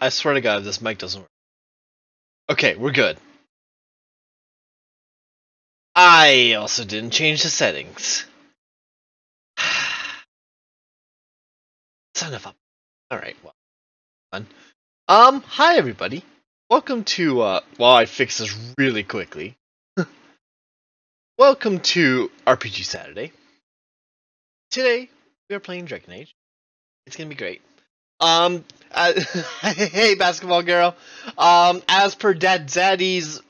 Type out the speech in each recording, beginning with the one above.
I swear to God, this mic doesn't work. Okay, we're good. I also didn't change the settings. Son of a... Alright, well, fun. Hi everybody. Welcome to, well, I fixed this really quickly. Welcome to RPG Saturday. Today, we are playing Dragon Age. It's gonna be great. Hey, basketball girl. As per Daddy's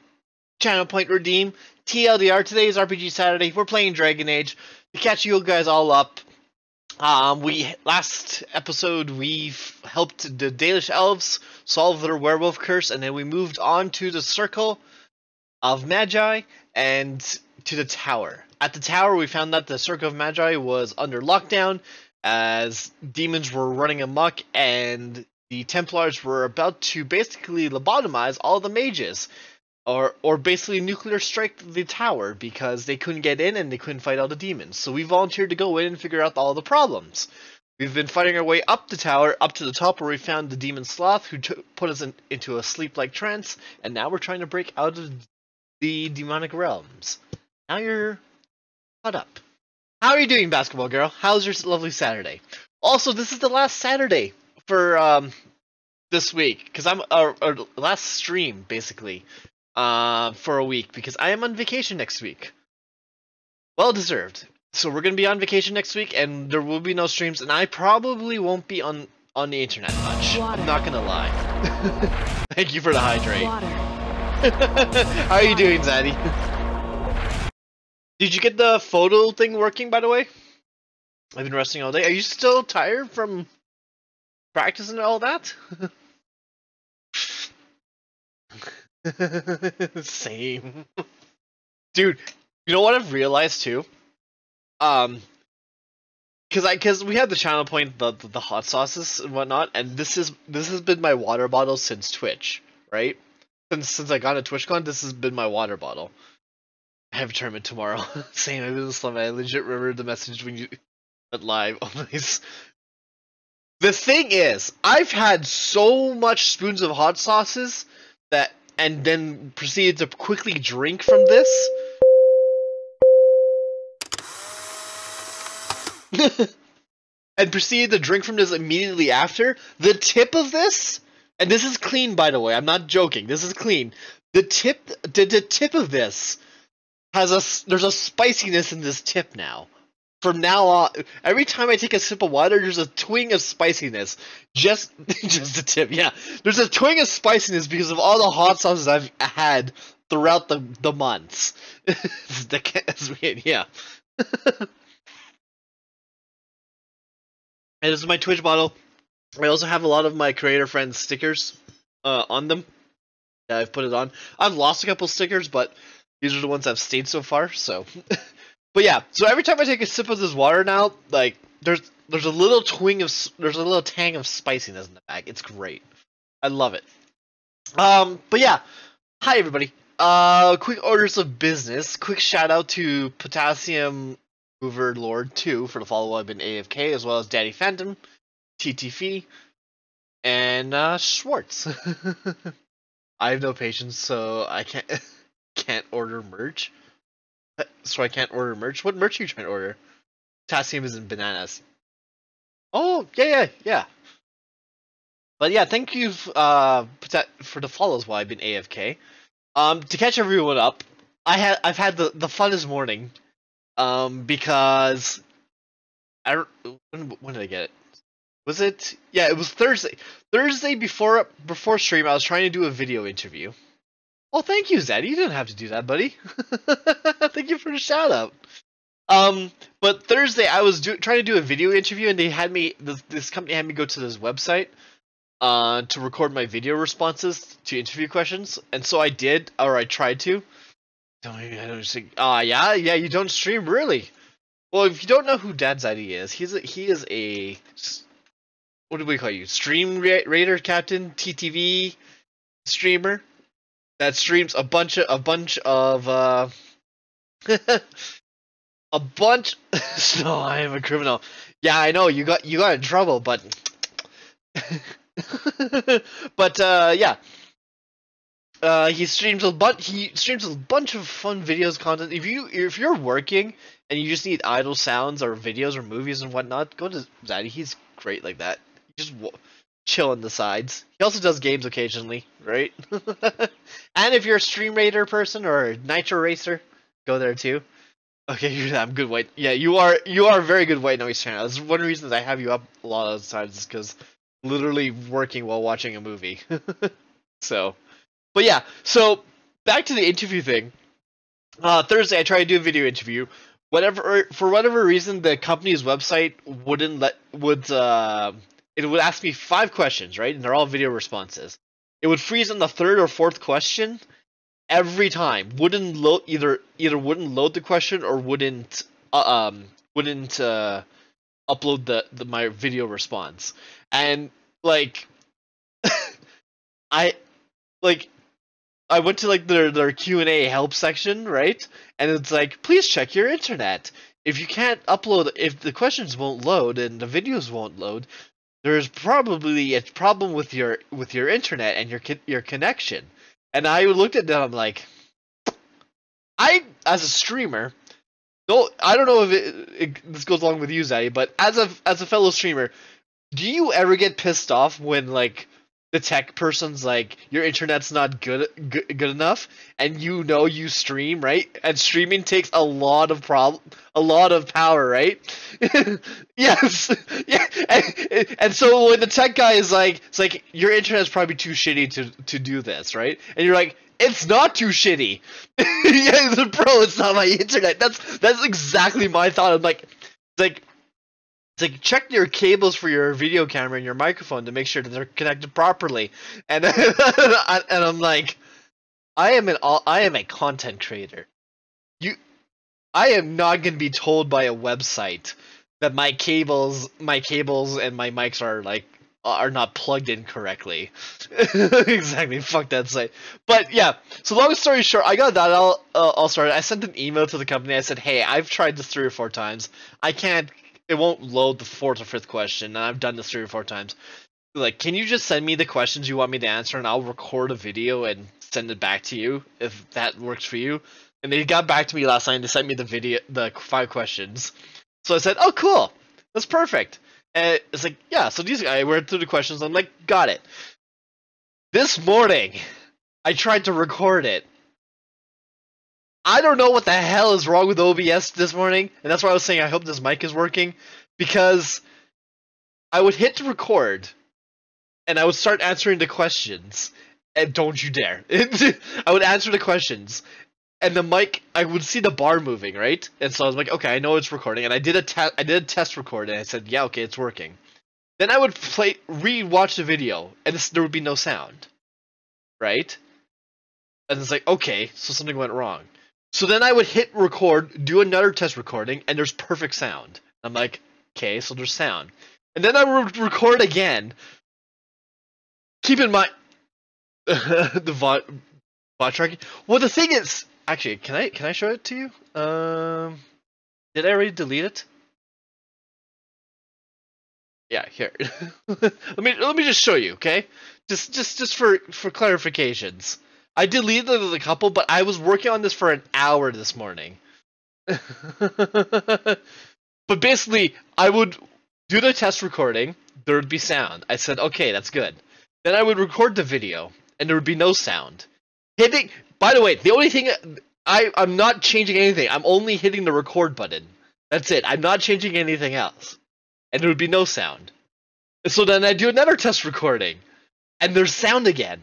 channel point redeem, TLDR, today is RPG Saturday. We're playing Dragon Age. To catch you guys all up, last episode we helped the Dalish elves solve their werewolf curse, and then we moved on to the Circle of Magi and to the Tower. At the Tower, we found that the Circle of Magi was under lockdown as demons were running amok, and the Templars were about to basically lobotomize all the mages. Or basically nuclear strike the tower because they couldn't get in and they couldn't fight all the demons. So we volunteered to go in and figure out all the problems. We've been fighting our way up the tower, up to the top where we found the demon sloth who put us into a sleep-like trance, and now we're trying to break out of the demonic realms. Now you're caught up. How are you doing, basketball girl? How's your lovely Saturday? Also, this is the last Saturday for this week, because I'm our last stream basically. For a week, because I am on vacation next week. Well deserved. So we're going to be on vacation next week, and there will be no streams, and I probably won't be on the internet much. Water. I'm not going to lie. Thank you for the hydrate. How are you doing, Zaddy? Did you get the photo thing working, by the way? I've been resting all day. Are you still tired from practicing all that? Same. Dude, you know what I've realized too? Because we had the channel point, the hot sauces and whatnot, and this has been my water bottle since Twitch, right? Since I got a TwitchCon, this has been my water bottle. I have a tournament tomorrow. Same, I legit remember the message when you went live. Oh, nice. The thing is, I've had so much spoons of hot sauces that and then proceeded to quickly drink from this. And proceeded to drink from this immediately after. The tip of this, and this is clean by the way, I'm not joking, this is clean. The tip of this has there's a spiciness in this tip now. From now on, every time I take a sip of water, there's a twinge of spiciness. Just the tip, yeah. There's a twinge of spiciness because of all the hot sauces I've had throughout the months. Yeah. And this is my Twitch bottle. I also have a lot of my creator friends' stickers on them. Yeah, I've put it on. I've lost a couple stickers, but these are the ones I've stayed so far, so... But yeah, so every time I take a sip of this water now, like there's a little tang of spiciness in the bag. It's great. I love it. But yeah, hi everybody. Quick orders of business. Quick shout out to Potassium Mover Lord 2 for the follow up in AFK, as well as Daddy Phantom, TTF, and Schwartz. I have no patience, so I can't order merch. So I can't order merch? What merch are you trying to order? Potassium isn't bananas. Oh, yeah. But yeah, thank you for the follows while I've been AFK. To catch everyone up, I've had the funnest morning. Because when did I get it? Was it? Yeah, it was Thursday. Thursday before stream, I was trying to do a video interview. Oh, thank you, Zed. You didn't have to do that, buddy. Thank you for the shout out. But Thursday I was trying to do a video interview, and they had me. This company had me go to this website, to record my video responses to interview questions, and so I did, or I tried to. I don't think. Yeah. You don't stream, really? Well, if you don't know who Dad's ID is, he is a. What do we call you? Stream Raider Captain, TTV streamer. That streams a bunch of a bunch. No, I am a criminal. Yeah, I know you got in trouble, but But yeah. He streams a bunch of fun videos content. If you're working and you just need idle sounds or videos or movies and whatnot, go to Zaddy. He's great like that. Just chill on the sides. He also does games occasionally, right? And if you're a Stream Raider person or a Nitro Racer, go there too. Okay, I'm good white. Yeah, you are a very good white noise channel. That's one of the reasons I have you up a lot of times is because literally working while watching a movie. So. But yeah, so back to the interview thing. Thursday, I tried to do a video interview. For whatever reason, the company's website it would ask me 5 questions, right? And they're all video responses. It would freeze on the 3rd or 4th question every time. Wouldn't load either wouldn't load the question or wouldn't upload my video response. And like I like I went to like their Q&A help section, right? And it's like, please check your internet. If you can't upload, if the questions won't load and the videos won't load, there's probably a problem with your internet and your connection. And I looked at them, I'm like, as a streamer, no, I don't know if this goes along with you, Zaddy, but as a fellow streamer, do you ever get pissed off when like the tech person's like, your internet's not good enough, and you stream, right? And streaming takes a lot of power, right? Yes, yeah. And so when the tech guy is like, it's like your internet's probably too shitty to do this, right? And you're like, it's not too shitty. Yeah, bro, it's not my internet. That's exactly my thought. I'm like, it's like check your cables for your video camera and your microphone to make sure that they're connected properly. And and I'm like, I am a content creator. I am not gonna be told by a website that my cables and my mics are not plugged in correctly. Exactly. Fuck that site. But yeah. So long story short, I got that all started. I sent an email to the company. I said, hey, I've tried this 3 or 4 times. It won't load the 4th or 5th question, and I've done this 3 or 4 times. Like, can you just send me the questions you want me to answer, and I'll record a video and send it back to you if that works for you? And they got back to me last night and they sent me the 5 questions. So I said, oh, cool, that's perfect. And it's like, yeah. So I went through the questions. I'm like, got it. This morning, I tried to record it. I don't know what the hell is wrong with OBS this morning, and that's why I was saying I hope this mic is working, because I would hit record, and I would start answering the questions, and don't you dare. I would answer the questions, and the mic, I would see the bar moving, right? And so I was like, okay, I know it's recording, and I did a test record, and I said, yeah, okay, it's working. Then I would re-watch the video, and there would be no sound, right? And it's like, okay, so something went wrong. So then I would hit record, do another test recording, and there's perfect sound. I'm like, okay, so there's sound. And then I would record again. Keep in mind the bot tracking. Well, the thing is, actually, can I show it to you? Did I already delete it? Yeah, here. let me just show you, okay? Just for clarifications. I deleted a couple, but I was working on this for an hour this morning. But basically, I would do the test recording, there would be sound. I said, okay, that's good. Then I would record the video, and there would be no sound. By the way, the only thing, I'm not changing anything. I'm only hitting the record button. That's it. I'm not changing anything else. And there would be no sound. So then I do another test recording, and there's sound again.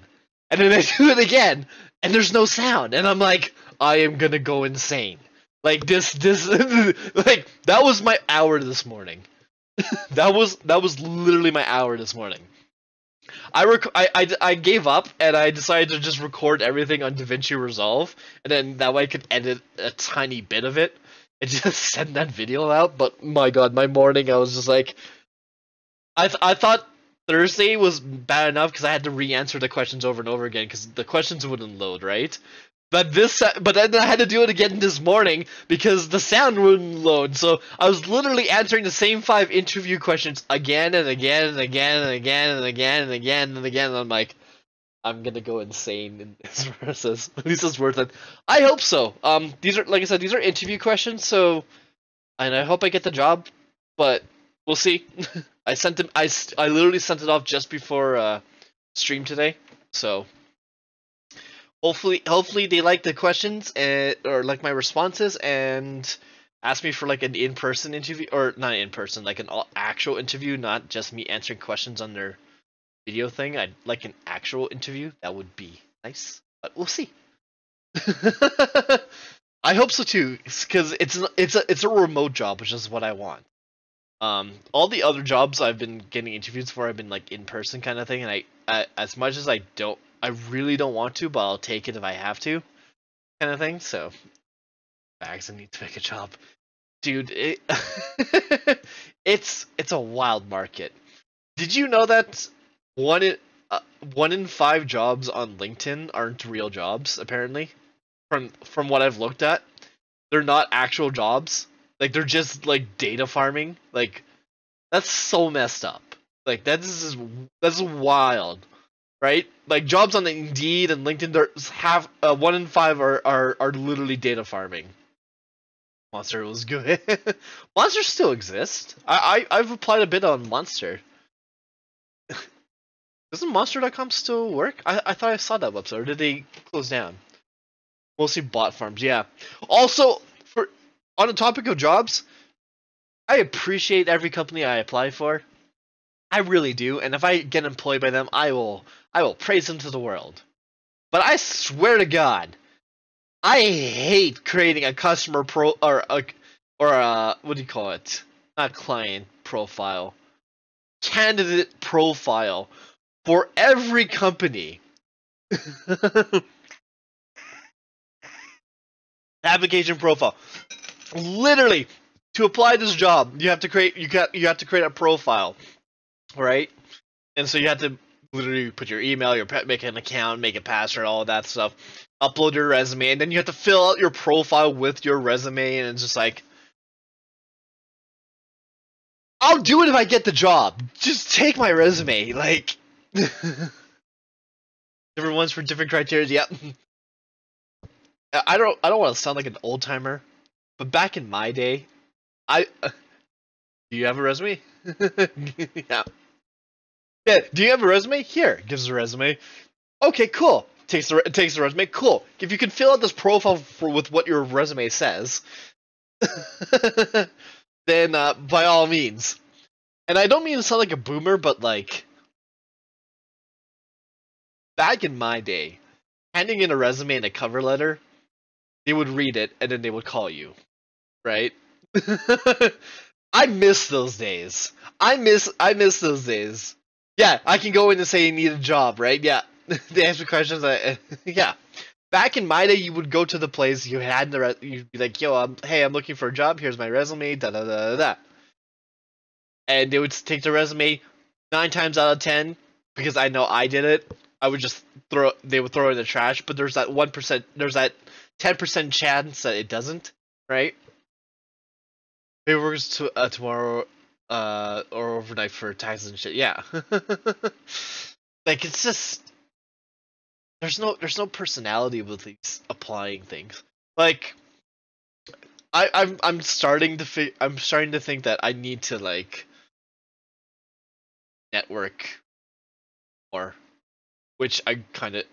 And then I do it again, and there's no sound. And I'm like, I am gonna go insane. Like this, like, that was my hour this morning. that was literally my hour this morning. I gave up, and I decided to just record everything on DaVinci Resolve, and then that way I could edit a tiny bit of it, and just send that video out. But my god, my morning, I was just like, I thought Thursday was bad enough because I had to re-answer the questions over and over again because the questions wouldn't load, right? But then I had to do it again this morning because the sound wouldn't load. So I was literally answering the same 5 interview questions again and again and again and again and again and again and again. And I'm like, I'm gonna go insane in this process. At least it's worth it. I hope so. These are, like I said, these are interview questions. So, and I hope I get the job, but we'll see. I sent him. I literally sent it off just before stream today. So. Hopefully they like the questions or like my responses and ask me for like an in-person interview, or not in-person, like an actual interview, not just me answering questions on their video thing. I'd like an actual interview. That would be nice, but we'll see. I hope so too, because it's a remote job, which is what I want. All the other jobs I've been getting interviews for have been like in-person kind of thing, and I as much as I really don't want to, but I'll take it if I have to, kind of thing. So, bags, I need to make a job, dude. It's a wild market. Did you know that one in 5 jobs on LinkedIn aren't real jobs? Apparently, from what I've looked at, they're not actual jobs. Like they're just like data farming. Like that's so messed up. Like that's wild. Right? Like jobs on Indeed and LinkedIn, have 1 in 5 are literally data farming. Monster was good. Monster still exists. I've applied a bit on Monster. Doesn't Monster.com still work? I thought I saw that website, or did they close down? Mostly bot farms, yeah. Also, on the topic of jobs, I appreciate every company I apply for. I really do, and if I get employed by them, I will praise them to the world. But I swear to God, I hate creating a customer or a what do you call it? Not client profile, candidate profile for every company. Application profile. Literally, to apply this job, you have to create a profile, right? And so you have to literally put your email, make an account, make a password, all of that stuff, upload your resume, and then you have to fill out your profile with your resume, and it's just like, I'll do it if I get the job. Just take my resume, like different ones for different criteria. Yep. I don't want to sound like an old timer, but back in my day, do you have a resume? Yeah. Yeah, do you have a resume? Here, gives a resume. Okay, cool. Takes the resume. Cool. If you can fill out this profile with what your resume says, then by all means. And I don't mean to sound like a boomer, but like back in my day, handing in a resume and a cover letter, they would read it and then they would call you, right? I miss those days. I miss those days. Yeah, I can go in and say you need a job, right? Yeah, they answer questions. Yeah, back in my day, you would go to the place you had you'd be like, "Yo, hey, I'm looking for a job. Here's my resume." Da da da da. And they would take the resume 9 times out of 10, because I know I did it. I would just they would throw it in the trash. But there's that 1%, there's that 10% chance that it doesn't, right? Maybe it works tomorrow. Or overnight for taxes and shit. Yeah. Like it's just there's no personality with these applying things. Like I'm starting to think that I need to like network more, which I kind of,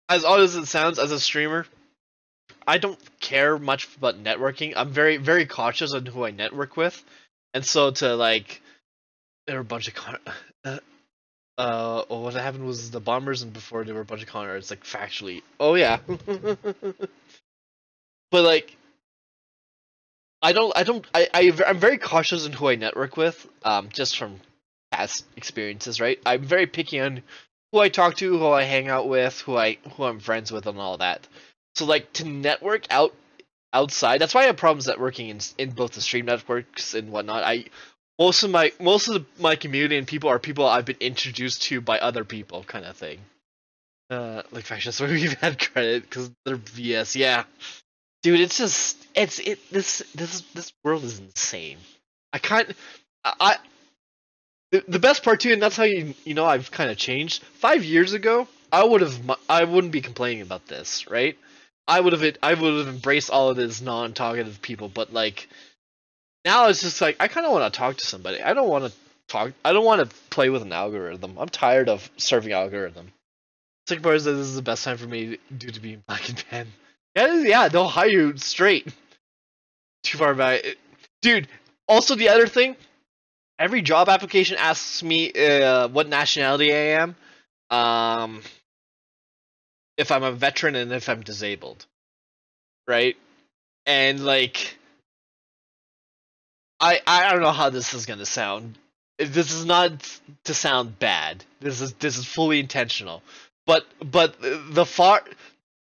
as odd as it sounds, as a streamer, I don't care much about networking. I'm very very cautious on who I network with. And so to like, there were a bunch of well, what happened was the Bombers, and before there were a bunch of con artists, like factually. Oh yeah. But like, I'm very cautious in who I network with, just from past experiences, right? I'm very picky on who I talk to, who I hang out with, who I'm friends with, and all that. So like to network outside, that's why I have problems networking in both the stream networks and whatnot. Most of my community and people are people I've been introduced to by other people, kind of thing. Like factions where we've had credit because they're BS. Yeah, dude, it's just this world is insane. I can't. The best part too, and that's how you know I've kind of changed. 5 years ago, I wouldn't be complaining about this, right? I would have embraced all of this non-talkative people, but like now it's just like I kind of want to talk to somebody. I don't want to talk. I don't want to play with an algorithm. I'm tired of serving algorithm. Sick Bars says this is the best time for me due to being black and tan. Yeah, they'll hire you straight. Too far back, dude. Also, the other thing, every job application asks me what nationality I am, if I'm a veteran, and if I'm disabled, right? And like, I don't know how this is gonna sound. This is not to sound bad. This is fully intentional. But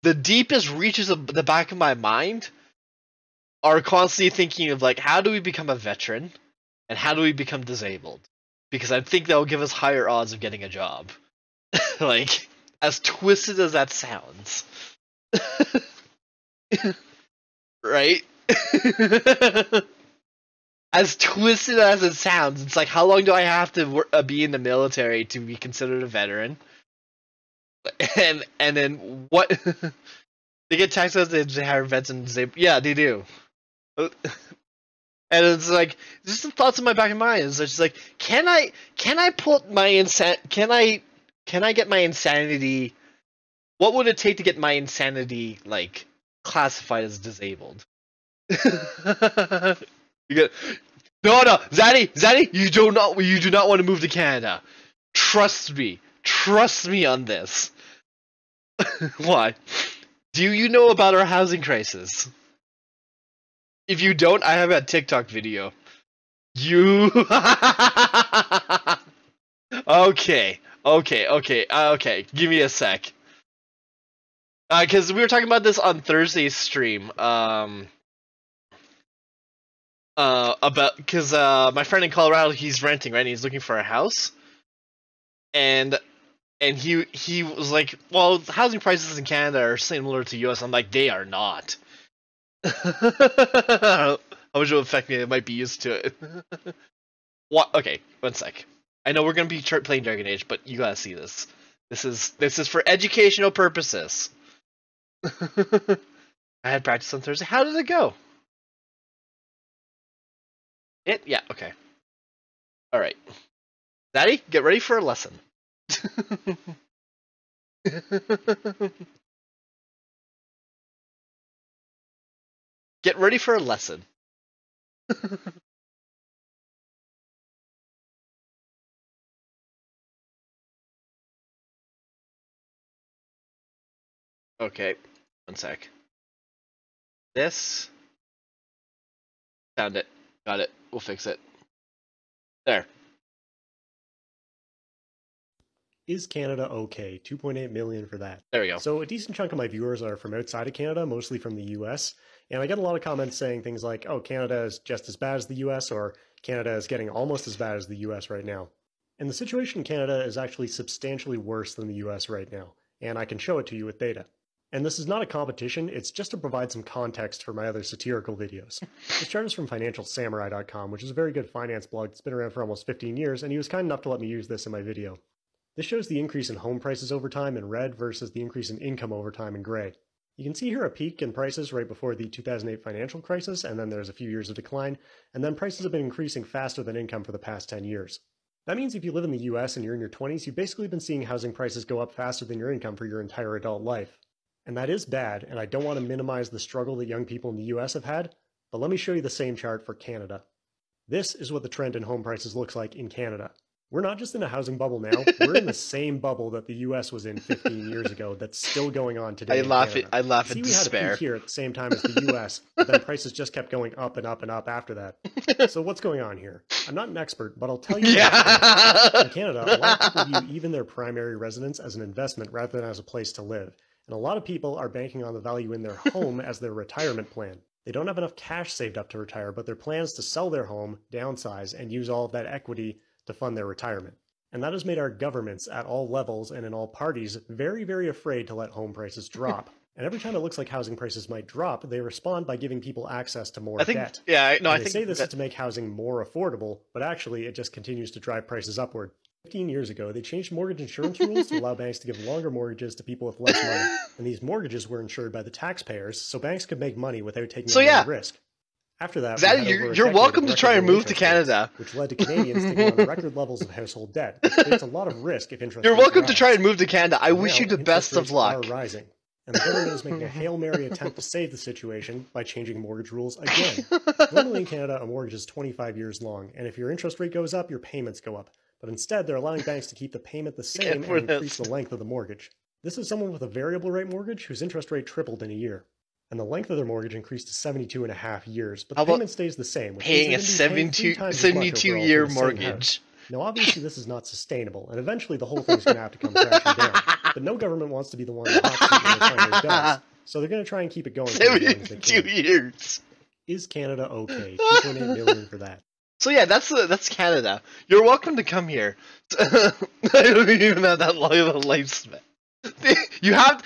the deepest reaches of the back of my mind are constantly thinking of like, how do we become a veteran, and how do we become disabled? Because I think that will give us higher odds of getting a job. Like, as twisted as that sounds, right? As twisted as it sounds, it's like, how long do I have to be in the military to be considered a veteran? And then what? They get taxed as they hire vets and disabled. Yeah, they do. And it's like, just the thoughts in my back of my mind. It's just like, can I put my can I get my insanity? What would it take to get my insanity like classified as disabled? You get no, Zaddy, you do not want to move to Canada. Trust me on this. Why? Do you know about our housing crisis? If you don't, I have a TikTok video. You okay. Give me a sec. Because we were talking about this on Thursday's stream. About because my friend in Colorado, he's renting, right? And he's looking for a house, and he was like, well, housing prices in Canada are similar to US. I'm like, they are not. How much it will affect me? I might be used to it. What? Okay, one sec. I know we're gonna be playing Dragon Age, but you gotta see this. This is for educational purposes. I had practice on Thursday. How did it go? Yeah, okay. Alright. Daddy, get ready for a lesson. Get ready for a lesson. Okay, one sec. This. Found it. Got it. We'll fix it. There. Is Canada okay? 2.8 million for that. There we go. So a decent chunk of my viewers are from outside of Canada, mostly from the US. And I get a lot of comments saying things like, oh, Canada is just as bad as the US, or Canada is getting almost as bad as the US right now. And the situation in Canada is actually substantially worse than the US right now. And I can show it to you with data. And this is not a competition, it's just to provide some context for my other satirical videos. This chart is from financialsamurai.com, which is a very good finance blog that's been around for almost 15 years, and he was kind enough to let me use this in my video. This shows the increase in home prices over time in red versus the increase in income over time in gray. You can see here a peak in prices right before the 2008 financial crisis, and then there's a few years of decline, and then prices have been increasing faster than income for the past 10 years. That means if you live in the US and you're in your 20s, you've basically been seeing housing prices go up faster than your income for your entire adult life. And that is bad, and I don't want to minimize the struggle that young people in the US have had, but let me show you the same chart for Canada. This is what the trend in home prices looks like in Canada. We're not just in a housing bubble now, we're in the same bubble that the US was in 15 years ago that's still going on today. I laugh at despair. We had a peak here at the same time as the US, but then prices just kept going up and up and up after that. So what's going on here? I'm not an expert, but I'll tell you. Yeah. In Canada, a lot of people view even their primary residence as an investment rather than as a place to live. And a lot of people are banking on the value in their home as their retirement plan. They don't have enough cash saved up to retire, but their plan is to sell their home, downsize, and use all of that equity to fund their retirement. And that has made our governments at all levels and in all parties very, very afraid to let home prices drop. And every time it looks like housing prices might drop, they respond by giving people access to more debt. Yeah, no, and they say this is to make housing more affordable, but actually it just continues to drive prices upward. 15 years ago, they changed mortgage insurance rules to allow banks to give longer mortgages to people with less money. And these mortgages were insured by the taxpayers, so banks could make money without taking on any risk. After that, you're welcome to try and move to Canada, which led to Canadians taking on record levels of household debt, which creates a lot of risk if interest You're rates welcome rise. to try and move to Canada. I wish Now, you the best of luck. Are rising, and the government is making a Hail Mary attempt to save the situation by changing mortgage rules again. Normally in Canada, a mortgage is 25 years long, and if your interest rate goes up, your payments go up. But instead, they're allowing banks to keep the payment the same and increase the length of the mortgage. This is someone with a variable rate mortgage whose interest rate tripled in a year. And the length of their mortgage increased to 72.5 years, but the payment stays the same. Which paying a 72-year mortgage. Now, obviously, this is not sustainable, and eventually the whole thing's going to have to come crashing down. But no government wants to be the one in the hot seat when the timer does, so they're going to try and keep it going for as long as they can. 72 years. Is Canada okay? $2.8 million for that. So yeah, that's Canada. You're welcome to come here. I don't even have that long of a lifespan. You have.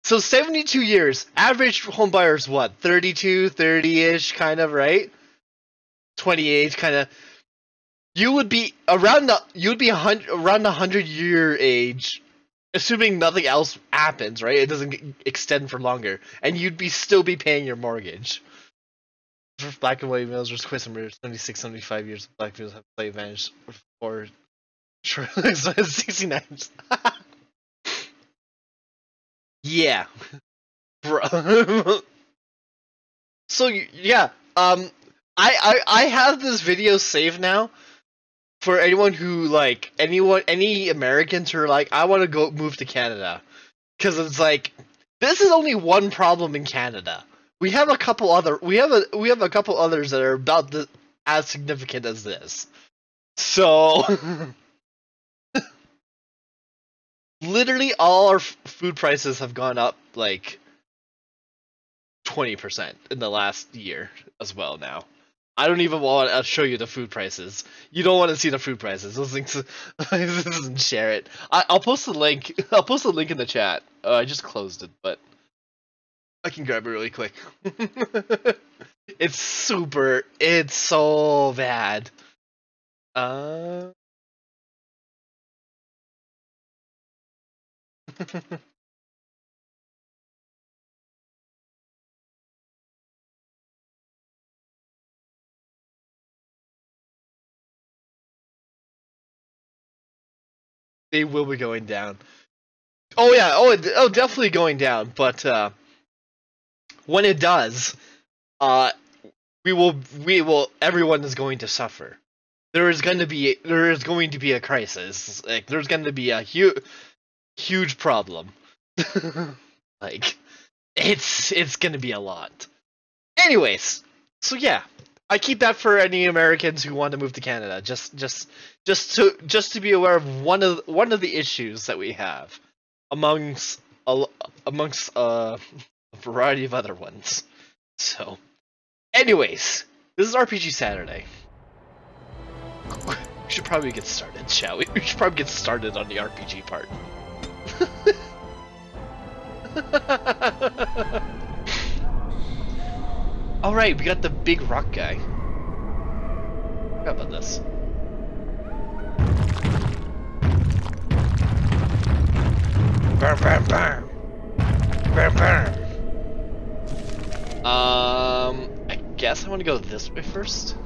So 72 years, average home buyers what? 32, 30-ish kind of, right? 28 kind of. You would be around the 100-year age, assuming nothing else happens, right? It doesn't extend for longer, and you'd still be paying your mortgage. For black and white males, there's quiz number 76, 75 years of black males have play advantage for sure 69. Yeah. Bro. So yeah, I have this video saved now for anyone who any Americans who are like, I want to go move to Canada, because it's like, this is only one problem in Canada. We have a couple others that are about as significant as this. So literally all our food prices have gone up like 20% in the last year as well now. I don't even want to show you the food prices. You don't want to see the food prices. Those links doesn't share it. I'll post the link. I'll post the link in the chat. I just closed it, but I can grab it really quick. It's so bad. They will be going down. Oh yeah, definitely going down. But when it does, we will. Everyone is going to suffer. There is going to be a crisis. Like, there's going to be a huge problem. Like, it's going to be a lot. Anyways, so yeah, I keep that for any Americans who want to move to Canada. Just to be aware of one of the issues that we have amongst a variety of other ones. So, anyways, this is RPG Saturday. We should probably get started, shall we? We should probably get started on the RPG part. Alright, we got the big rock guy. Forgot about this. Burn, burn, burn. Burn, burn. I guess I want to go this way first.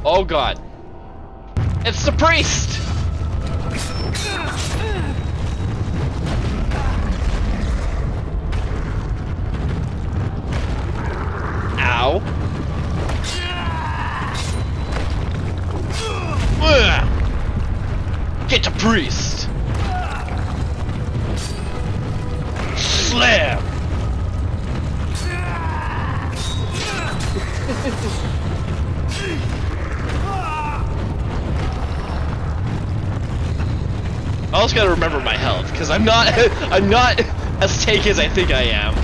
Oh god. It's the priest! Ow. Get the priest! Slam! also gotta remember my health, because I'm not I'm not as tanky as I think I am.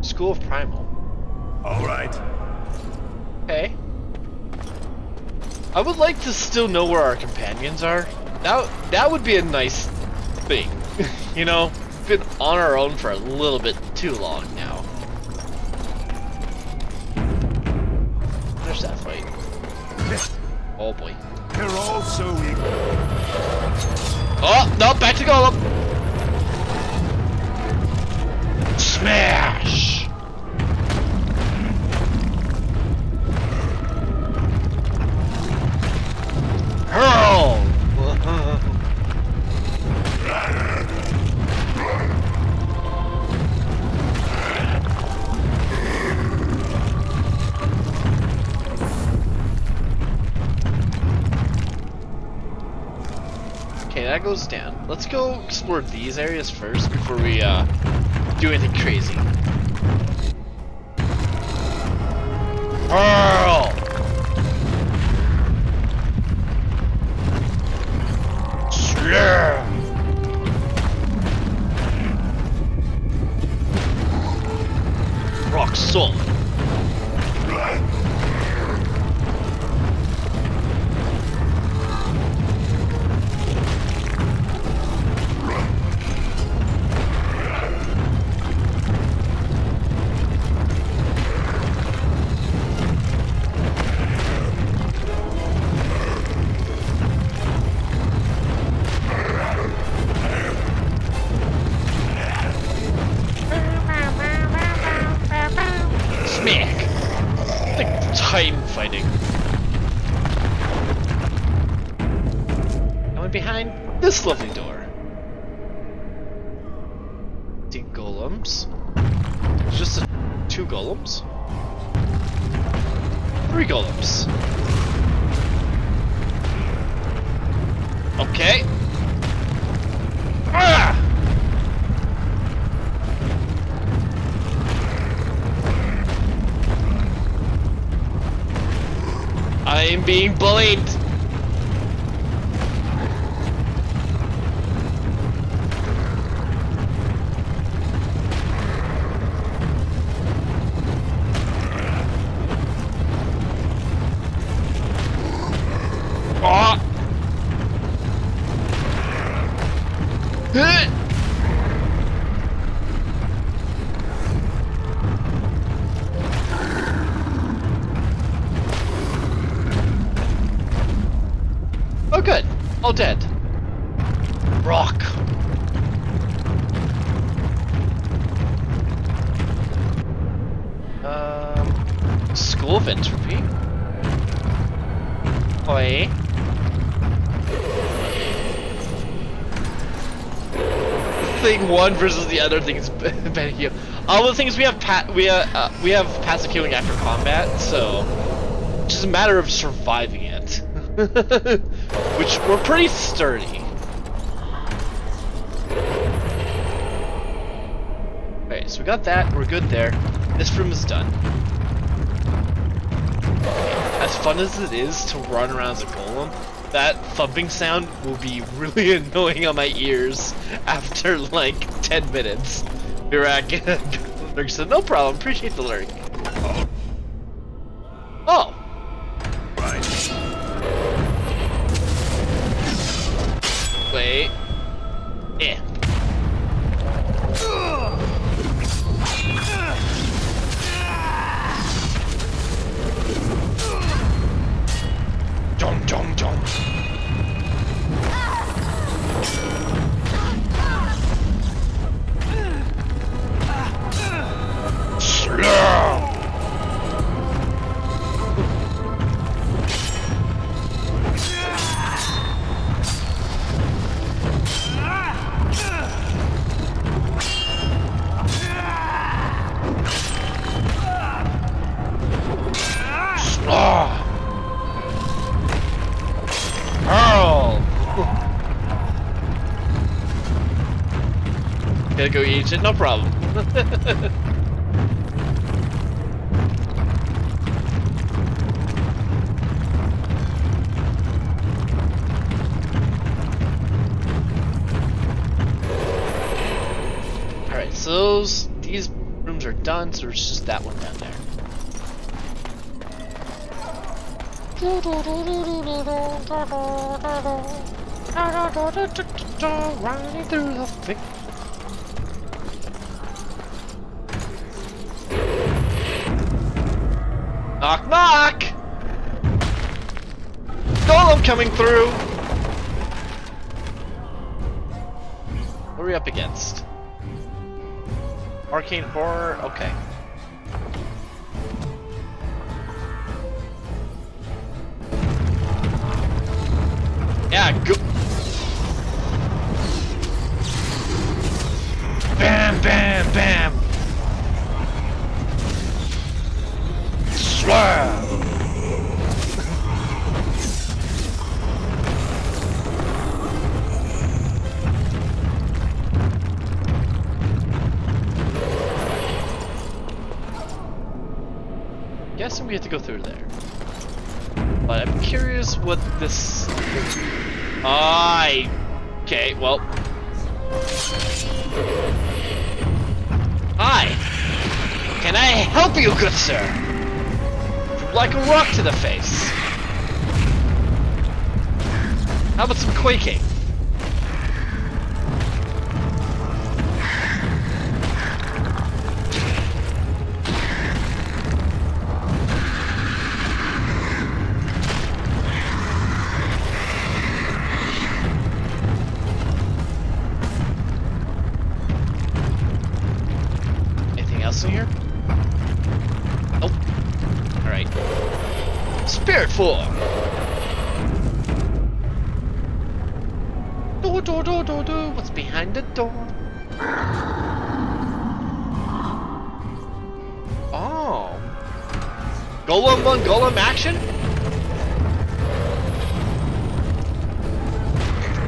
School of Primal. All right. Okay. I would like to still know where our companions are. That would be a nice thing. You know, we've been on our own for a little bit too long now. There's that fight. Oh boy. They're all so equal. Oh, no, back to Golem. Smash! Hurl! Okay, that goes down. Let's go explore these areas first before we do anything crazy. Hurl! Yeah. Rock solid. Titan fighting. I went behind this lovely door. See golems. It's just 2 golems. 3 golems. Okay. Ah! I'm being bullied. Oh. Oh good, all dead. Rock. School of Entropy. Oi. Thing one versus the other thing is better heal. All the things we have passive healing after combat, so it's just a matter of surviving it. Which we're pretty sturdy. Okay, so we got that, we're good there. This room is done. As fun as it is to run around as a golem, that thumping sound will be really annoying on my ears after like 10 minutes. Lurk said, no problem, appreciate the lurk. Oh! Right. Wait. Yeah. Dum dum dum. Slow. Gotta go eat it, no problem. Alright, so these rooms are done, so there's just that one down there. Running through the thick. Knock knock! Golem coming through! What are we up against? Arcane horror? Okay. Yeah, go. Bam, bam, bam. Slab. Guessing we have to go through there. But I'm curious what this. Okay, well. Hi! Can I help you, good sir? Like a rock to the face. How about some quaking? In here? Nope. Alright. Spirit form! Do. What's behind the door? Oh. Golem on golem action?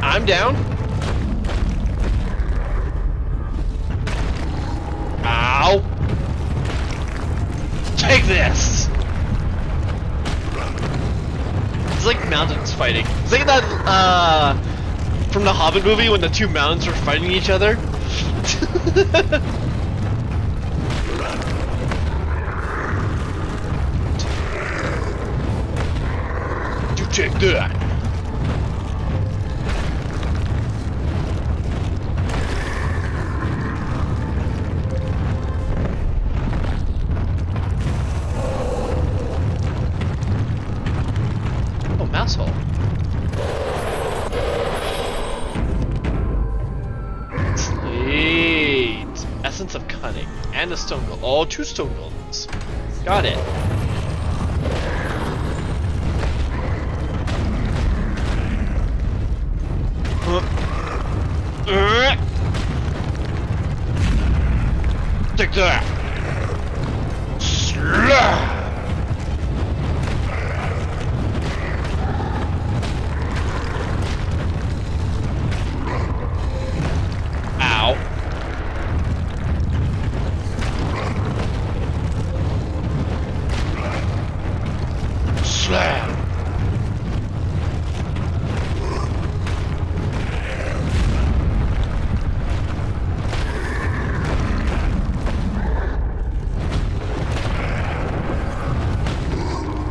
I'm down. Ow. Take this! It's like mountains fighting. It's like that, from the Hobbit movie when the two mountains were fighting each other. You take that! Mousehole. Sweet. Essence of cunning and a stone golem. Oh, 2 stone golems. Got it. Take that. Slap. Slam!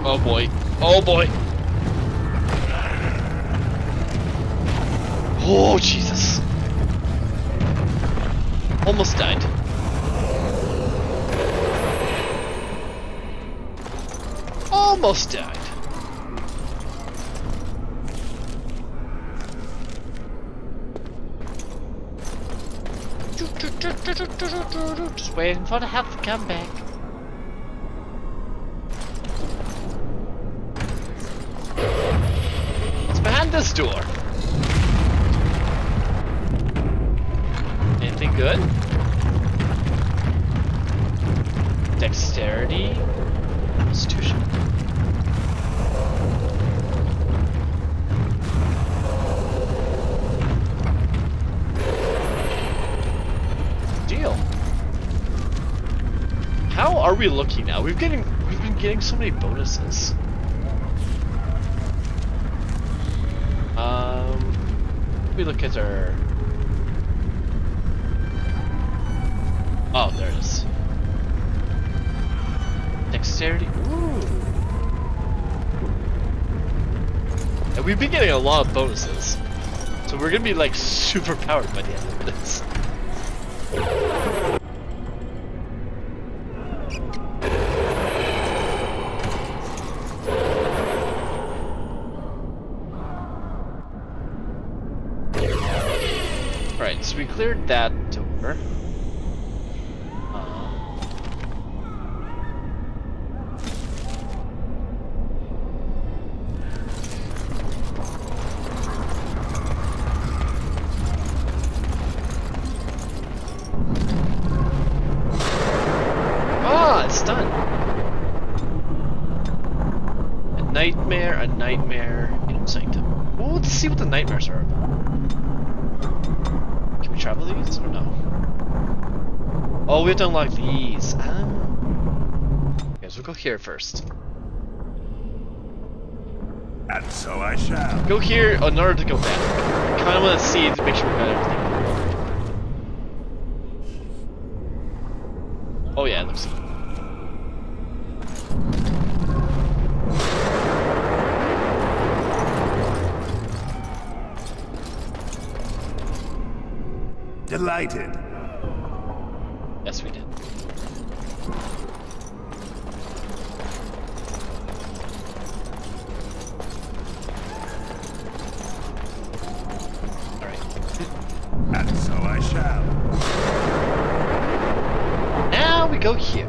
Oh boy. Oh boy. Oh Jesus. Almost died. Almost died. Just waiting for the help to come back. What's behind this door? Anything good? Dexterity? Constitution? are we looking now? We've been getting so many bonuses. Let me look at our. Oh, there it is. Dexterity. Ooh. And we've been getting a lot of bonuses, so we're gonna be like super powered by the end of this. Alright, so we cleared that door. It's done. A nightmare, sanctum. Well, let's see what the nightmares are about. Can we travel these or no? Oh, we have to unlock these. Ah. Okay, so we'll go here first. And so I shall. Go here in order to go back. I kind of want to see to make sure we got everything. Oh yeah, it looks good. Delighted. Yes, we did. Alright. And so I shall. Now we go here.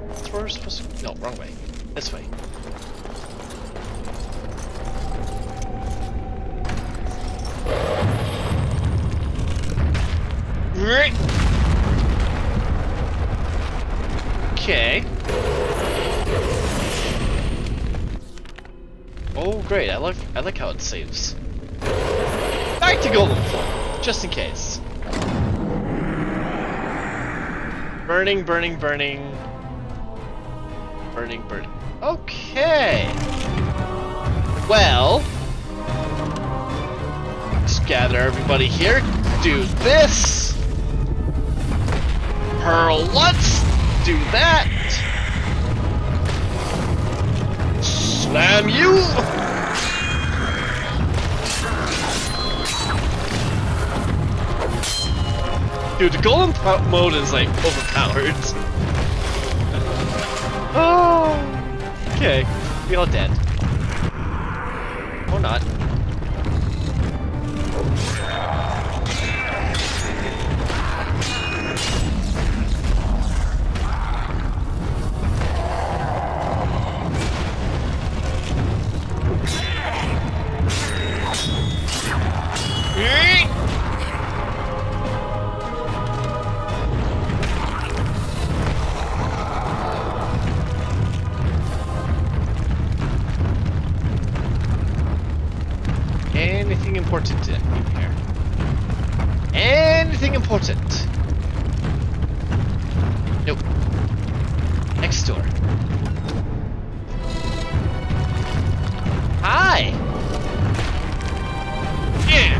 That's where we're supposed to. No, wrong way. This way. Okay. Oh great, I like how it saves. Back to Golden Floor, just in case. Burning, burning, burning. Burning, burning. Okay. Well, let's gather everybody here. Do this. Hurl once. Do that. Slam you. Dude, the golden mode is like overpowered. Oh, okay. We all dead. Or not. Anything important in here? Anything important? Nope. Next door. Hi! Yeah!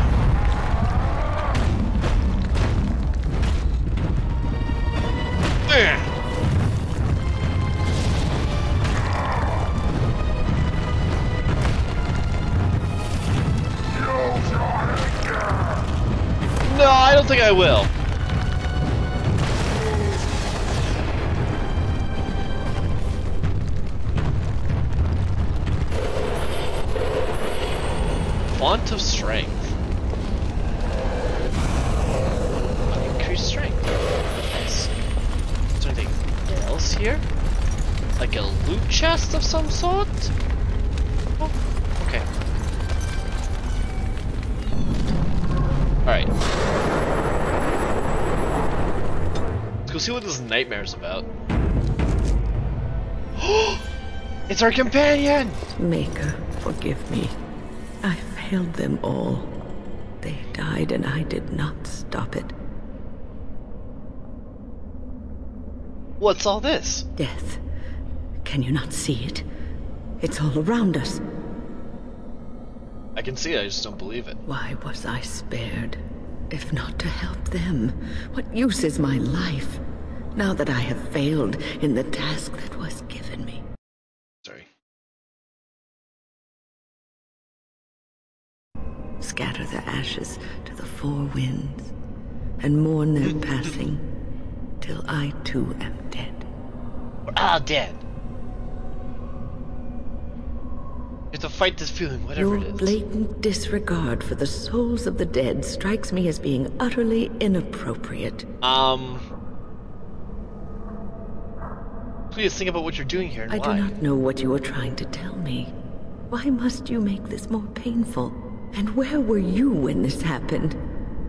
Yeah! No, I don't think I will. Font of strength. Increased strength. Nice. Is there anything else here? Like a loot chest of some sort? Oh, okay. Alright. Let's go see what this nightmare's about. It's our companion! Maker, Forgive me. I failed them all. They died and I did not stop it. What's all this? Death. Can you not see it? It's all around us. I can see it, I just don't believe it. Why was I spared? If not to help them, what use is my life, now that I have failed in the task that was given me? Sorry. Scatter the ashes to the four winds, and mourn their passing, till I too am dead. We're all dead. You have to fight this feeling, whatever Your it is. blatant disregard for the souls of the dead strikes me as being utterly inappropriate. Please think about what you're doing here and I why. do not know what you are trying to tell me. Why must you make this more painful? And where were you when this happened?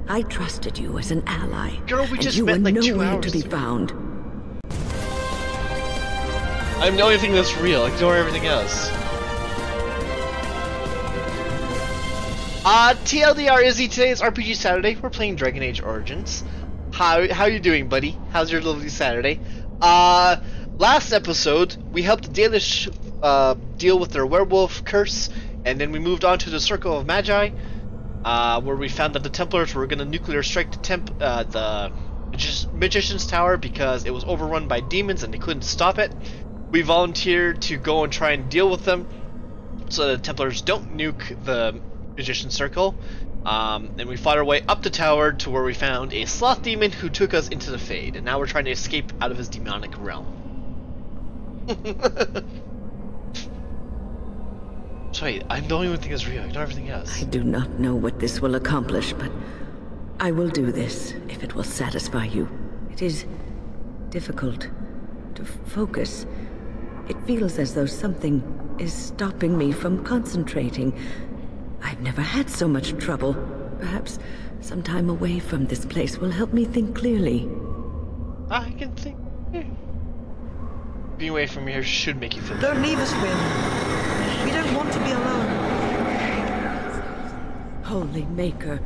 I trusted you as an ally. Girl, we and just you met were like 2 nowhere hours to be ago. found. I'm the only thing that's real. Ignore everything else. TLDR Izzy, today is RPG Saturday. We're playing Dragon Age Origins. How you doing, buddy? How's your lovely Saturday? Last episode we helped the Dalish deal with their werewolf curse, and then we moved on to the Circle of Magi, where we found that the Templars were going to nuclear strike the Magician's Tower because it was overrun by demons and they couldn't stop it. We volunteered to go and try and deal with them so that the Templars don't nuke the Magician's Circle. And we fought our way up the tower to where we found a sloth demon who took us into the Fade, and now we're trying to escape out of his demonic realm. So wait, I'm the only one thing that's real. Ignore everything else. I do not know what this will accomplish, but I will do this if it will satisfy you. It is difficult to focus. It feels as though something is stopping me from concentrating. I've never had so much trouble. Perhaps some time away from this place will help me think clearly. I can think. Being away from here should make you feel better. Don't leave us, Win. We don't want to be alone. Holy Maker,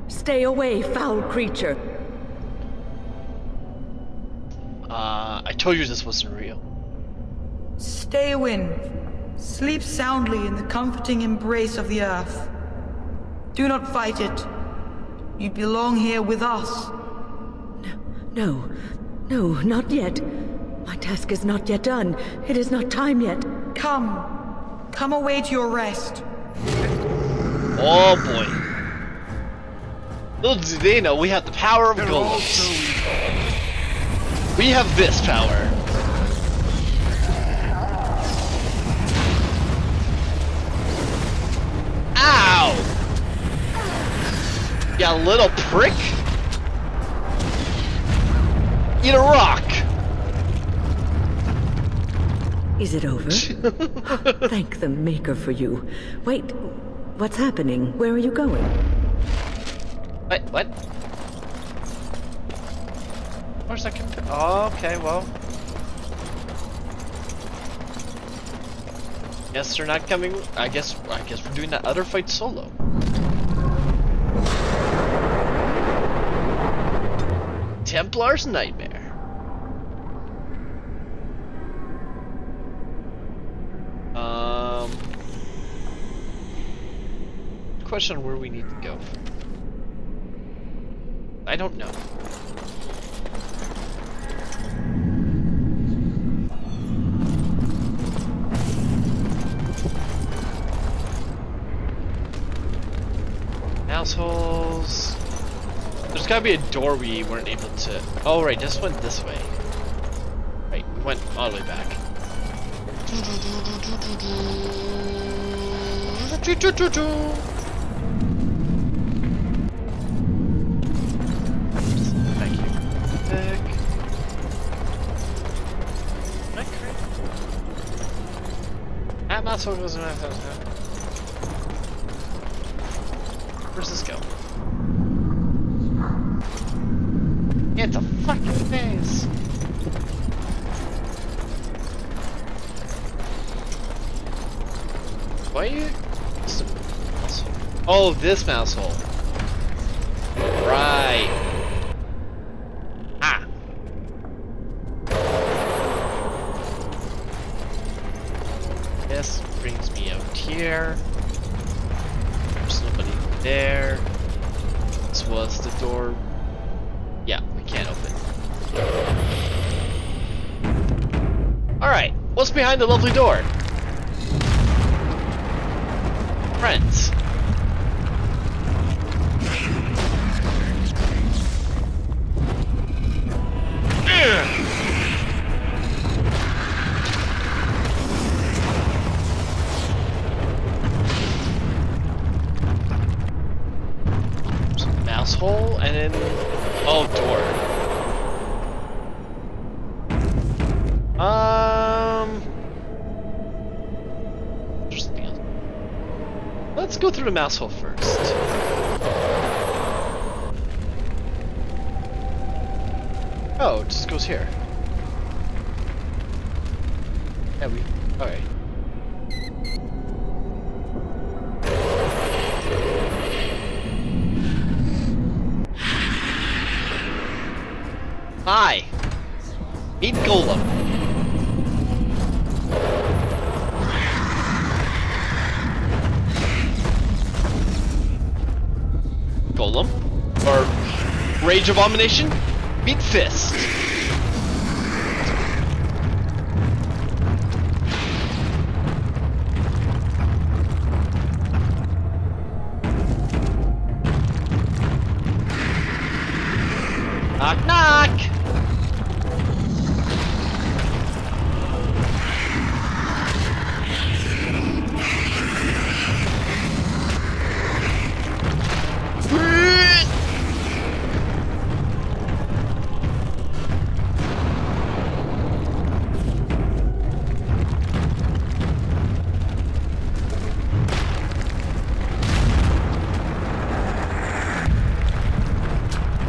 stay away, foul creature. I told you this wasn't real. Stay, Win. Sleep soundly in the comforting embrace of the earth. Do not fight it. You belong here with us. No, not yet. My task is not yet done. It is not time yet. Come away to your rest. Oh boy. Little do they know we have the power of golems. We have this power. Ow! You little prick! Eat a rock! Is it over? Thank the Maker for you. Wait, what's happening? Where are you going? What? Where's that coming from? Oh, okay, well. Guess they're not coming. I guess we're doing that other fight solo. Templar's Nightmare. Question on where we need to go. I don't know. Assholes. There's gotta be a door we weren't able to. Oh, right, just went this way. Right, we went all the way back. Thank you. Pick. Can I create? That muscle goes around. Where's this go? Yeah, it's a fucking maze. Do I Why are you... Oh, this mouse hole. Right. Ah. This brings me out here. There's nobody there. This was the door. Yeah, we can't open. Alright, what's behind the lovely door? Friends. Mouse hole, and then... Oh, door. There's something else. Let's go through the mouse hole first. Oh, it just goes here. Yeah, we... Alright. Hi! Meet Golem. Golem? Or Rage Abomination? Meet Fist. Knock knock!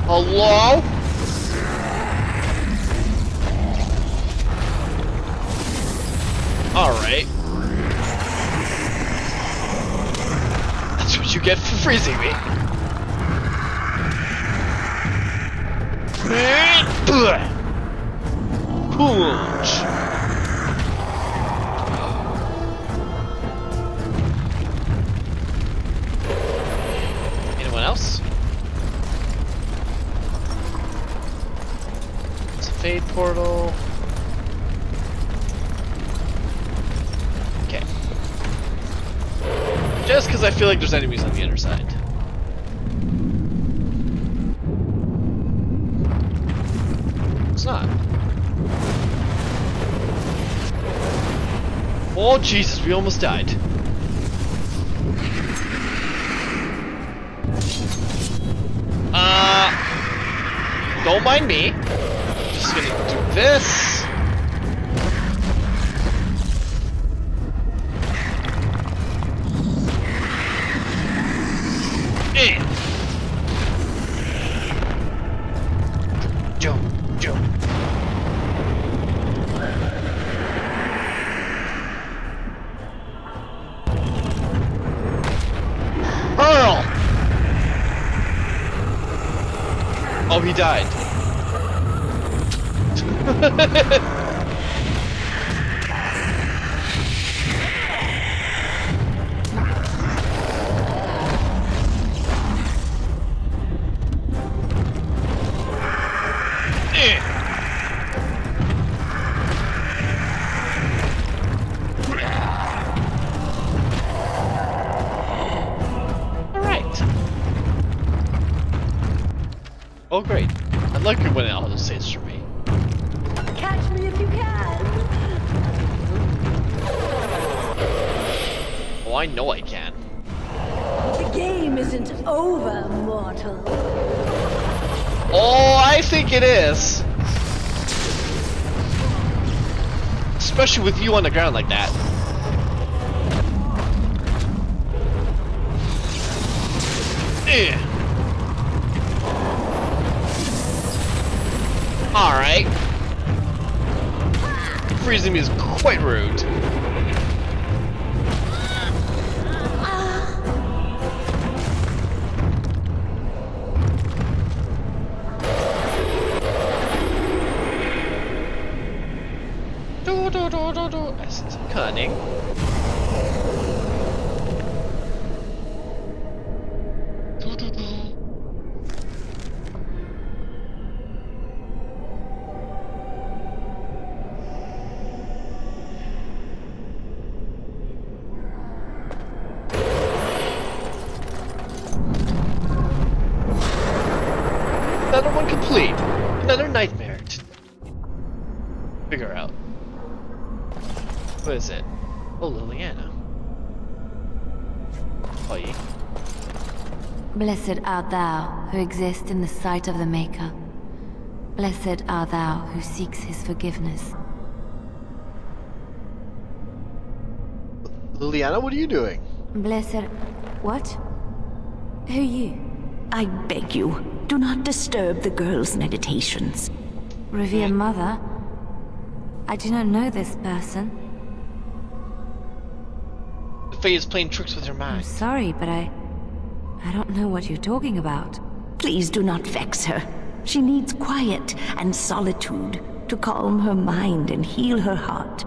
Hello? Alright. That's what you get for freezing me. Punch. Anyone else? It's a fade portal. Okay. Just because I feel like there's enemies on the other side. It's not. Oh Jesus, we almost died. Don't mind me. Just gonna do this. Jump, jump. Hurl! Oh, he died. Oh great. I like it when it auto saves for me. Catch me if you can. Oh, I know I can. The game isn't over, mortal. Oh, I think it is. Especially with you on the ground like that. Alright. Freezing me is quite rude. Essence of cunning. Another one complete. Another nightmare to figure out. What is it? Oh, Liliana. Oh, yeah. Blessed art thou who exists in the sight of the Maker. Blessed art thou who seeks his forgiveness. Liliana, what are you doing? Blessed... what? Who are you? I beg you, do not disturb the girl's meditations. Revered Mother? I do not know this person. The Fae is playing tricks with her I'm mind. sorry, but I don't know what you're talking about. Please do not vex her. She needs quiet and solitude to calm her mind and heal her heart.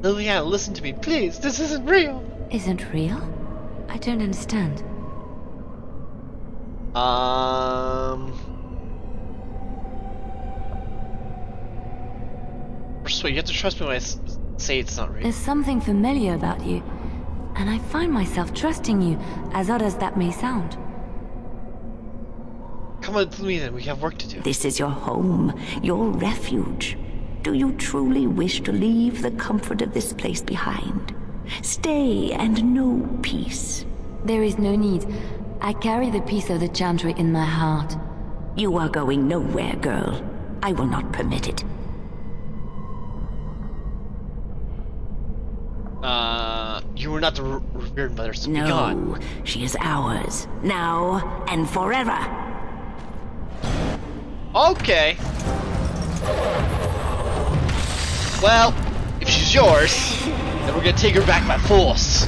Liliana, listen to me, please. This isn't real. Isn't real? I don't understand. Persuade, you have to trust me when I say it's not real. There's something familiar about you, and I find myself trusting you, as odd as that may sound. Come with me then, we have work to do. This is your home, your refuge. Do you truly wish to leave the comfort of this place behind? Stay and know peace. There is no need. I carry the peace of the Chantry in my heart. You are going nowhere, girl. I will not permit it. You were not the revered mother, so be No, gone. she is ours, now and forever. Okay. Well, if she's yours, then we're gonna take her back by force.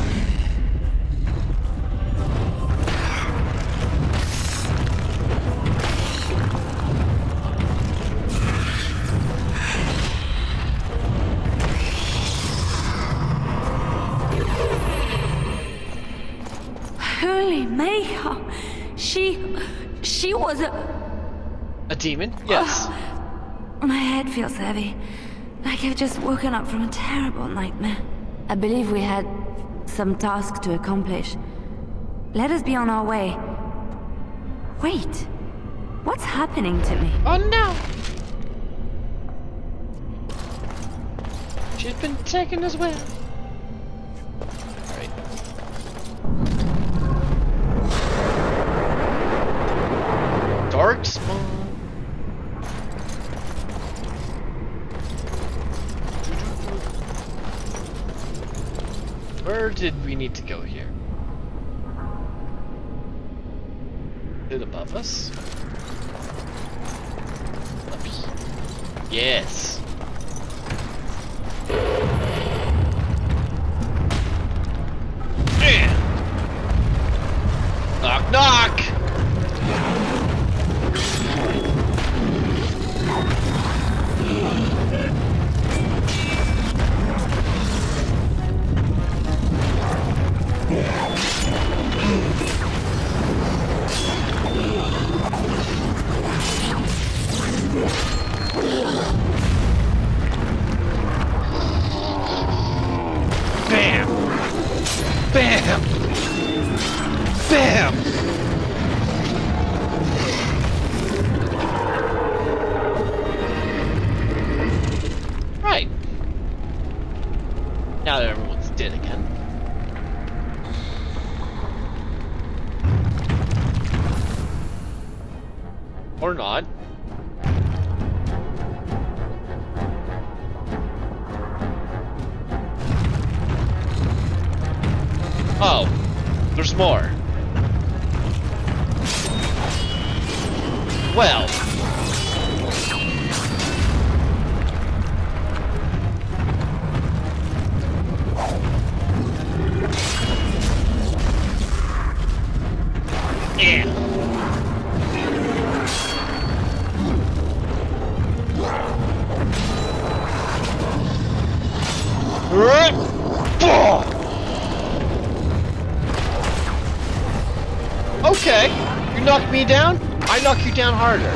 Holy Mayhaw! She was A demon? Yes. My head feels heavy. Like I've just woken up from a terrible nightmare. I believe we had some task to accomplish. Let us be on our way. Wait. What's happening to me? Oh no! She's been taken as well. Right. Dark spawn. Where did we need to go here? Is it above us? Up here. Yes. Yeah. Knock knock. Bam! Bam! Bam! Right. Now that everyone's dead again. Or not. Oh, there's more. Well. Yeah. knock me down, I knock you down harder.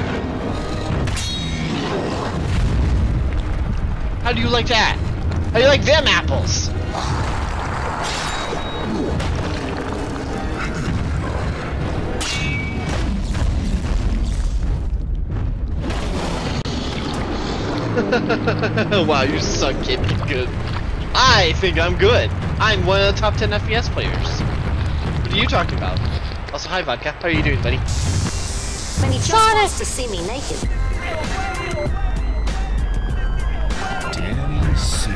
How do you like that? How do you like them apples? Wow, you suck, kid. You're good. I think I'm good. I'm one of the top 10 FPS players. What are you talking about? Also, hi, Vodka. How are you doing, buddy? When he just wants to see me naked. Danny C.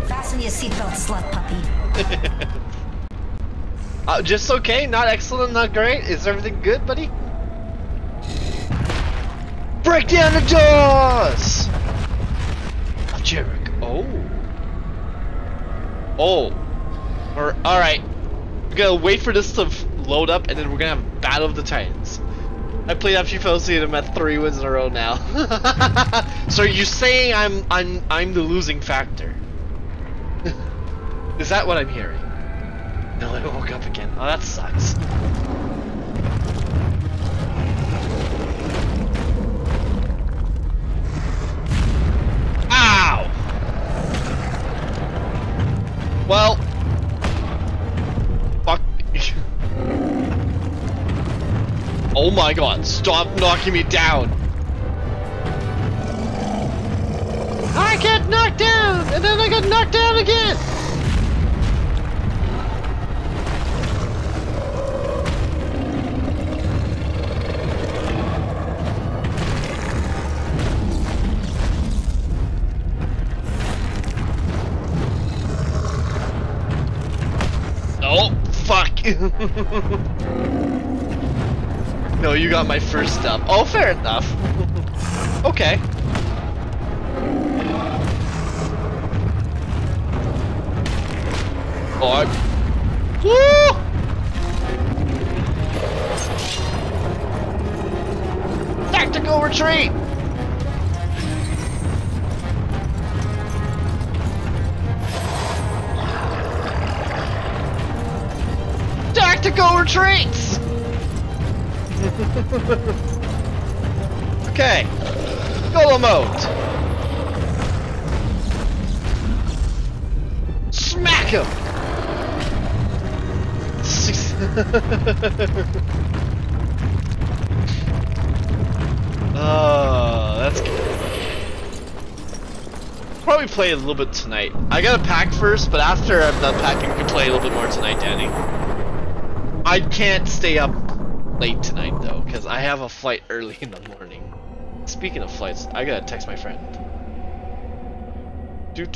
Fasten your seatbelt, slut puppy. Just okay? Not excellent, not great? Is everything good, buddy? Break down the doors! Of Jericho. Oh. Alright. We're gonna wait for this to load up and then we're gonna have Battle of the Titans. I played after you fell asleep and I'm at 3 wins in a row now. So you're saying I'm the losing factor? Is that what I'm hearing? No, I woke up again. Oh, that sucks. Ow! Well, fuck. Oh my god, stop knocking me down. I get knocked down, and then I get knocked down again. Oh, fuck. No, you got my first step. Oh, fair enough. Okay. Oh, woo! Tactical retreat! Tactical retreats! Okay. Golo mode. Smack him! Oh, that's good. Probably play a little bit tonight. I gotta pack first, but after I'm done packing, we can play a little bit more tonight, Danny. I can't stay up late tonight though, because I have a flight early in the morning. Speaking of flights, I gotta text my friend. Do.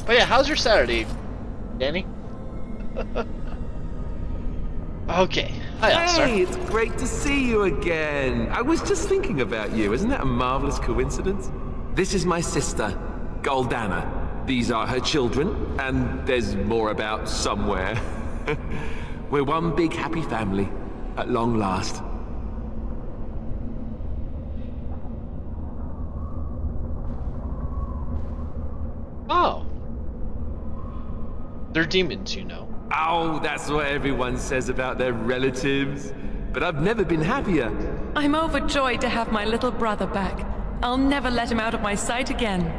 Oh yeah, how's your Saturday, Danny? Okay. Hi, Alistair. Hey, it's great to see you again. I was just thinking about you. Isn't that a marvelous coincidence? This is my sister, Goldana. These are her children, and there's more about somewhere. We're one big happy family, at long last. Oh. They're demons, you know. Oh, that's what everyone says about their relatives. But I've never been happier. I'm overjoyed to have my little brother back. I'll never let him out of my sight again.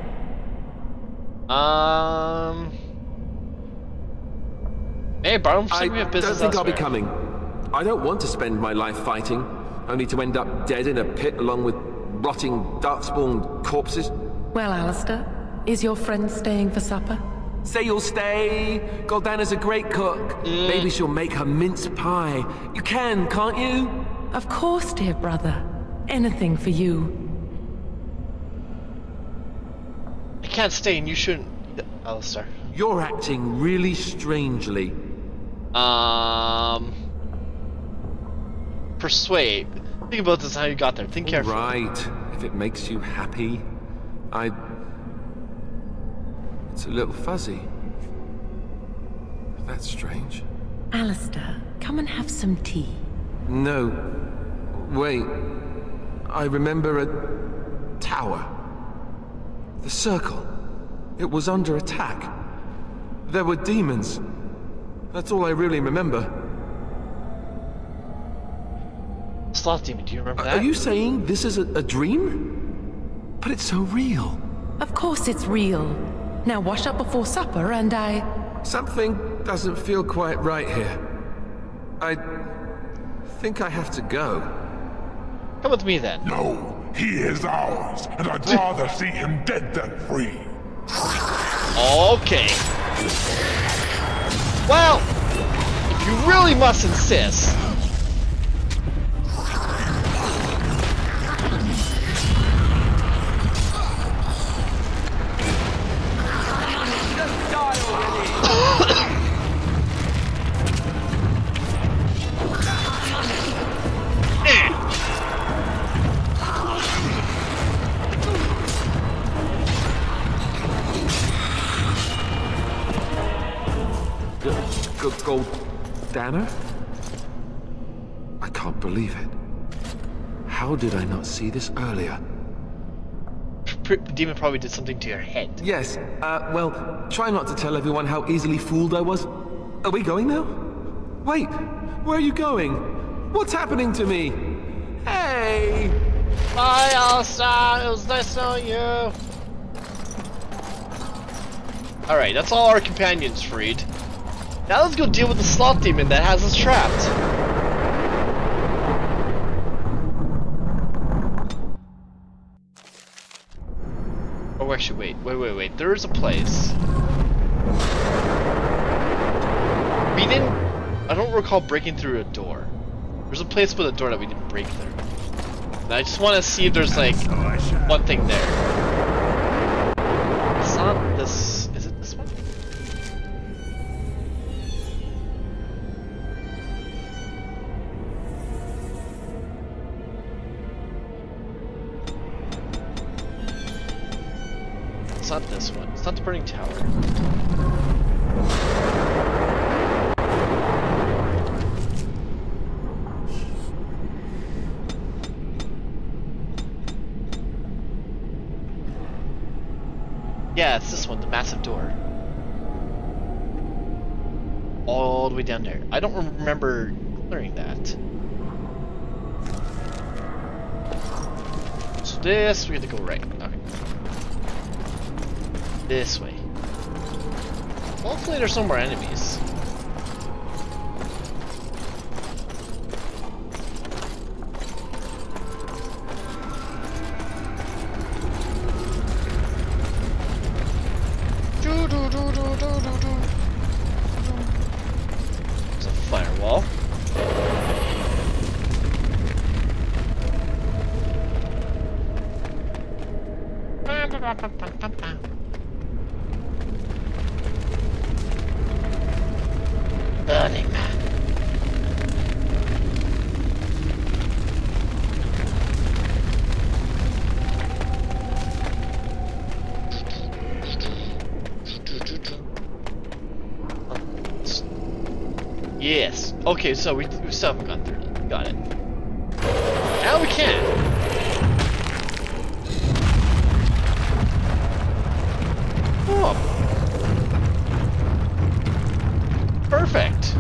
Hey, Barnum, I we have don't business think I'll be elsewhere. coming. I don't want to spend my life fighting, only to end up dead in a pit along with rotting, darkspawn corpses. Well, Alistair, is your friend staying for supper? Say you'll stay. Goldana's a great cook. Maybe she'll make her mince pie. You can, can't you? Of course, dear brother. Anything for you. I can't stay and you shouldn't, Alistair. You're acting really strangely. Persuade. Think about this, how you got there. Think carefully. Right. If it makes you happy, It's a little fuzzy. That's strange. Alistair, come and have some tea. No. Wait. I remember a tower. The circle. It was under attack. There were demons. That's all I really remember. Sloth demon, do you remember that? Are you saying this is a dream? But it's so real. Of course it's real. Now wash up before supper and Something doesn't feel quite right here. I think I have to go. Come with me then. No, he is ours, and I'd rather see him dead than free. Okay. Well, if you really must insist. Goldana? I can't believe it. How did I not see this earlier? The demon probably did something to your head. Yes, well, try not to tell everyone how easily fooled I was. Are we going now? Wait, where are you going? What's happening to me? Hey! Bye, Alistair. It was nice knowing you. Alright, that's all our companions freed. Now let's go deal with the sloth demon that has us trapped. Oh, actually, wait. There is a place. We didn't... I don't recall breaking through a door. There's a place with a door that we didn't break through. And I just want to see if there's, like, one thing there. It's not this... Is it this one? It's not this one. It's not the burning tower. Yeah, it's this one, the massive door. All the way down there. I don't remember clearing that. So this, we have to go right. Okay. This way. Hopefully there's no more enemies. There's a firewall. Burning Man. Yes. Okay, so we still haven't gone through it. Got it. Now we can. Oh. Perfect.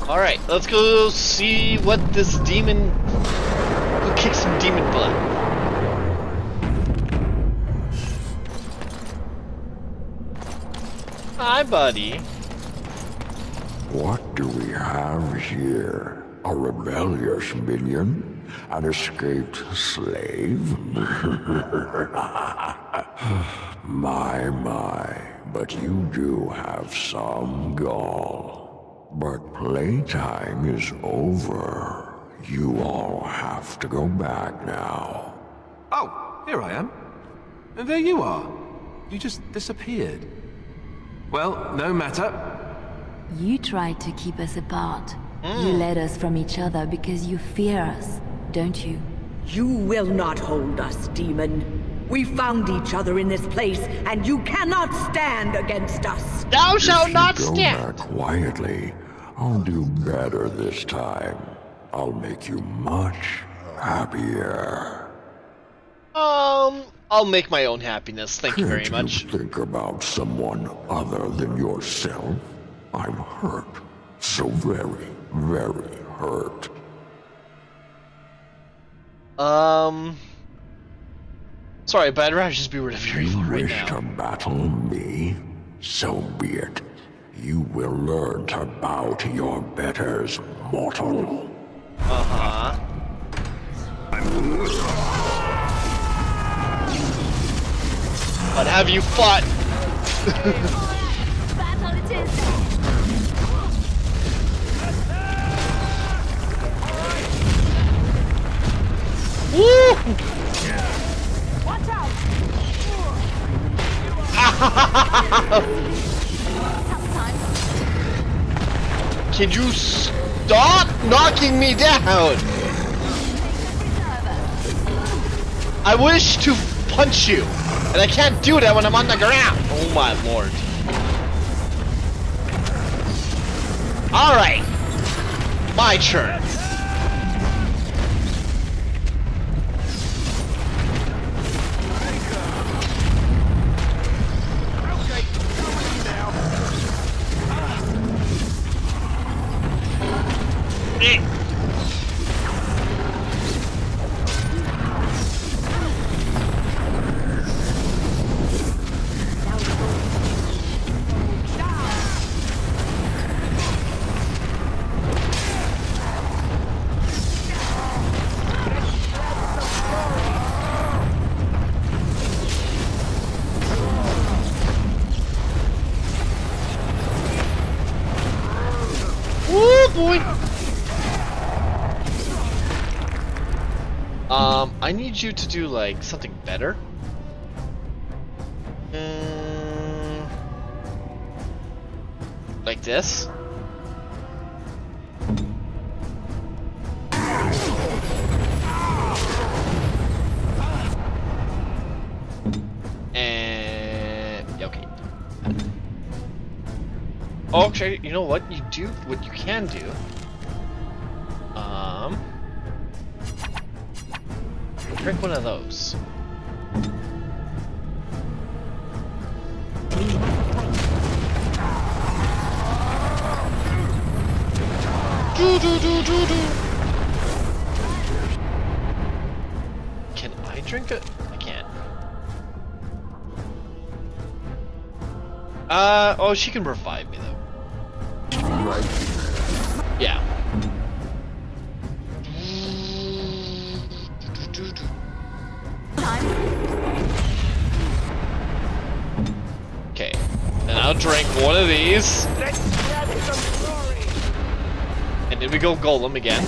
Alright, let's go see what this demon who kicks some demon butt. Hi, buddy. What do we have here? A rebellious minion? An escaped slave? My, but you do have some gall. But playtime is over. You all have to go back now. Oh, here I am. And there you are. You just disappeared. Well, no matter. You tried to keep us apart. You led us from each other because you fear us, don't you? You will not hold us, demon. We found each other in this place, and you cannot stand against us. Thou shalt not Go stand. back quietly. I'll do better this time. I'll make you much happier. I'll make my own happiness. Thank you very Can't much. you think about someone other than yourself? I'm hurt. So very, very hurt. Sorry, but I'd rather just be rid of your evil You right wish now. to battle me? So be it. You will learn to bow to your betters, mortal. Uh-huh. But have you fought? Woo! Watch out! Can you stop knocking me down? I wish to punch you, and I can't do that when I'm on the ground. Oh my lord. Alright. My turn. I need you to do like something better. Like this. And yeah, okay. Okay, you know what you do? What you can do? Drink one of those. Can I drink it? I can't. Oh, she can revive me though. Yeah. Okay, and I'll drink one of these. And then we go golem again.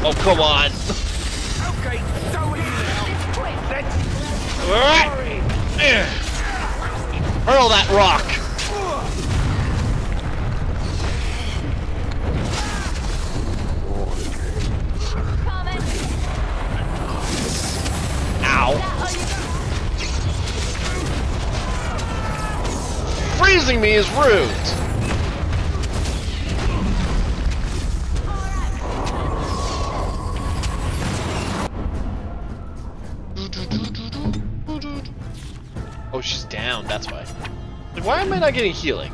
Oh, come on. Okay, so Hurl that rock. Ow. Freezing me is rude. down, that's why. Like, why am I not getting healing?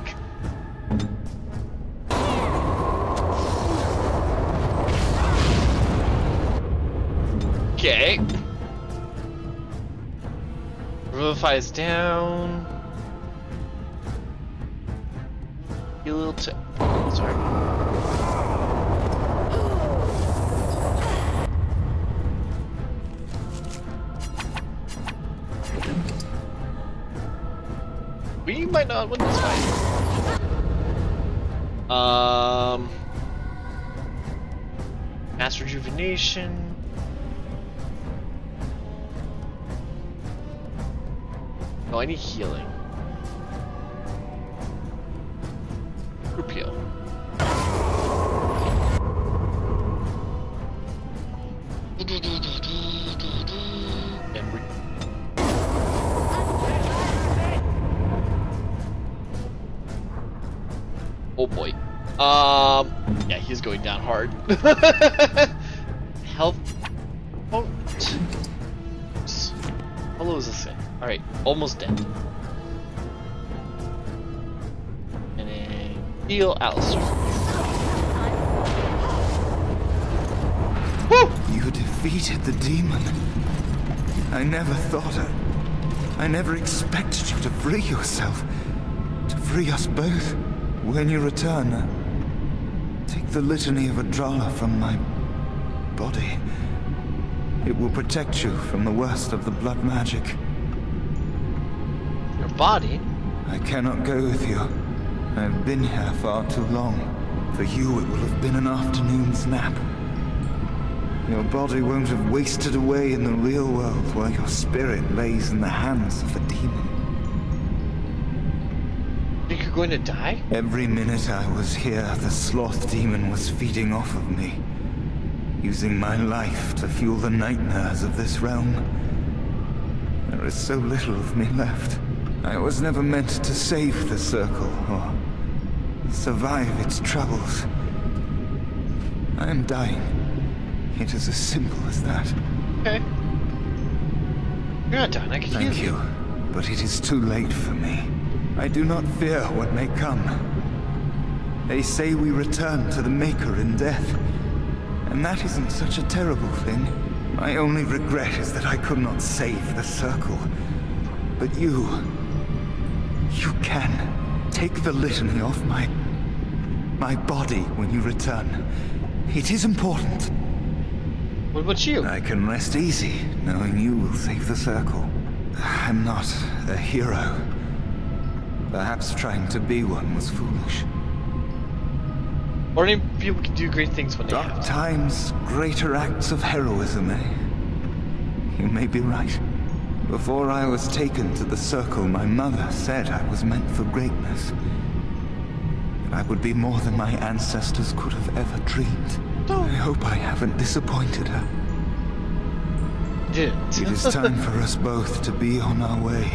Okay. Revivify is down. Heal a little tip. Sorry. We might not win this fight. Mass rejuvenation. No, I need healing. Group heal. And oh boy. Yeah, he's going down hard. Health. Oh. How low is this thing? Alright, almost dead. And then heal Alistair. Woo! You defeated the demon. I never thought I never expected you to free yourself. To free us both. When you return, take the litany of Adrala from my body. It will protect you from the worst of the blood magic. Your body? I cannot go with you. I've been here far too long. For you, it will have been an afternoon's nap. Your body won't have wasted away in the real world while your spirit lays in the hands of the demon. Think you're going to die? Every minute I was here, the sloth demon was feeding off of me. Using my life to fuel the nightmares of this realm. There is so little of me left. I was never meant to save the circle, or survive its troubles. I am dying. It is as simple as that. Okay. You're not done, I can heal you. Thank you, but it is too late for me. I do not fear what may come. They say we return to the Maker in death. And that isn't such a terrible thing. My only regret is that I could not save the circle. But you can. Take the litany off my body when you return. It is important. What about you? I can rest easy, knowing you will save the circle. I'm not a hero. Perhaps trying to be one was foolish. Ordinary people can do great things when they have Dark to. times, greater acts of heroism, eh? You may be right. Before I was taken to the circle, my mother said I was meant for greatness. I would be more than my ancestors could have ever dreamed. I hope I haven't disappointed her. Didn't. It is time for us both to be on our way.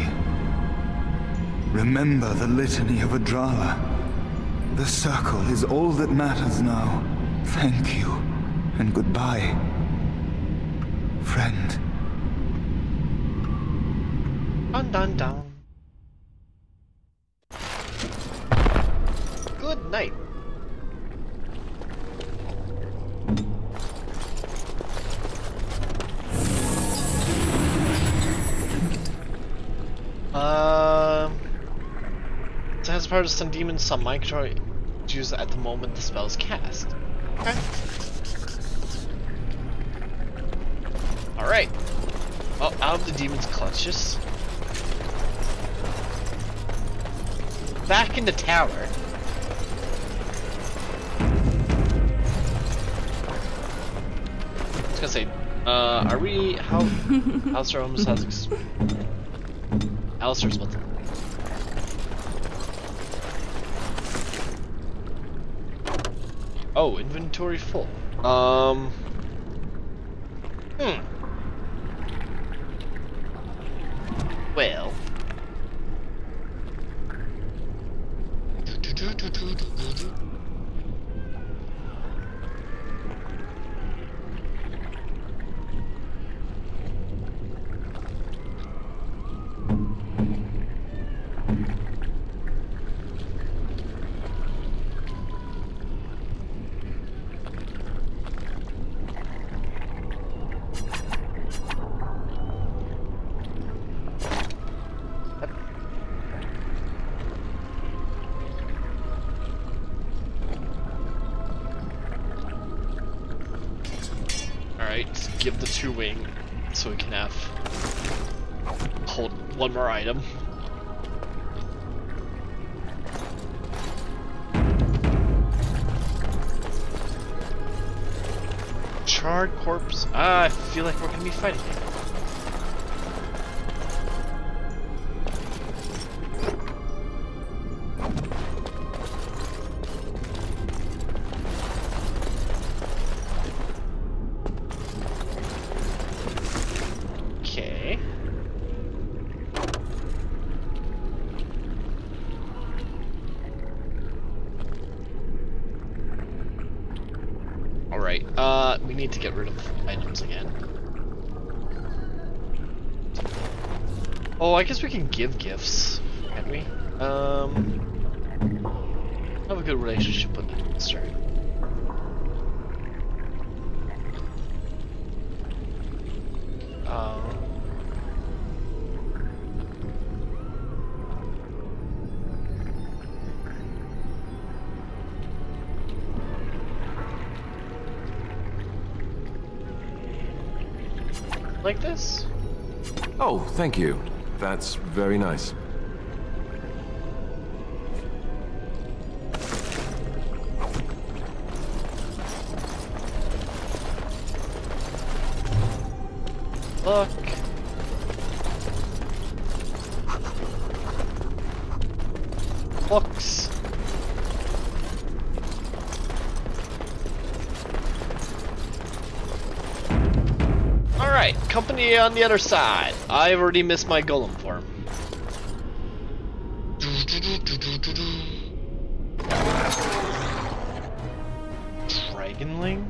Remember the litany of Adrala. The circle is all that matters now. Thank you, and goodbye, friend. Dun. Good night. So as part of some demons, some micro used at the moment the spell is cast. Okay. Alright. Well, out of the demon's clutches. Back in the tower. I was gonna say, are we Alistair almost has Alistair's about to. Oh, inventory full. Well. Alright, give the 2-wing so we can have hold one more item. Charred corpse. I feel like we're gonna be fighting it. Okay. Alright, we need to get rid of items again. Oh, I guess we can give gifts, can't we? I have a good relationship with the monster. Like this? Oh, thank you. That's very nice. Look. Books. Alright, company on the other side. I've already missed my golem form. Dragonling?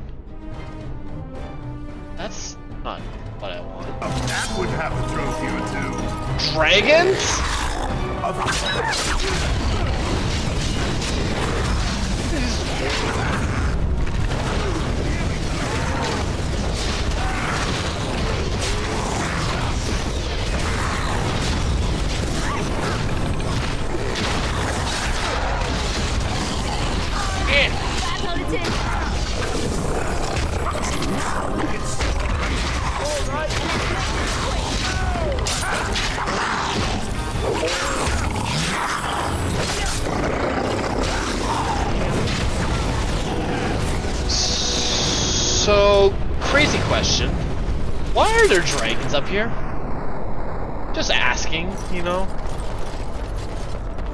That's not what I want. That would have a trophy or two. Dragons? So, crazy question. Why are there dragons up here? Just asking, you know?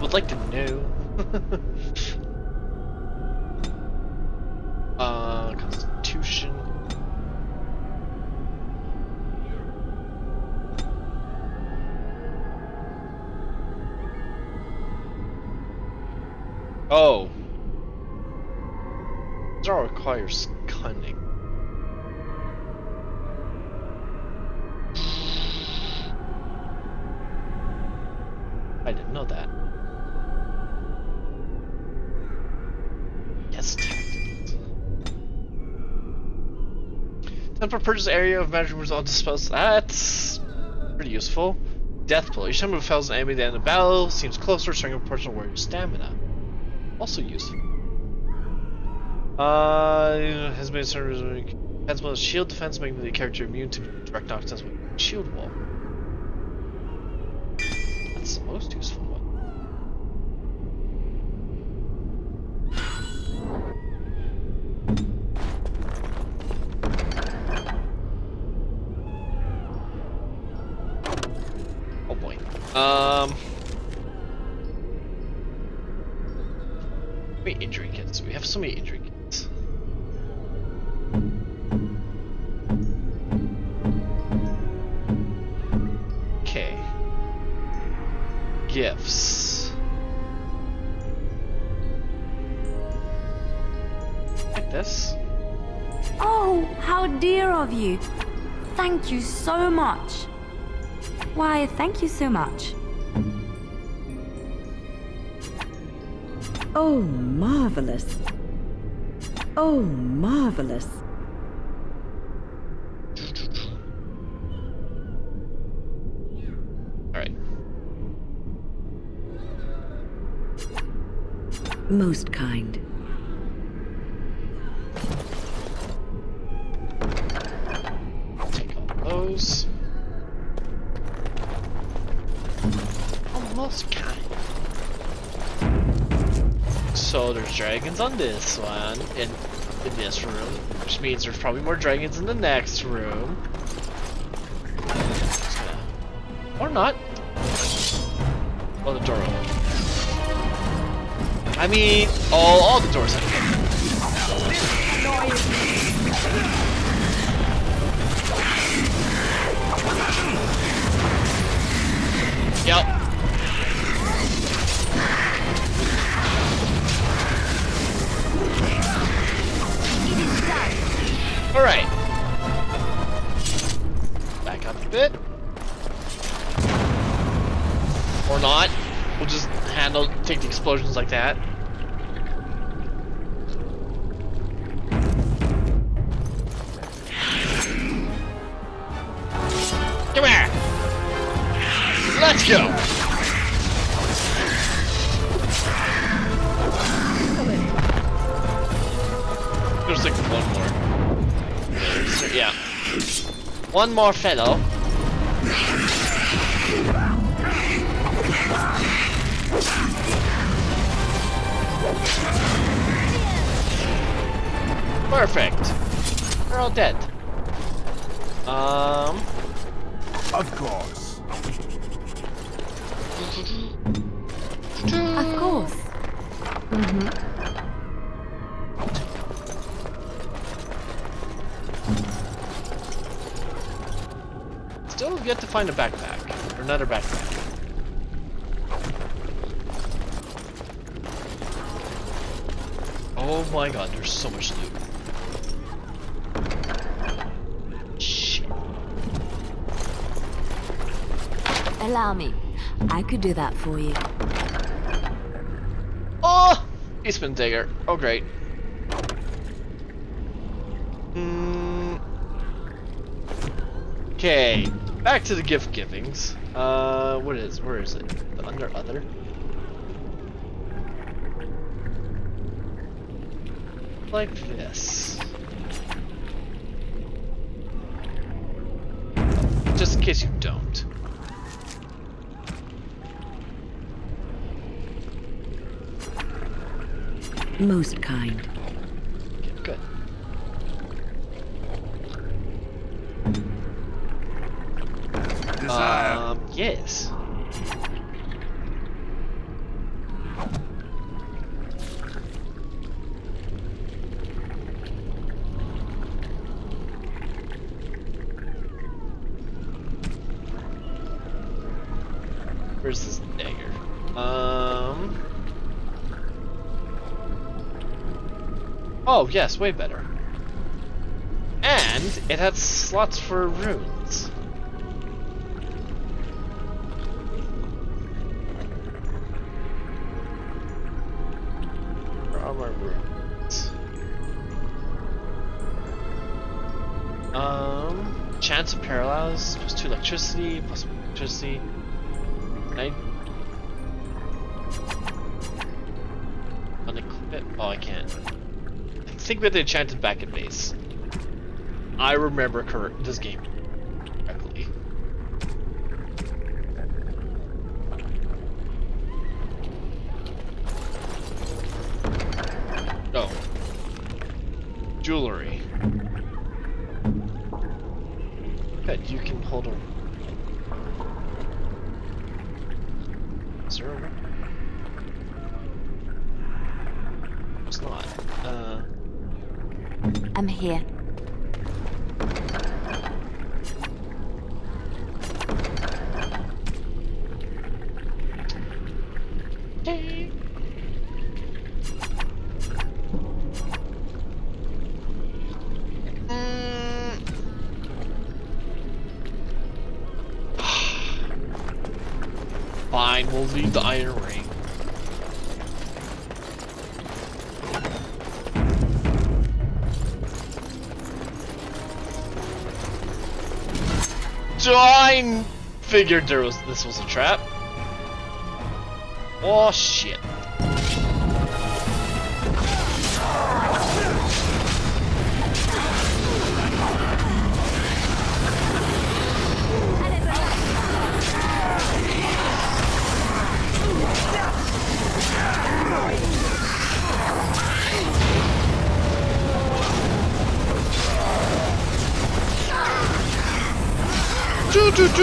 Would like to know. Constitution. Oh. This all requires cunning. I didn't know that. Yes, tactics. Time for purchase area of magic result disposed. That's pretty useful. Death blow. Each time it fails an enemy at the end of battle seems closer, showing a proportional warrior stamina. Also useful. Has been certain has both shield defense, making the character immune to direct knockdowns with shield wall. That's the most useful one. Oh boy. How many injury kits? We have so many injury kits. Okay. Gifts. Like this. Oh, how dear of you. Thank you so much. Why, thank you so much. Oh, marvelous. Oh, marvelous. Alright. Most kind. close. Almost kind. So there's dragons on this one, in this room, which means there's probably more dragons in the next room. Or not. Oh, the door open. I mean, all the doors have open. Yep. Alright. Back up a bit. Or not. We'll just take the explosions like that. Come here! Let's go! There's like one more. Yeah. One more fellow. Perfect. They're all dead. Of course. Of course. Still yet to find a backpack. Or another backpack. Oh my god, there's so much loot. Shit. Allow me. I could do that for you. Oh! Eastman Dagger. Oh, great. Okay. Back to the gift givings. Where is it? Under other? Like this. Just in case you don't. Most kind. Okay, good. Yes. Where's this dagger? Oh, yes, way better. And it had slots for runes. Where are my runes? Chance of paralyze, plus 2 electricity, plus electricity. Unequip it? Oh, I can't. I think that they enchanted back at base. I remember this game correctly. Oh. Jewelry. Good, you can hold on. Is there a one? It's not. I'm here. Okay. Fine, we'll leave the iron ring. I figured this was a trap. Oh shit. It's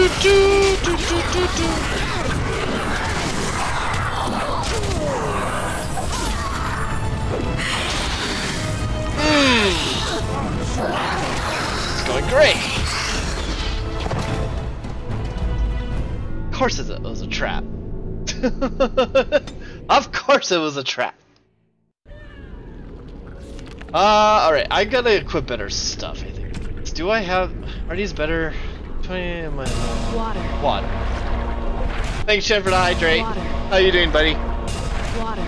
going great. Of course it was a trap. Of course it was a trap. Alright, I gotta equip better stuff, I think. Do I have... Are these better? 20... Water. Water. Thanks, Shen, for the hydrate. Water. How you doing, buddy? Water.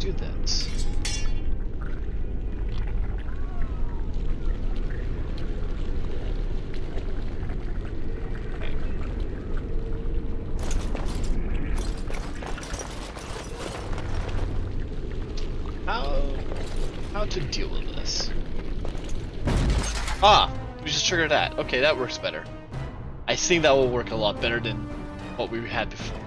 Do that. How to deal with this? Ah, we just triggered that. Okay, that works better. I think that will work a lot better than what we had before.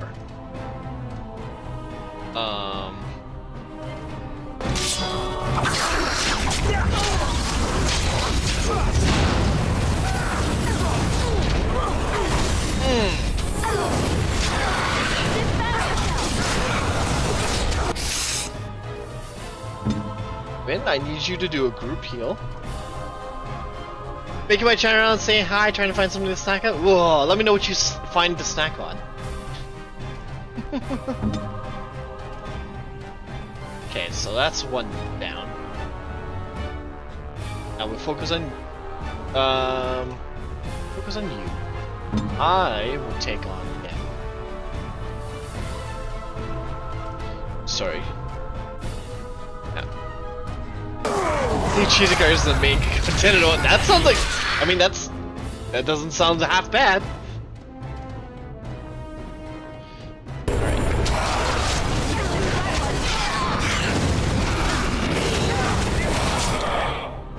Vin, I need you to do a group heal. Making my channel around saying hi, trying to find something to snack on. Whoa, let me know what you find to snack on. Okay, so that's one down. Now we focus on you. I will take on him. Sorry. Choosing cars is the main contender. That sounds like, I mean, that doesn't sound half bad.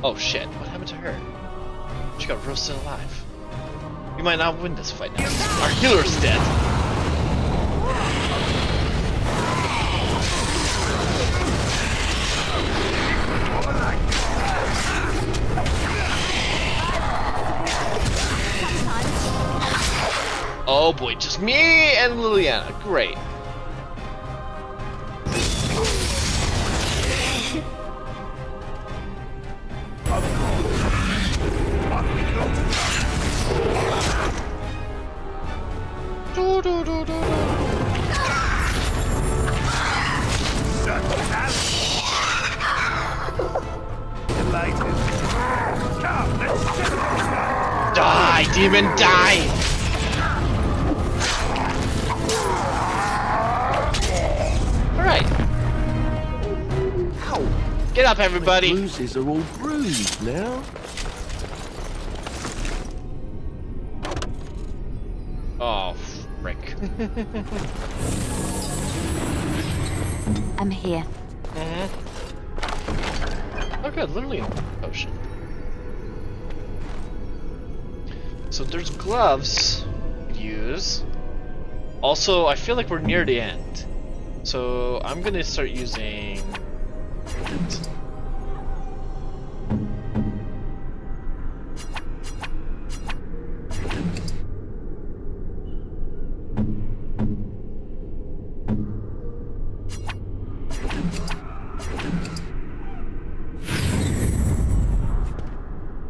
Oh shit, what happened to her? She got roasted alive. We might not win this fight now. Our healer's dead. Oh boy, just me and Liliana. Great. Die, demon, die! Alright. Ow. Get up, everybody! My bruises are all bruised now. Oh, frick. I'm here. Oh good, literally an ocean. So there's gloves to use. Also, I feel like we're near the end. So I'm gonna start using...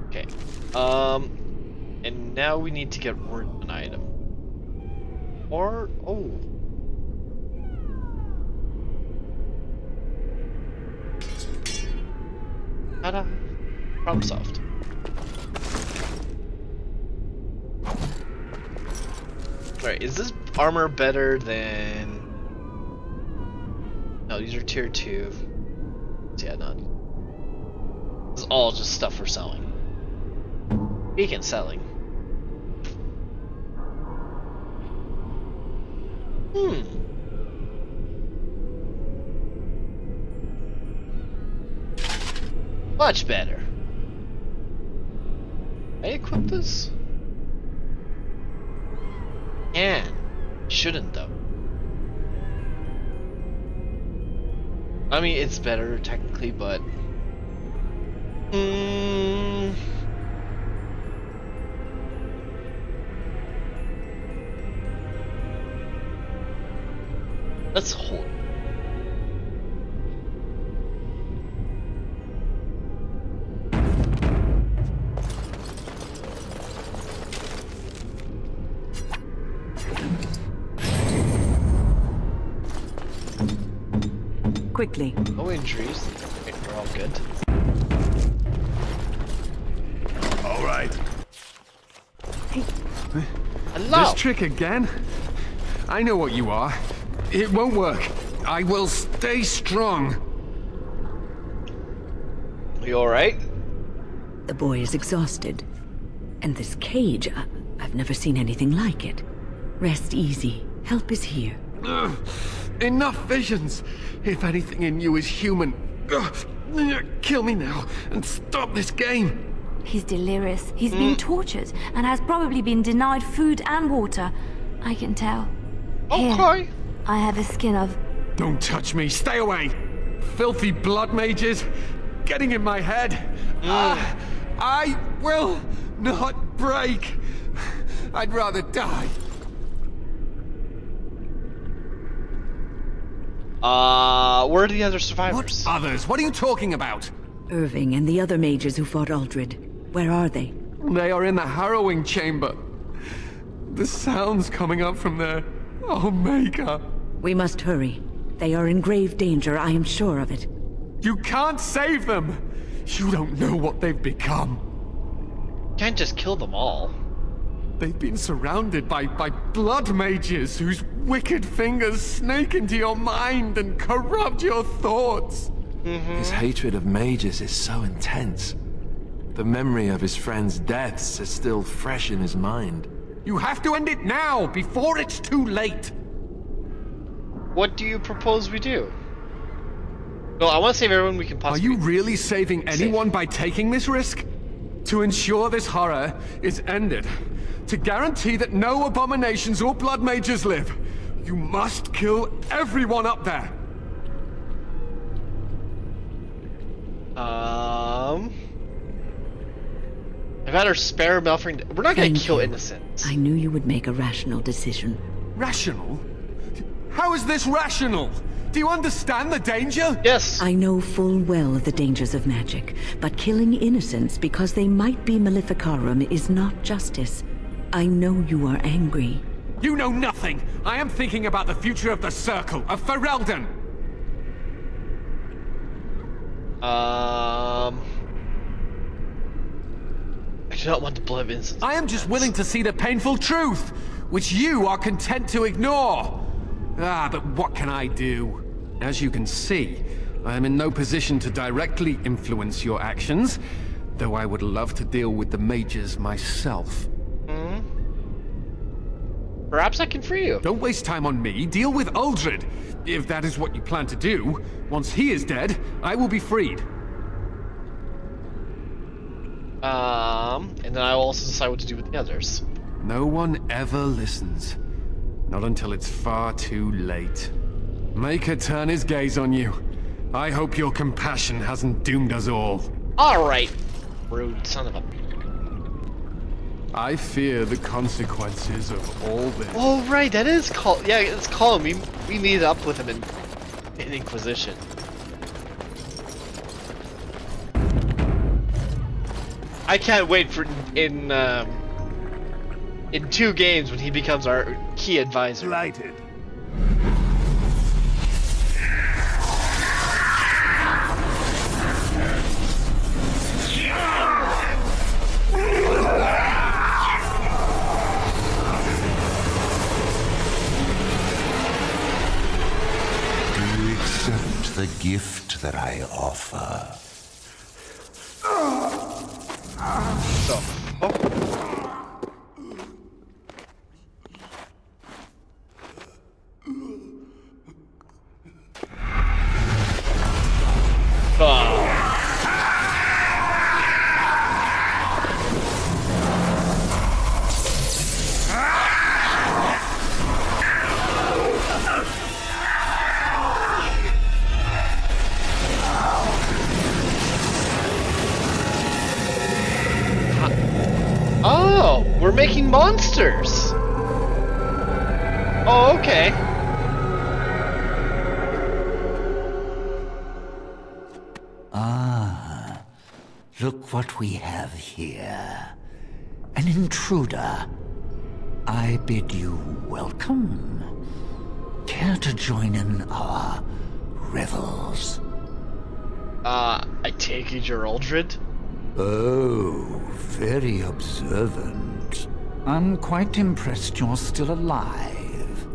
Okay. And now we need to get rid of an item. Or, oh. Ta-da! Problem solved. Alright, is this armor better than... No, these are tier 2. Yeah, none. This is all just stuff for selling. Beacon selling. Much better. I equip this? Can. Shouldn't though. I mean, it's better technically, but let's hold. Quickly. No injuries. Okay, we're all good. All right. Hey. Hello. This trick again? I know what you are. It won't work. I will stay strong. You alright? The boy is exhausted. And this cage, I've never seen anything like it. Rest easy. Help is here. Ugh. Enough visions. If anything in you is human, kill me now and stop this game. He's delirious. He's been tortured and has probably been denied food and water. I can tell. Okay. Here, I have a skin of... Don't touch me. Stay away. Filthy blood mages. Getting in my head. I will not break. I'd rather die. Where are the other survivors? What others? What are you talking about? Irving and the other mages who fought Aldred. Where are they? They are in the harrowing chamber. The sounds coming up from there. Oh, Maker. We must hurry. They are in grave danger, I am sure of it. You can't save them! You don't know what they've become. Can't just kill them all. They've been surrounded by blood mages whose wicked fingers snake into your mind and corrupt your thoughts. His hatred of mages is so intense. The memory of his friends' deaths is still fresh in his mind. You have to end it now, before it's too late. What do you propose we do? No, I want to save everyone we can possibly. Are you really saving anyone by taking this risk? To ensure this horror is ended, to guarantee that no abominations or blood mages live, you must kill everyone up there. I've had our spare Malfring. We're not gonna kill innocents. I knew you would make a rational decision. Rational? How is this rational? Do you understand the danger? Yes. I know full well the dangers of magic, but killing innocents because they might be Maleficarum is not justice. I know you are angry. You know nothing! I am thinking about the future of the Circle, of Ferelden! I do not want the blood of innocents. I am just willing to see the painful truth, which you are content to ignore. But what can I do? As you can see, I am in no position to directly influence your actions, though I would love to deal with the mages myself. Perhaps I can free you. Don't waste time on me. Deal with Aldred. If that is what you plan to do, once he is dead, I will be freed. And then I will also decide what to do with the others. No one ever listens. Not until it's far too late. Maker turn his gaze on you. I hope your compassion hasn't doomed us all. Alright. Rude son of a... I fear the consequences of all this. Oh right, that is called. Yeah, it's called. We meet up with him in Inquisition. I can't wait for in 2 games when he becomes our key advisor. Lighted. The gift that I offer. making monsters! Oh, okay. Ah, look what we have here. An intruder. I bid you welcome. Care to join in our revels? I take it you're Uldred? Oh, very observant. I'm quite impressed you're still alive.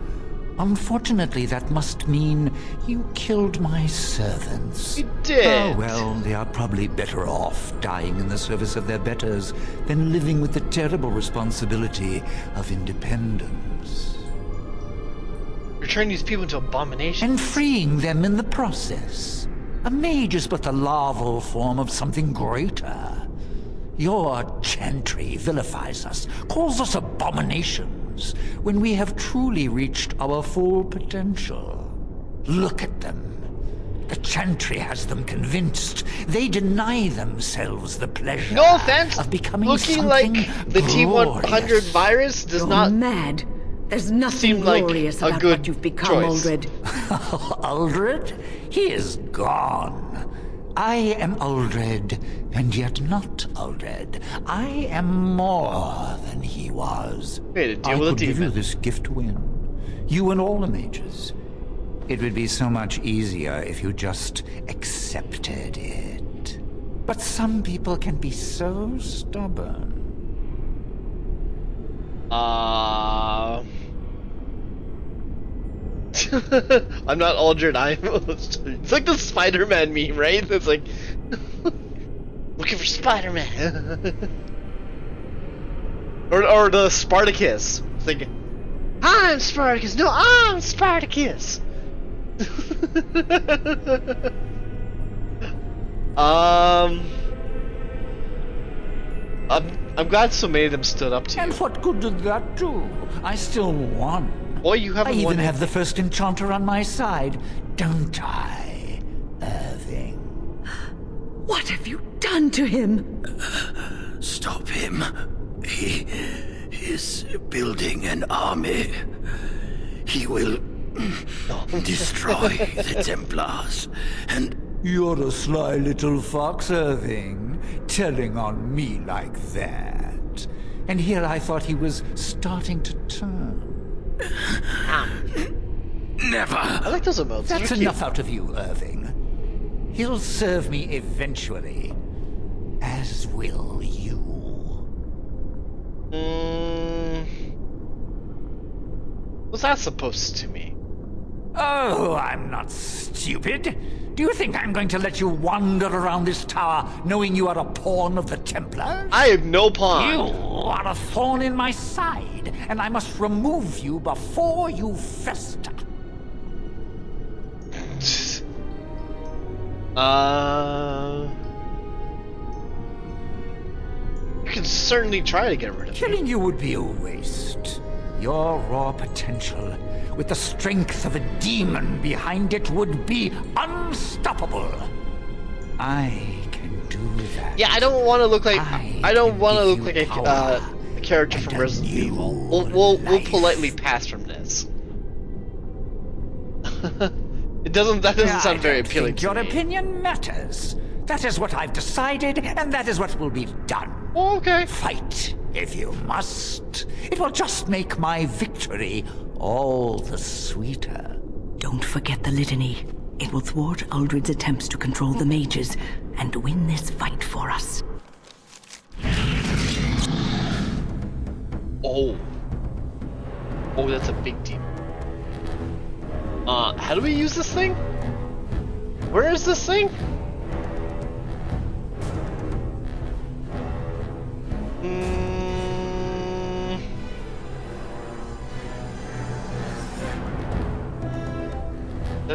Unfortunately, that must mean you killed my servants. You did? Oh, well, they are probably better off dying in the service of their betters than living with the terrible responsibility of independence. You're turning these people into abominations. And freeing them in the process. A mage is but the larval form of something greater. Your chantry vilifies us, calls us abominations, when we have truly reached our full potential. Look at them. The chantry has them convinced. They deny themselves the pleasure no offense, of becoming looking like the T-100 virus does not mad. There's nothing glorious about what you've become, Uldred. Uldred? He is gone. I am Uldred, and yet not Uldred. I am more than he was. I could give you this gift to win. You and all the mages. It would be so much easier if you just accepted it. But some people can be so stubborn. I'm not Uldred, it's like the Spider-Man meme, right? It's like looking for Spider-Man. or the Spartacus. It's like, I'm Spartacus. No, I'm Spartacus. I'm glad so many of them stood up to you. And what good did that do? I still won. Boy, you haven't I won even have the first enchanter on my side, don't I, Irving? What have you done to him? Stop him. He is building an army. He will destroy the Templars, and... You're a sly little fox, Irving, telling on me like that. And here I thought he was starting to turn. Never. I like those emotes. That's enough out of you, Irving. He'll serve me eventually, as will you. What's that supposed to mean? Oh, I'm not stupid. Do you think I'm going to let you wander around this tower knowing you are a pawn of the Templars? I am no pawn. You are a thorn in my side, and I must remove you before you fester. You can certainly try to get rid of me. Killing you would be a waste. Your raw potential, with the strength of a demon behind it, would be unstoppable. I can do that. Yeah, I don't want to look like I don't want to look like a character from Resident Evil. We'll politely pass from this. That doesn't sound very appealing to me. Your opinion matters. That is what I've decided, and that is what will be done. Oh, okay. Fight, if you must. It will just make my victory all the sweeter. Don't forget the litany. It will thwart Uldred's attempts to control the mages and win this fight for us. Oh, that's a big deal. How do we use this thing? Where is this thing?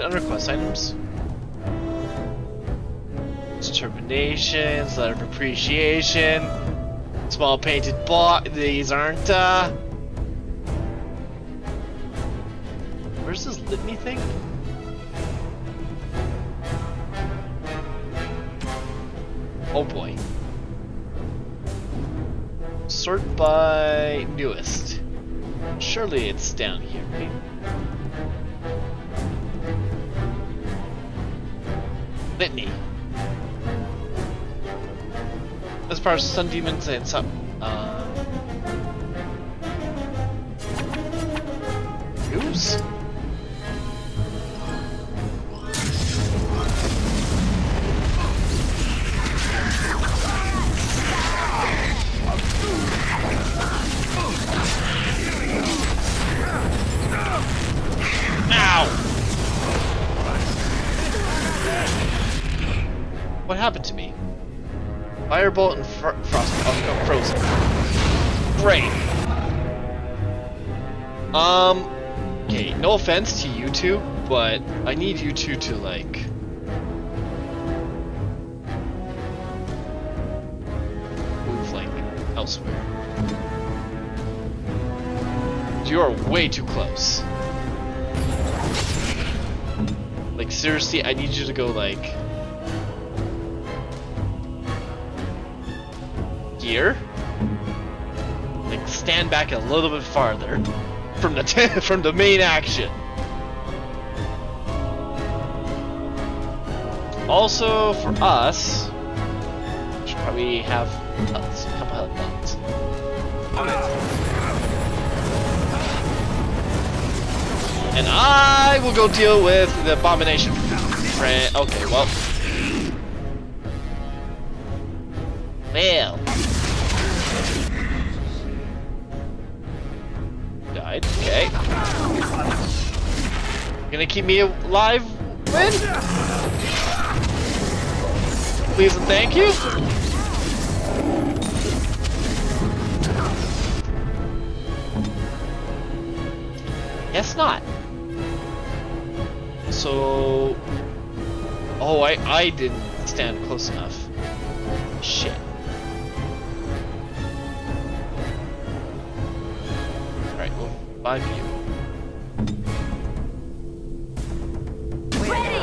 Under quest items. Determinations, letter of appreciation, small painted box. These aren't, where's this litany thing? Oh boy. Sort by newest. Surely it's down here, right? Litany. As far as Sun Demons and some news? Ow! What happened to me? Firebolt and frost. Oh, no, frozen. Great. Okay, no offense to you two, but I need you two to like move like elsewhere. You are way too close. Like seriously, I need you to go like here. Like stand back a little bit farther from the from the main action. Also for us, we should probably have health, a couple health points. And I will go deal with the abomination. Okay, well. Well. Died. Okay. Gonna keep me alive, Win? Please and thank you. Guess not. So, oh, I didn't stand close enough. Shit. Alright, well, 5 of you. Ready.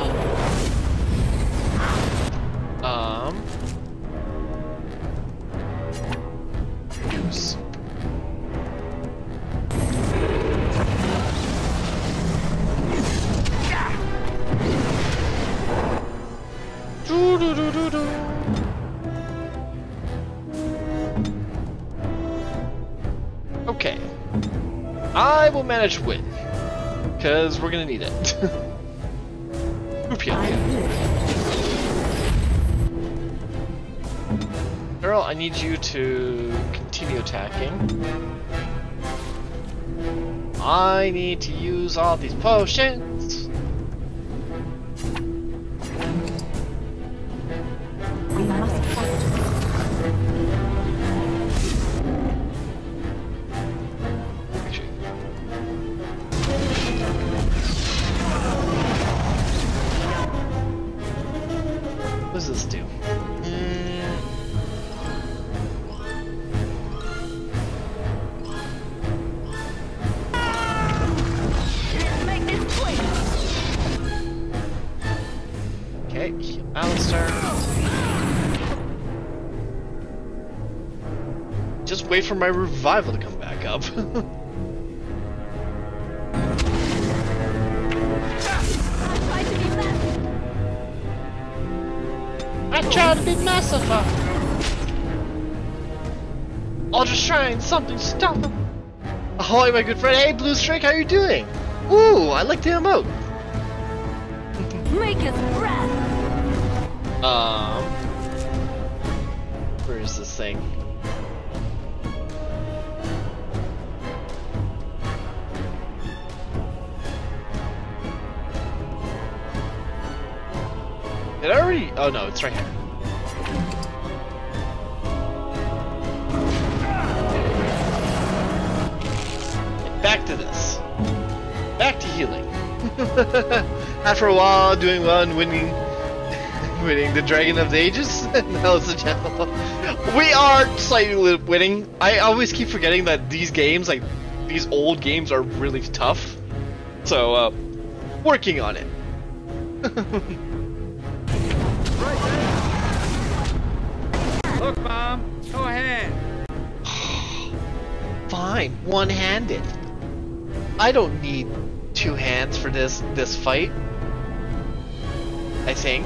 Use. Okay. I will manage win. Because we're gonna need it. Girl, I need you to continue attacking. I need to use all these potions. We must fight. What does this do? Okay, Alistair. Just wait for my revival to come back up. I tried to be merciful. Ultra Shrine, something stop him. Ahoy, my good friend. Hey, Blue Strike, how you doing? Ooh, I like the emote. Make us breath. Where is this thing? Did I already? Oh no, it's right here. Back to this. Back to healing. After a while, doing well and winning the Dragon of the Ages. Now it's a channel. We are slightly winning. I always keep forgetting that these games, like these old games, are really tough. So, working on it. Look, Mom. Go ahead. fine, one-handed. I don't need two hands for this fight. I think.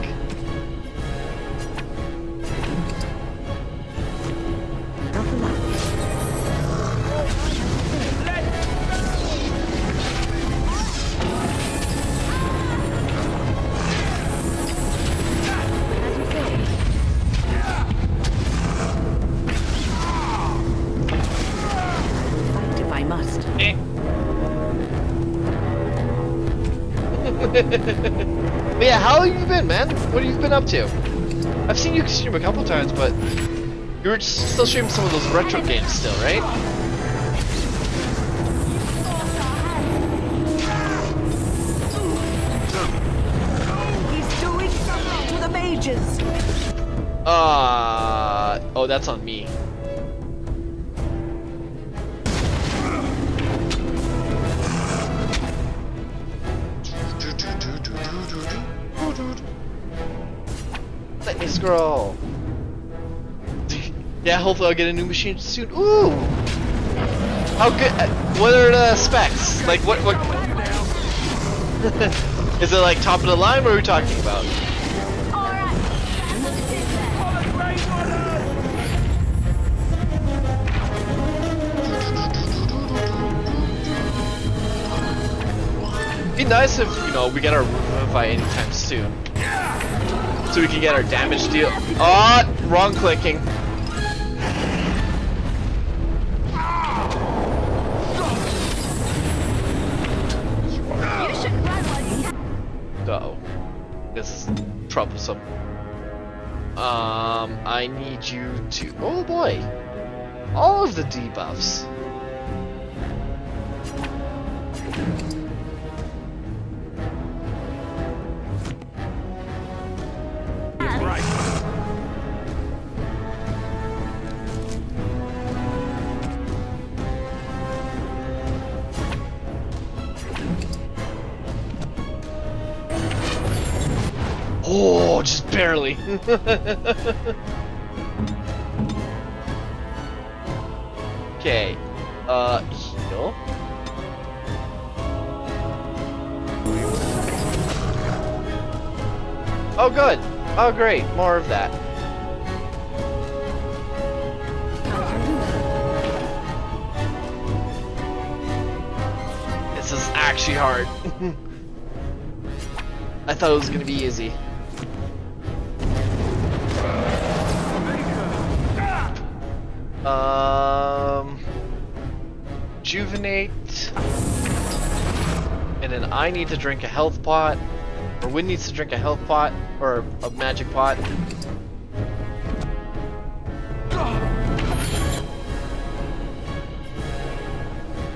But yeah, how have you been, man? What have you been up to? I've seen you stream a couple times, but you were still streaming some of those retro games still, right? He's doing something to the mages. Oh, that's on me. Let me scroll. Yeah, hopefully I'll get a new machine soon. Ooh! How good? What are the specs? Like, what? Is it like top of the line? What are we talking about? It'd be nice if, you know, we get our Revivify anytime soon. So we can get our damage deal. Oh, wrong clicking. Uh-oh. This is troublesome. I need you to... Oh boy! All of the debuffs. Oh, just barely. Okay. Heal. Oh, good. Oh, great. More of that. This is actually hard. I thought it was gonna be easy. Rejuvenate, and then I need to drink a health pot, or Win needs to drink a health pot, or a magic pot.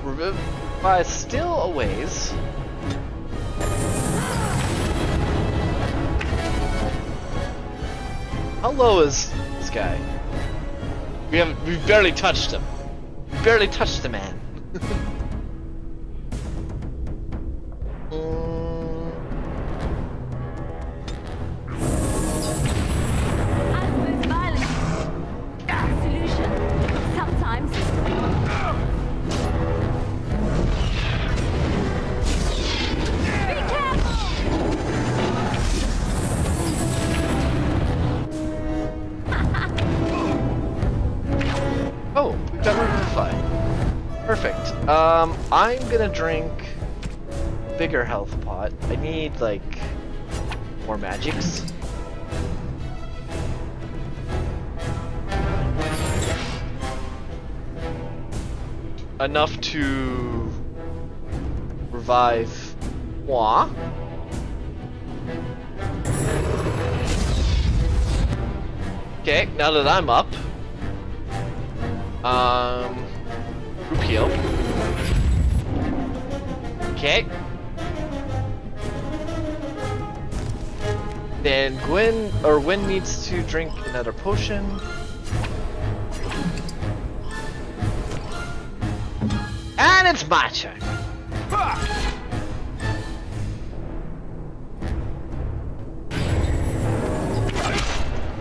Revivify is still a ways. How low is this guy? We've barely touched him. Barely touched the man. I'm gonna drink bigger health pot. I need like more magics. Enough to revive moi. Okay, now that I'm up, group heal. Okay. Then Win needs to drink another potion. And it's my turn.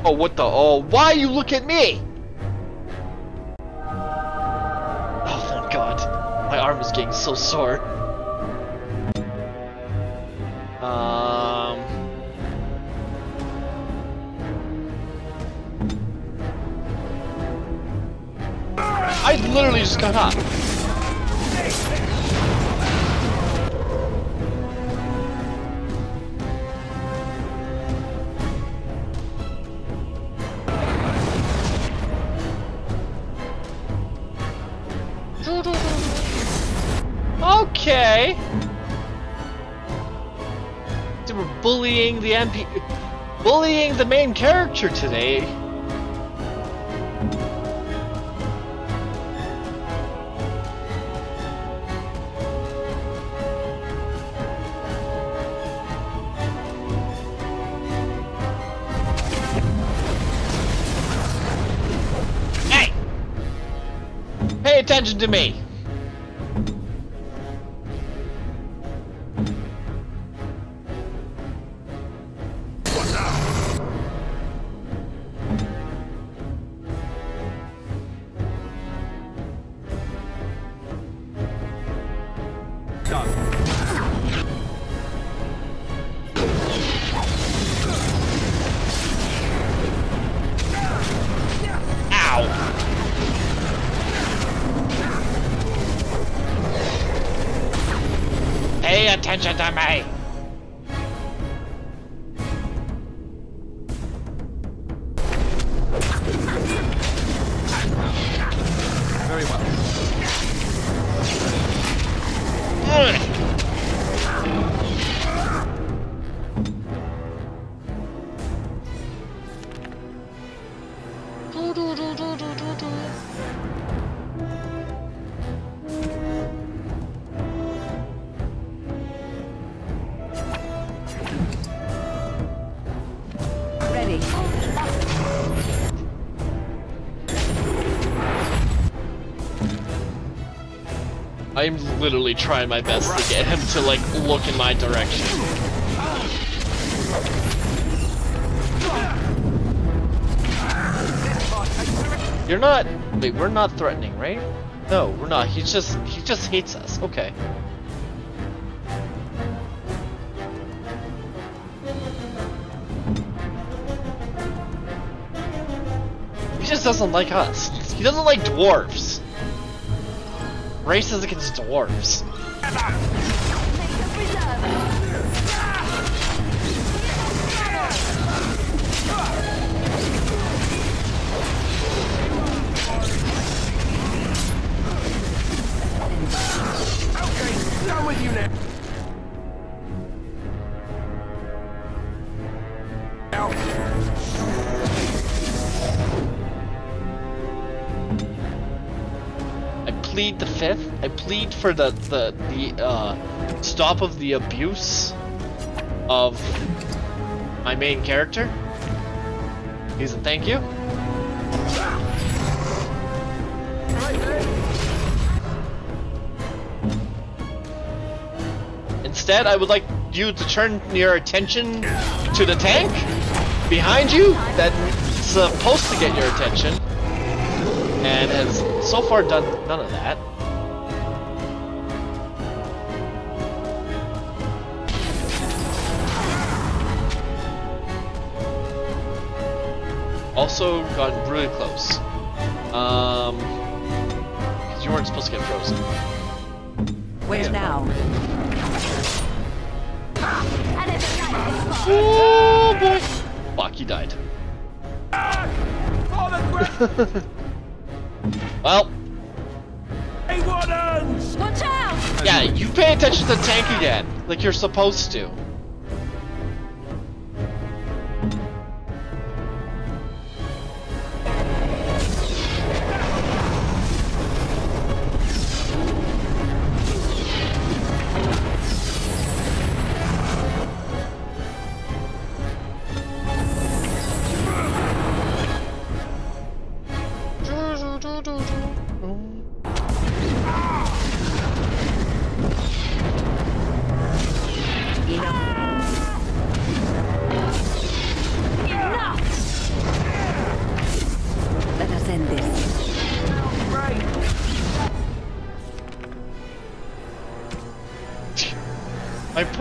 Oh, what the? Oh, why you look at me? Oh, thank arm is getting so sore. I literally just got up. Okay. So we're bullying the main character today. Hey! Pay attention to me. Pay attention to me! Very well. Ready. I'm literally trying my best to get him to, like, look in my direction. You're not... Wait, we're not threatening, right? No, we're not. He just hates us. Okay. He just doesn't like us. He doesn't like dwarves. Races against dwarves. Okay, done with you now. Plead the fifth. I plead for the stop of the abuse of my main character. Please and thank you. Instead, I would like you to turn your attention to the tank behind you that's supposed to get your attention, and has so far done none of that. Also gotten really close. Because you weren't supposed to get frozen. Where now? Oh boy! Fuck, he died. Well. Hey, Wardens! Watch out! Yeah, you pay attention to the tank again, like you're supposed to.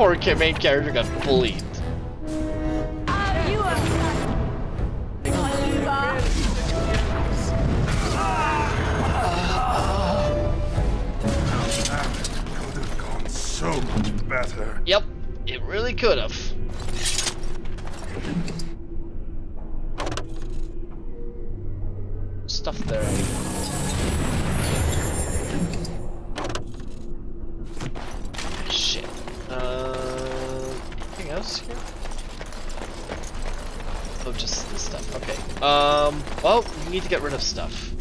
poor main character got bullied. Could have gone so much better. Yep, it really could have. Stuff there. Shit. Anything else here? Oh, just this stuff. Okay. Well, we need to get rid of stuff.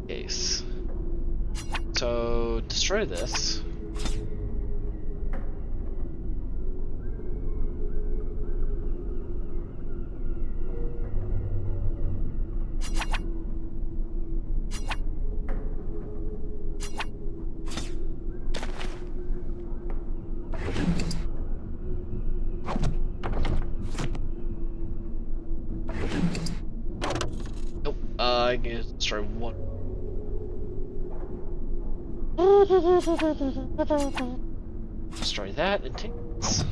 Case. So, destroy this. I can destroy one. Destroy that and take this.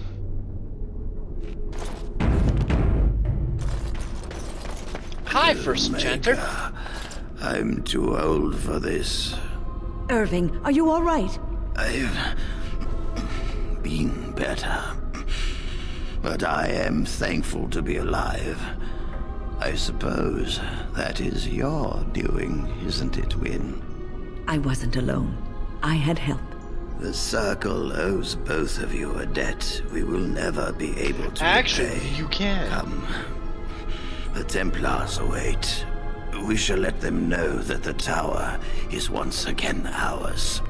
Hi, First Enchanter. I'm too old for this. Irving, are you all right? I've been better. But I am thankful to be alive. I suppose that is your doing, isn't it, Wynne? I wasn't alone. I had help. The Circle owes both of you a debt we will never be able to repay. You can. Come. The Templars await. We shall let them know that the tower is once again ours.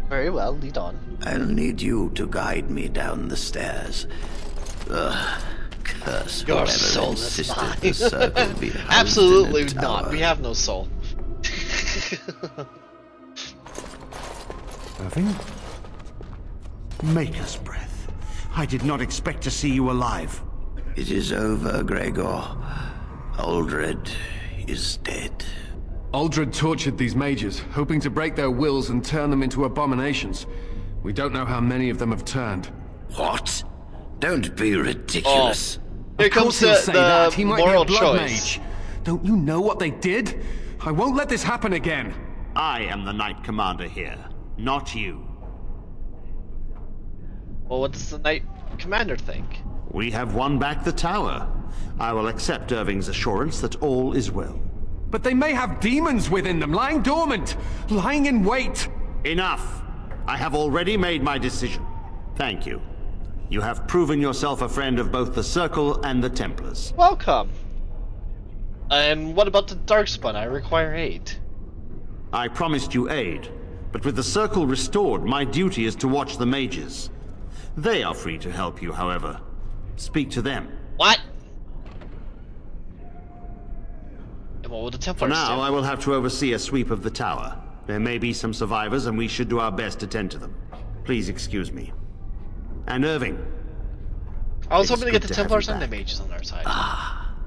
Very well, lead on. I'll need you to guide me down the stairs. Ugh. Curse Your whoever soul insisted the Circle be housed Absolutely in a not. tower. We have no soul. Irving? Maker's breath. I did not expect to see you alive. It is over, Gregor. Aldred is dead. Aldred tortured these mages, hoping to break their wills and turn them into abominations. We don't know how many of them have turned. What? Don't be ridiculous. Here Of course comes he'll say that. the He might be a moral blood choice. mage. Don't you know what they did? I won't let this happen again. I am the Knight Commander here, not you. Well, what does the Knight Commander think? We have won back the tower. I will accept Irving's assurance that all is well. But they may have demons within them, lying dormant, lying in wait. Enough! I have already made my decision. Thank you. You have proven yourself a friend of both the Circle and the Templars. Welcome. And what about the Darkspawn? I require aid. I promised you aid, but with the Circle restored, my duty is to watch the mages. They are free to help you, however. Speak to them. What? And what will the Templars For now, do? I will have to oversee a sweep of the tower. There may be some survivors, and we should do our best to tend to them. Please excuse me. And Irving. I was It's hoping to get good the to have Templars you and the back. mages on our side.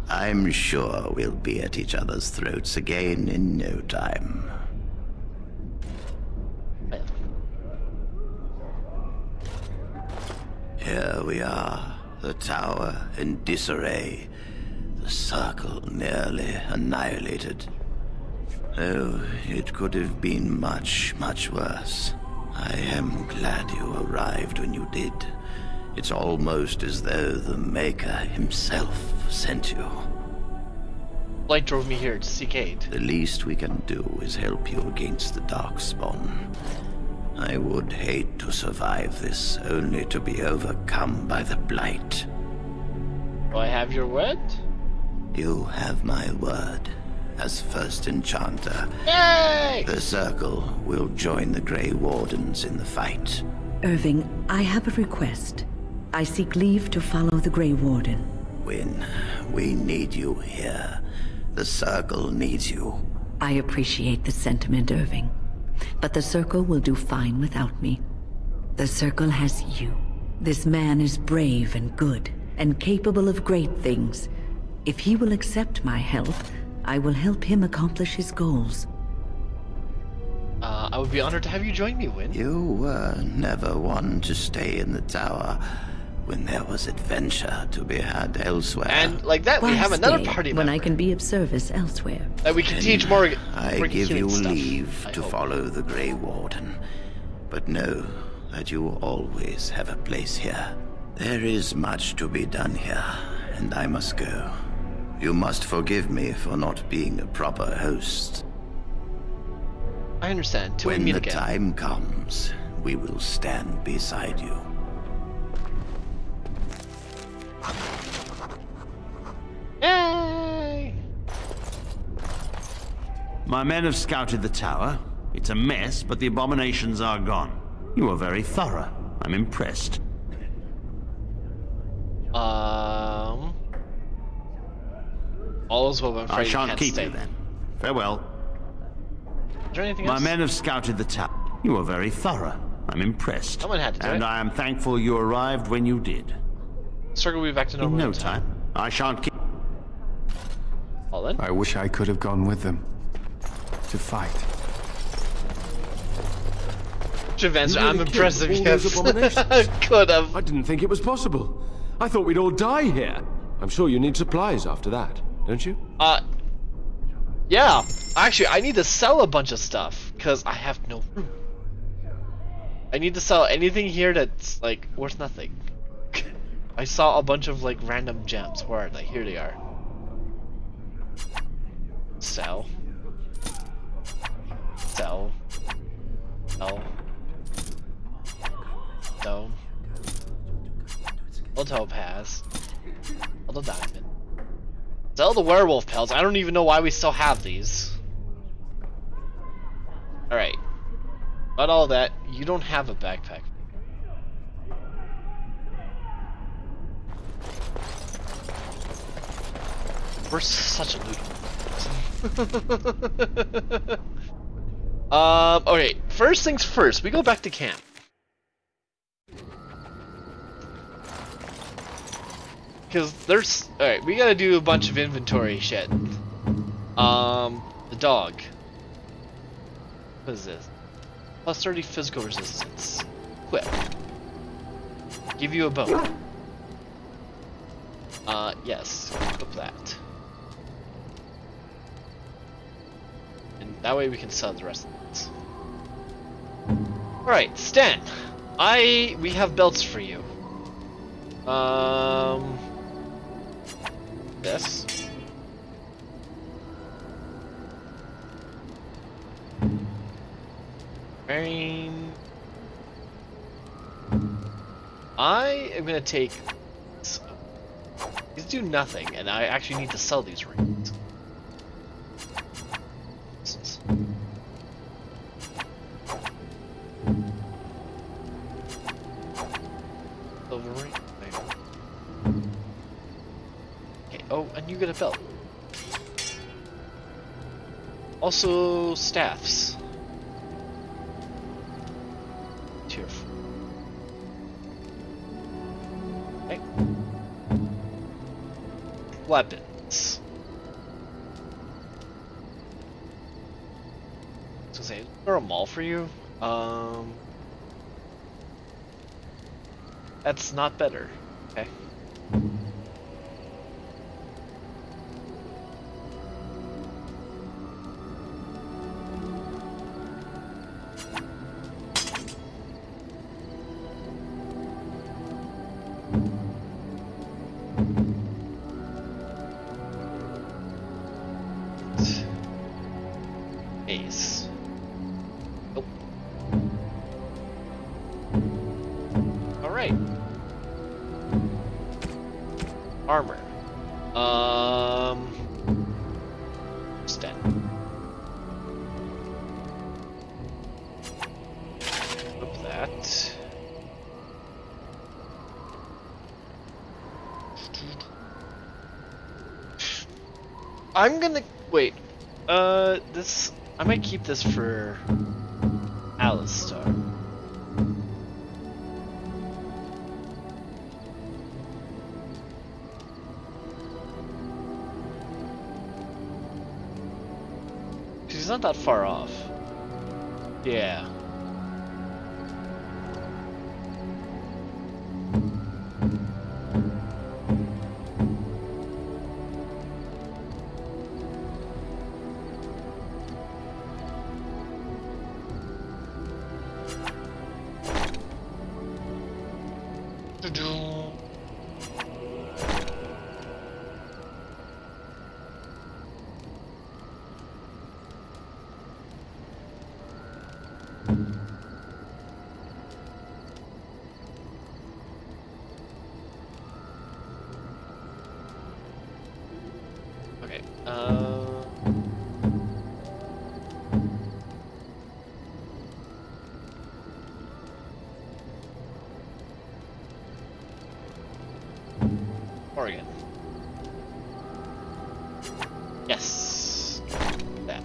I'm sure we'll be at each other's throats again in no time. Here we are, the tower in disarray, the Circle nearly annihilated. Oh, it could have been much, much worse. I am glad you arrived when you did. It's almost as though the Maker himself sent you. Light drove me here to seek aid. The least we can do is help you against the Darkspawn. I would hate to survive this, only to be overcome by the Blight. Do I have your word? You have my word. As First Enchanter, Yay! the Circle will join the Grey Wardens in the fight. Irving, I have a request. I seek leave to follow the Grey Warden. Wynne, we need you here. The Circle needs you. I appreciate the sentiment, Irving. But the Circle will do fine without me. The Circle has you. This man is brave and good, and capable of great things. If he will accept my help, I will help him accomplish his goals. I would be honored to have you join me, Win. You were never one to stay in the tower when there was adventure to be had elsewhere. And like that, Why we have another stay party when member I can be of service elsewhere. that we can teach more. I give you stuff, leave to follow the Grey Warden, but know that you will always have a place here. There is much to be done here, and I must go. You must forgive me for not being a proper host. I understand. Till we When meet the again. time comes, we will stand beside you. Yay! My men have scouted the tower. It's a mess, but the abominations are gone. You are very thorough. I'm impressed. All is well, I'm afraid I shan't can't keep stay. you then. Farewell. Is there anything My else? men have scouted the tower. You are very thorough. I'm impressed. Someone had to do and it. I am thankful you arrived when you did. Circle will be back to normal In no in time. I shan't keep... Well then. I wish I could have gone with them. To fight. Adventure. You I'm really impressive, killed all those yes. abominations? Could have. I didn't think it was possible. I thought we'd all die here. I'm sure you need supplies after that, don't you? Yeah. Actually, I need to sell a bunch of stuff, because I have no room. I need to sell anything here that's, like, worth nothing. I saw a bunch of, like, random gems. Where are they? Here they are. Sell. Sell. Sell. Stone. Sell topaz. Sell the diamond. Sell the werewolf pelts. I don't even know why we still have these. Alright. About all that, you don't have a backpack. We're such a loot. Okay, first things first, we go back to camp. Because there's... Alright, we gotta do a bunch of inventory shit. The dog. What is this? Plus 30 physical resistance. Equip. Give you a bow. Yes. Equip that. And that way we can sell the rest of this. Alright, Stan. We have belts for you. This. I am gonna take these do nothing, and I actually need to sell these rings. Silver ring. Okay. Oh, and you get a belt. Also, staffs. Tier 4. Okay. Weapons. So say, is there a mall for you? That's not better. Okay. Ace. Nope. Alright. Armor. Stat. Flip that. I'm gonna wait. This I might keep this for Alistar. He's not that far off. Yeah. Okay. Oregon. Yes. That.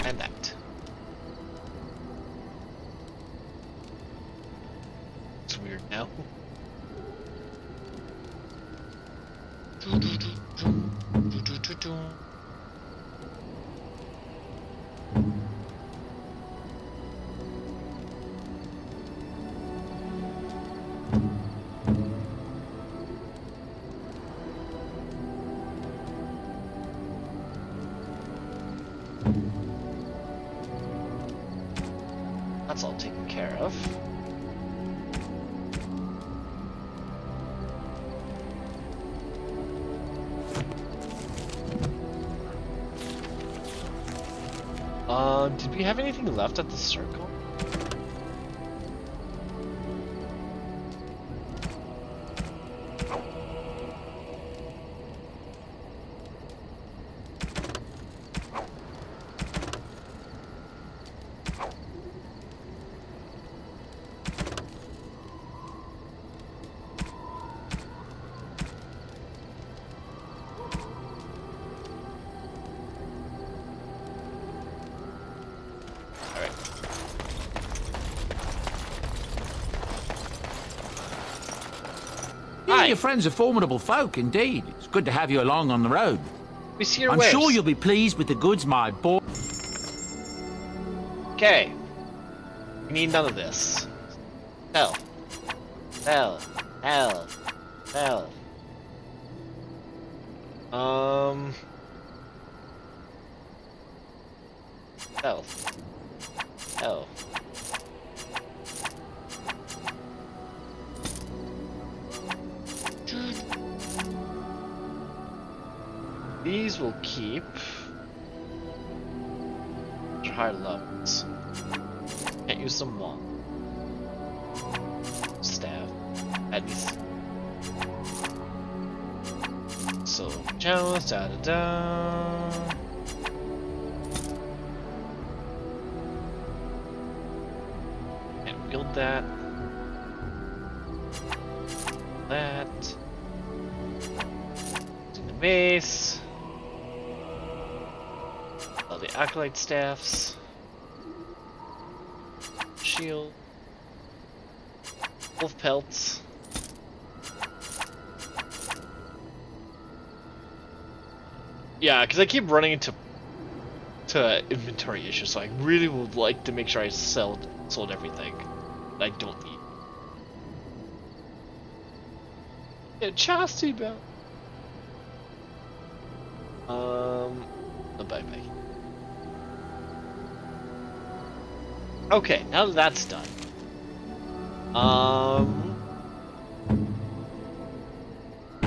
And that. It's weird now. That's all taken care of. Did we have anything left at the circle? You and your friends are formidable folk, indeed. It's good to have you along on the road. We see your I'm wares. sure you'll be pleased with the goods my boy... Okay. We need none of this. Hell. Hell. Hell. Hell. Hell. Hell. These will keep high levels. Can't use them long. Staff. At least. So chalice, da da da. And build that. That. In the base. All the acolyte staffs. Shield. Wolf pelts. Yeah, because I keep running into inventory issues, so I really would like to make sure I sold everything that I don't need. Yeah, chastity belt. No bye. Okay, now that that's done.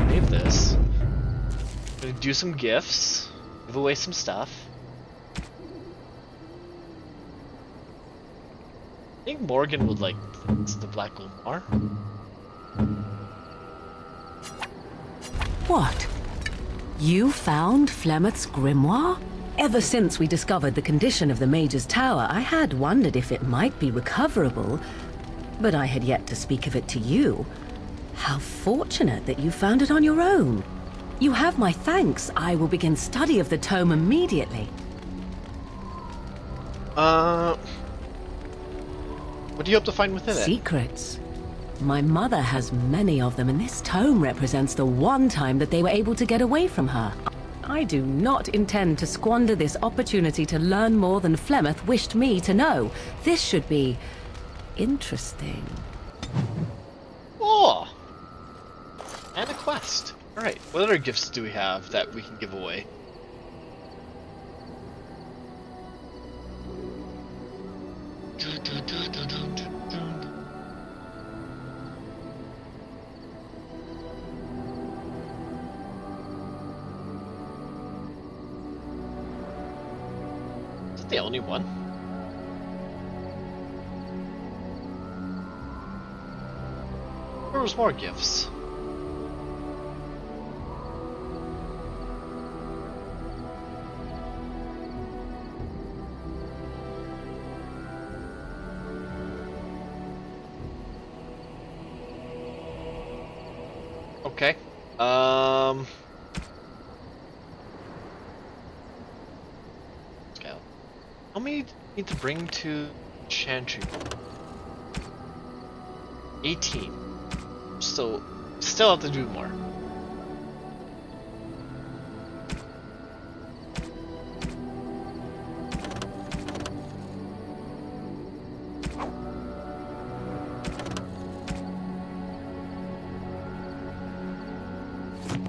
Save this. I'm gonna do some gifts. Give away some stuff. I think Morgan would like the Black Gold more. What? You found Flemeth's grimoire? Ever since we discovered the condition of the Mage's Tower, I had wondered if it might be recoverable, but I had yet to speak of it to you. How fortunate that you found it on your own. You have my thanks. I will begin study of the tome immediately. What do you hope to find within it? Secrets. My mother has many of them, and this tome represents the one time that they were able to get away from her. I do not intend to squander this opportunity to learn more than Flemeth wished me to know. This should be interesting. Oh! And a quest. Alright, what other gifts do we have that we can give away? Is it the only one? There was more gifts. Okay. Scale. How many do we need to bring to Chantry? 18. So, still have to do more.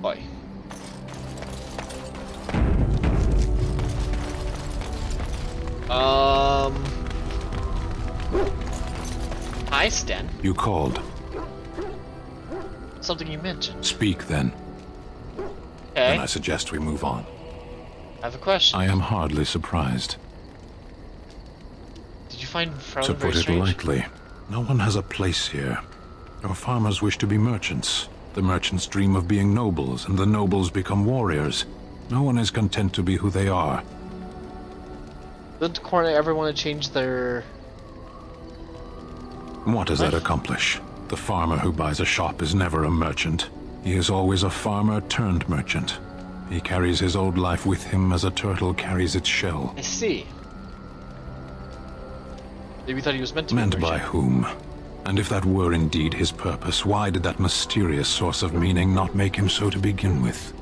Boy. Hi, Sten. You called. Something you mentioned. Speak then. Okay. Then I suggest we move on. I have a question. I am hardly surprised. Did you find Fraulein To very put it strange? lightly, no one has a place here. Your farmers wish to be merchants. The merchants dream of being nobles, and the nobles become warriors. No one is content to be who they are. Doesn't Cornet ever want to change their... What does that accomplish? The farmer who buys a shop is never a merchant. He is always a farmer turned merchant. He carries his old life with him as a turtle carries its shell. I see. Maybe thought he was meant to be a Meant by merchant. whom? And if that were indeed his purpose, why did that mysterious source of meaning not make him so to begin with?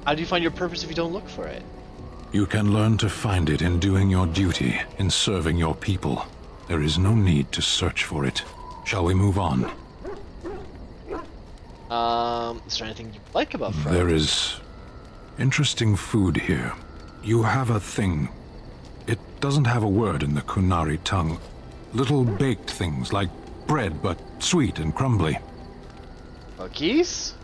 How do you find your purpose if you don't look for it? You can learn to find it in doing your duty, in serving your people. There is no need to search for it. Shall we move on? Is there anything you like about Fraulein? There is interesting food here. You have a thing. It doesn't have a word in the Kunari tongue. Little baked things like bread, but sweet and crumbly. Cookies?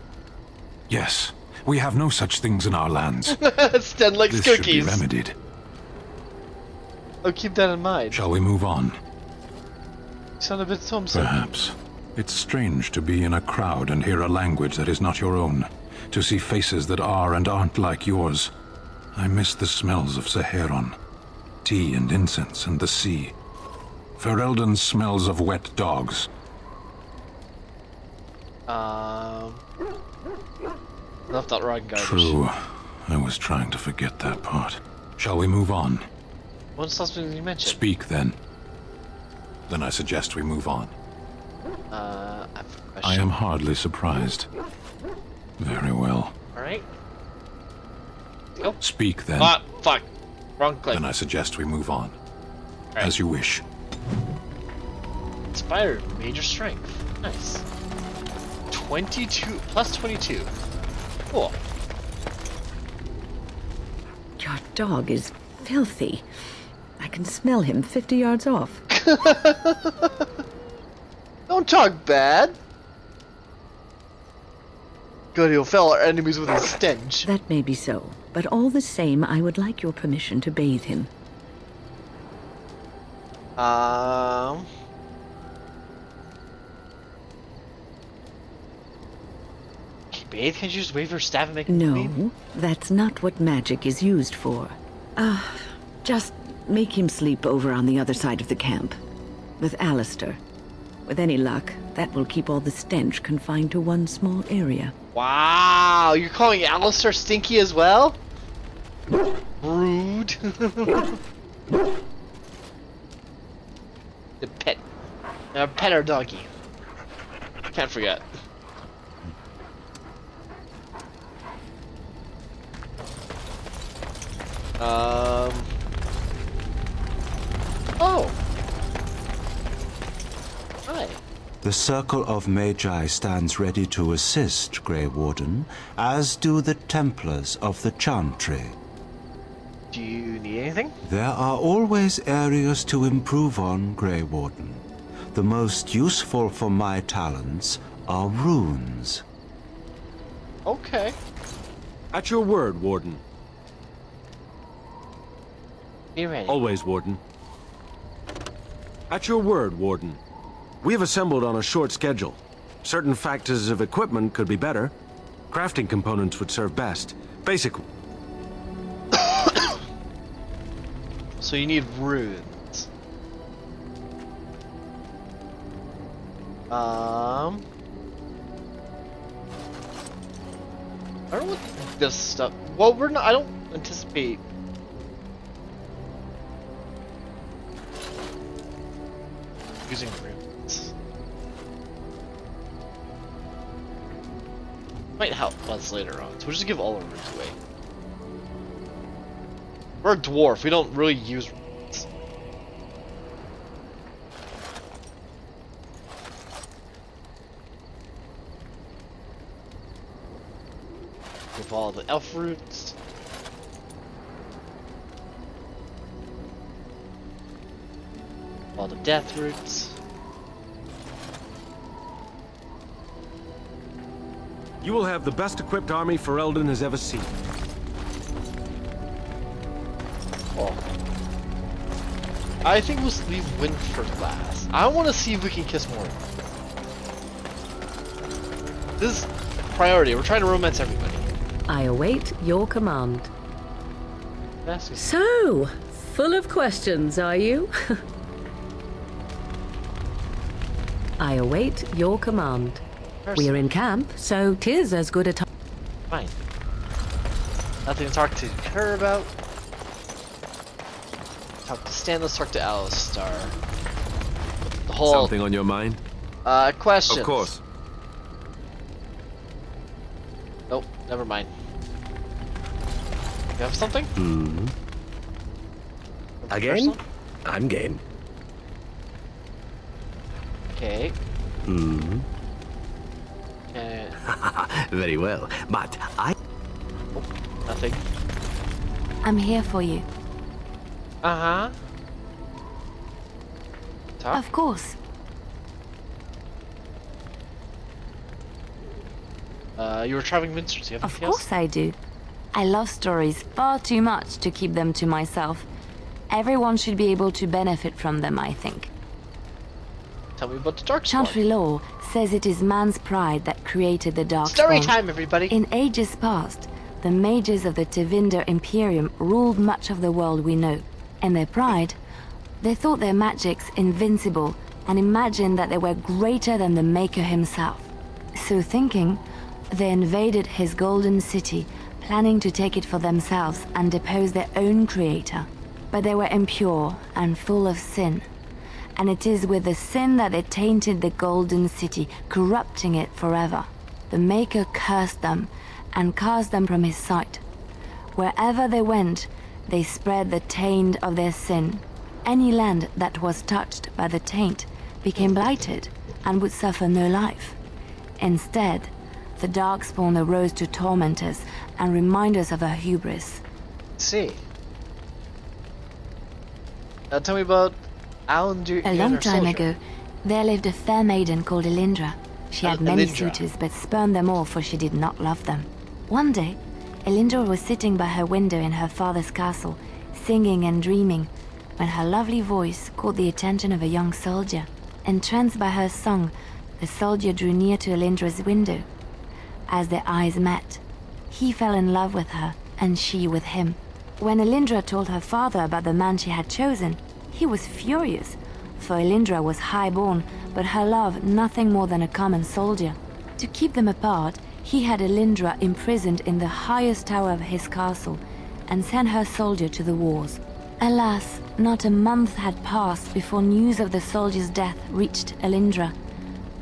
Yes, we have no such things in our lands. Sten likes This should be cookies. remedied. I'll keep that in mind. Shall we move on? You sound a bit homesick. Perhaps. It's strange to be in a crowd and hear a language that is not your own. To see faces that are and aren't like yours. I miss the smells of Saharon. Tea and incense and the sea. Ferelden smells of wet dogs. Left out rotten garbage. True. I was trying to forget that part. Shall we move on? What's the last thing you mentioned? Speak then. Then I suggest we move on. I have a question. I am hardly surprised. Very well. Alright. Go. Speak then. Ah, fuck. Wrong click. Then I suggest we move on. As you wish. Inspired. Major strength. Nice. 22. Plus 22. Cool. Your dog is filthy. I can smell him 50 yards off. Don't talk bad. Good, he'll fell our enemies with his stench. That may be so, but all the same, I would like your permission to bathe him. Can you bathe? Can't you just wave your staff and make him clean? No, that's not what magic is used for. Just make him sleep over on the other side of the camp. With Alistair. With any luck, that will keep all the stench confined to one small area. Wow, you're calling Alistair stinky as well? Rude. The pet. Pet our doggy. Can't forget. Oh. Hi. The Circle of Magi stands ready to assist, Grey Warden, as do the Templars of the Chantry. Do you need anything? There are always areas to improve on, Grey Warden. The most useful for my talents are runes. Okay. At your word, Warden. Be ready. Always, Warden. At your word, Warden. We have assembled on a short schedule. Certain factors of equipment could be better. Crafting components would serve best. Basic. So you need runes. I don't want this stuff. Well, we're not. I don't anticipate. Using runes. Might help us later on, so we'll just give all our runes away. We're a dwarf, we don't really use runes. Give all the elf roots. All the death roots. You will have the best equipped army Ferelden has ever seen. Oh. I think we'll leave Wind for last. I want to see if we can kiss more. This is priority. We're trying to romance everybody. I await your command. So, full of questions, are you? I await your command. We're in camp, so 'tis as good a time. Fine. Nothing to talk to her about. Talk to Stan, let's talk to Alistar. The whole... Something on your mind? Questions. Of course. Nope, never mind. You have something? Hmm. Again? I'm game. Okay. Hmm. Very well, but I... Oh, nothing. I'm here for you. Uh-huh. Talk? Of course. You were traveling minstrels, you have Of anything course else? I do. I love stories far too much to keep them to myself. Everyone should be able to benefit from them, I think. Tell me about the Darkspawn. Chantry law says it is man's pride that created the Darkspawn. Story time, everybody! In ages past, the mages of the Tevinder Imperium ruled much of the world we know. In their pride, they thought their magics invincible and imagined that they were greater than the Maker himself. So thinking, they invaded his golden city, planning to take it for themselves and depose their own creator. But they were impure and full of sin. And it is with the sin that they tainted the golden city, corrupting it forever. The Maker cursed them and cast them from his sight. Wherever they went, they spread the taint of their sin. Any land that was touched by the taint became blighted and would suffer no life. Instead, the Darkspawn arose to torment us and remind us of our hubris. See. Tell me about Alandir. A long time ago, there lived a fair maiden called Elindra. She had many suitors, but spurned them all, for she did not love them. One day, Elindra was sitting by her window in her father's castle, singing and dreaming, when her lovely voice caught the attention of a young soldier. Entranced by her song, the soldier drew near to Elindra's window. As their eyes met, he fell in love with her, and she with him. When Elindra told her father about the man she had chosen, he was furious, for Elindra was high-born, but her love nothing more than a common soldier. To keep them apart, he had Elindra imprisoned in the highest tower of his castle, and sent her soldier to the wars. Alas, not a month had passed before news of the soldier's death reached Elindra.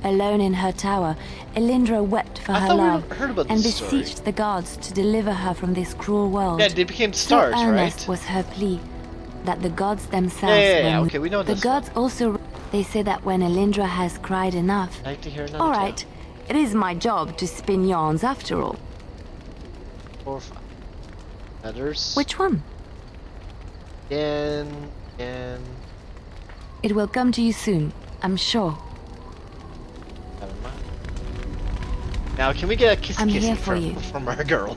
Alone in her tower, Elindra wept for her love and beseeched the gods to deliver her from this cruel world. Yeah, they became stars, so earnest right? was her plea that the gods themselves okay, we know the this. gods also, they say that when Elindra has cried enough, I'd like to hear another all right, it is my job to spin yarns after all. 4 or 5 letters. Which one? And it will come to you soon, I'm sure. never mind. Now, can we get a I'm here kiss for you. from our girl?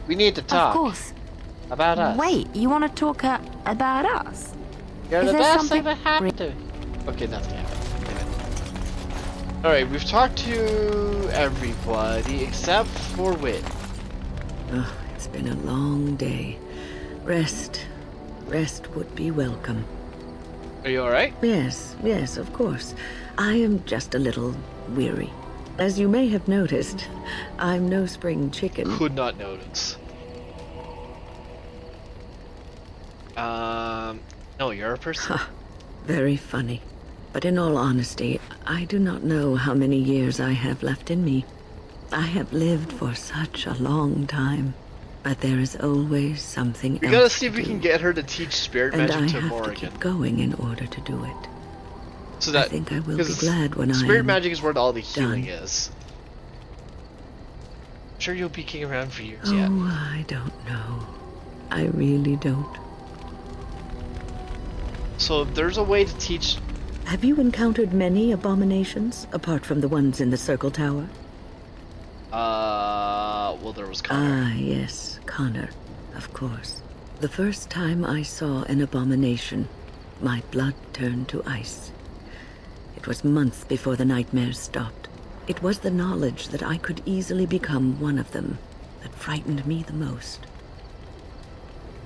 We need to talk. Of course. About us. Wait, you want to talk about us? You're Is the there best something thing that happened to me. Okay, nothing happened. Alright, we've talked to everybody except for Wit. Oh, it's been a long day. Rest would be welcome. Are you alright? Yes, of course. I am just a little weary. As you may have noticed, I'm no spring chicken. Could not notice. No, you're a person? Very funny. But in all honesty, I do not know how many years I have left in me. I have lived for such a long time. But there is always something else. We gotta see if we can get her to teach spirit magic to Morrigan. And I have to keep going in order to do it. So that, I think I will be glad when spirit magic is where all the healing is. I'm sure you'll be kicking around for years yet. Oh, I don't know. I really don't. So if there's a way to teach... Have you encountered many abominations, apart from the ones in the Circle Tower? Well, there was Connor. Ah, yes, Connor, of course. The first time I saw an abomination, my blood turned to ice. It was months before the nightmares stopped. It was the knowledge that I could easily become one of them that frightened me the most.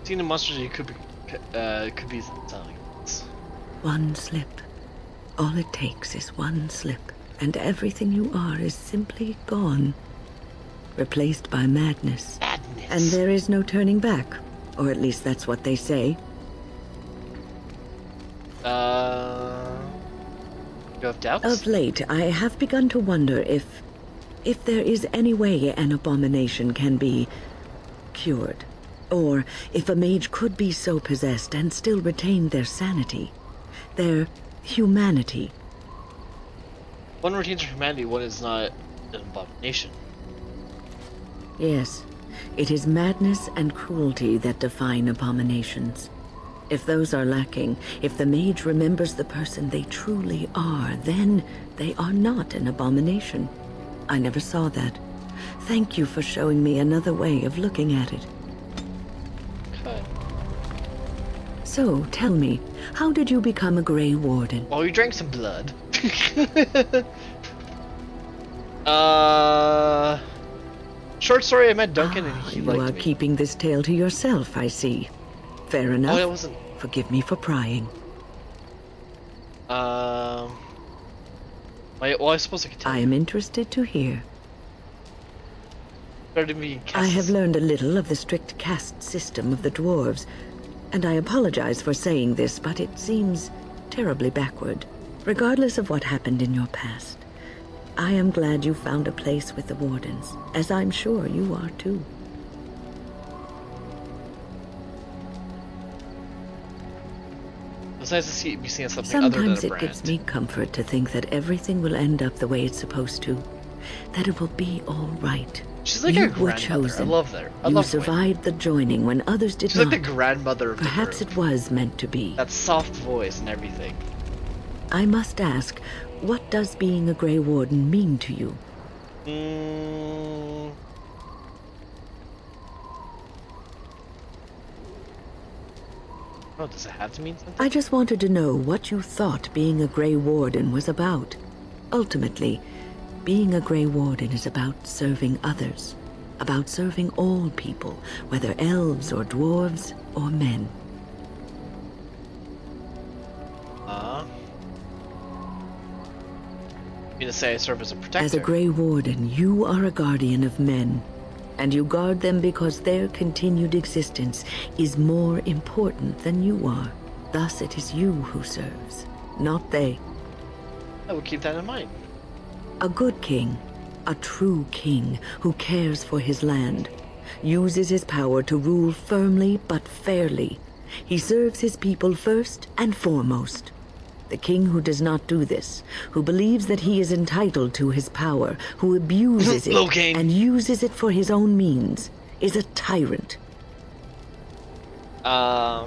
Seeing the monsters you could be selling. One slip. All it takes is one slip, and everything you are is simply gone. Replaced by madness. And there is no turning back. Or at least that's what they say. You have doubts? Of late, I have begun to wonder if there is any way an abomination can be cured. Or if a mage could be so possessed and still retain their sanity. Their humanity. One retains their humanity, one is not an abomination. Yes, it is madness and cruelty that define abominations. If those are lacking, if the mage remembers the person they truly are, then they are not an abomination. I never saw that. Thank you for showing me another way of looking at it. Okay. So, tell me, how did you become a Grey Warden? Well, you drank some blood. Short story, I met Duncan and he liked me. You are keeping this tale to yourself, I see. Fair enough. Oh, it wasn't... Forgive me for prying. Well, I suppose I could tell I am interested to hear. I have learned a little of the strict caste system of the dwarves, and I apologize for saying this, but it seems terribly backward. Regardless of what happened in your past, I am glad you found a place with the Wardens, as I'm sure you are too. It's nice to be seeing something other than a Sometimes it brand. gives me comfort to think that everything will end up the way it's supposed to. That it will be all right. She's like you a were grandmother. chosen. I love that. I You love survived the joining when others did She's not. like the grandmother of Perhaps the group. it was meant to be. That soft voice and everything. I must ask, what does being a Grey Warden mean to you? Oh, does it have to mean something? I just wanted to know what you thought being a Grey Warden was about. Ultimately, being a Grey Warden is about serving others. About serving all people, whether elves or dwarves or men. You mean to say I serve as a protector? As a Grey Warden, you are a guardian of men. And you guard them because their continued existence is more important than you are. Thus it is you who serves, not they. I will keep that in mind. A good king, a true king who cares for his land, uses his power to rule firmly but fairly. He serves his people first and foremost. The king who does not do this, who believes that he is entitled to his power, who abuses it and uses it for his own means, is a tyrant. I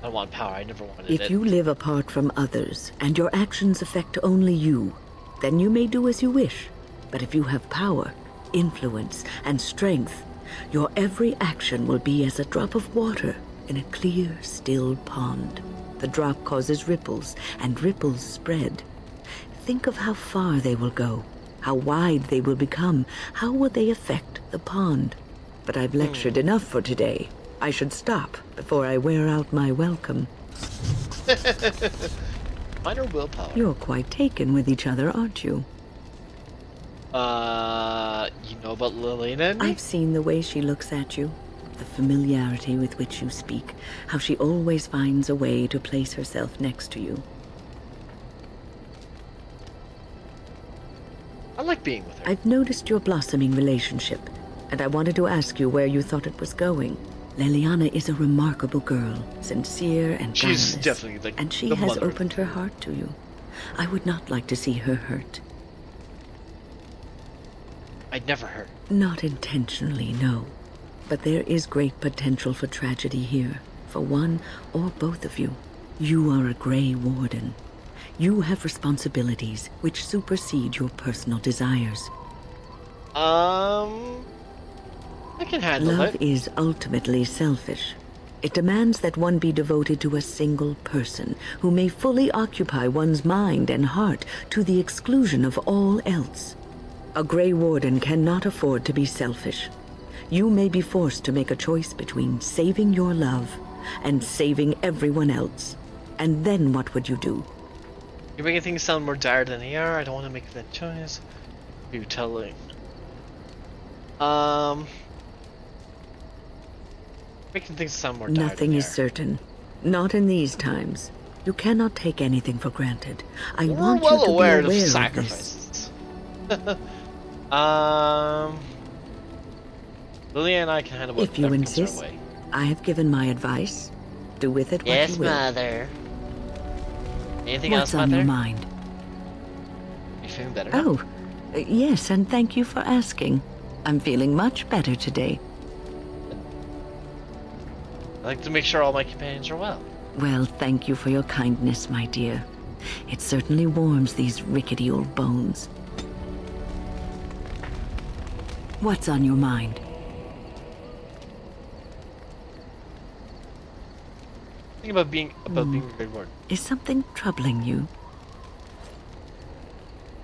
don't want power. I never wanted it. If you live apart from others, and your actions affect only you, then you may do as you wish. But if you have power, influence, and strength, your every action will be as a drop of water in a clear, still pond. The drop causes ripples, and ripples spread. Think of how far they will go, how wide they will become, how will they affect the pond. But I've lectured enough for today. I should stop before I wear out my welcome. Minor willpower. You're quite taken with each other, aren't you? You know about Lillian and me? I've seen the way she looks at you, the familiarity with which you speak, how she always finds a way to place herself next to you. I like being with her. I've noticed your blossoming relationship, and I wanted to ask you where you thought it was going. Liliana is a remarkable girl, sincere and She's guileless, definitely like and she the has mother. opened her heart to you. I would not like to see her hurt. I'd never hurt. Not intentionally, no. But there is great potential for tragedy here, for one or both of you. You are a Grey Warden. You have responsibilities which supersede your personal desires. I can handle Love it. is ultimately selfish. It demands that one be devoted to a single person who may fully occupy one's mind and heart to the exclusion of all else. A Grey Warden cannot afford to be selfish. You may be forced to make a choice between saving your love and saving everyone else. And then what would you do? You're making things sound more dire than they are. I don't want to make that choice. You telling. Making things sound more dire Nothing than is certain. Not in these times. You cannot take anything for granted. I want well you to aware be of aware of sacrifices. Lilia and I can handle this. If you whatever comes our insist, way. I have given my advice. Do with it what Yes, you will. Mother. Anything What's else, on Mother? your mind? You feeling better? Oh, yes, and thank you for asking. I'm feeling much better today. I like to make sure all my companions are well. Well, thank you for your kindness, my dear. It certainly warms these rickety old bones. What's on your mind? Think about being a Grey Warden. Is something troubling you?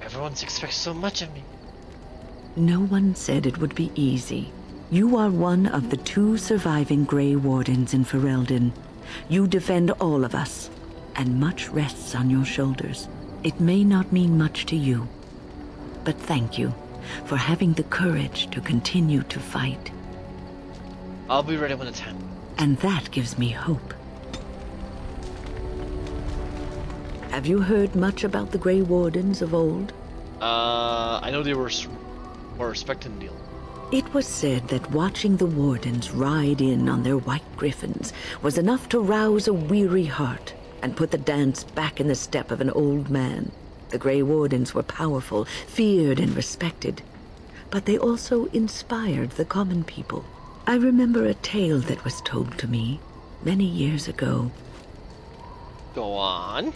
Everyone expects so much of me. No one said it would be easy. You are one of the 2 surviving Grey Wardens in Ferelden. You defend all of us, and much rests on your shoulders. It may not mean much to you, but thank you for having the courage to continue to fight. I'll be ready when it's time. And that gives me hope. Have you heard much about the Grey Wardens of old? I know they were more respected deal. It was said that watching the Wardens ride in on their white griffins was enough to rouse a weary heart and put the dance back in the step of an old man. The Grey Wardens were powerful, feared and respected, but they also inspired the common people. I remember a tale that was told to me many years ago. Go on.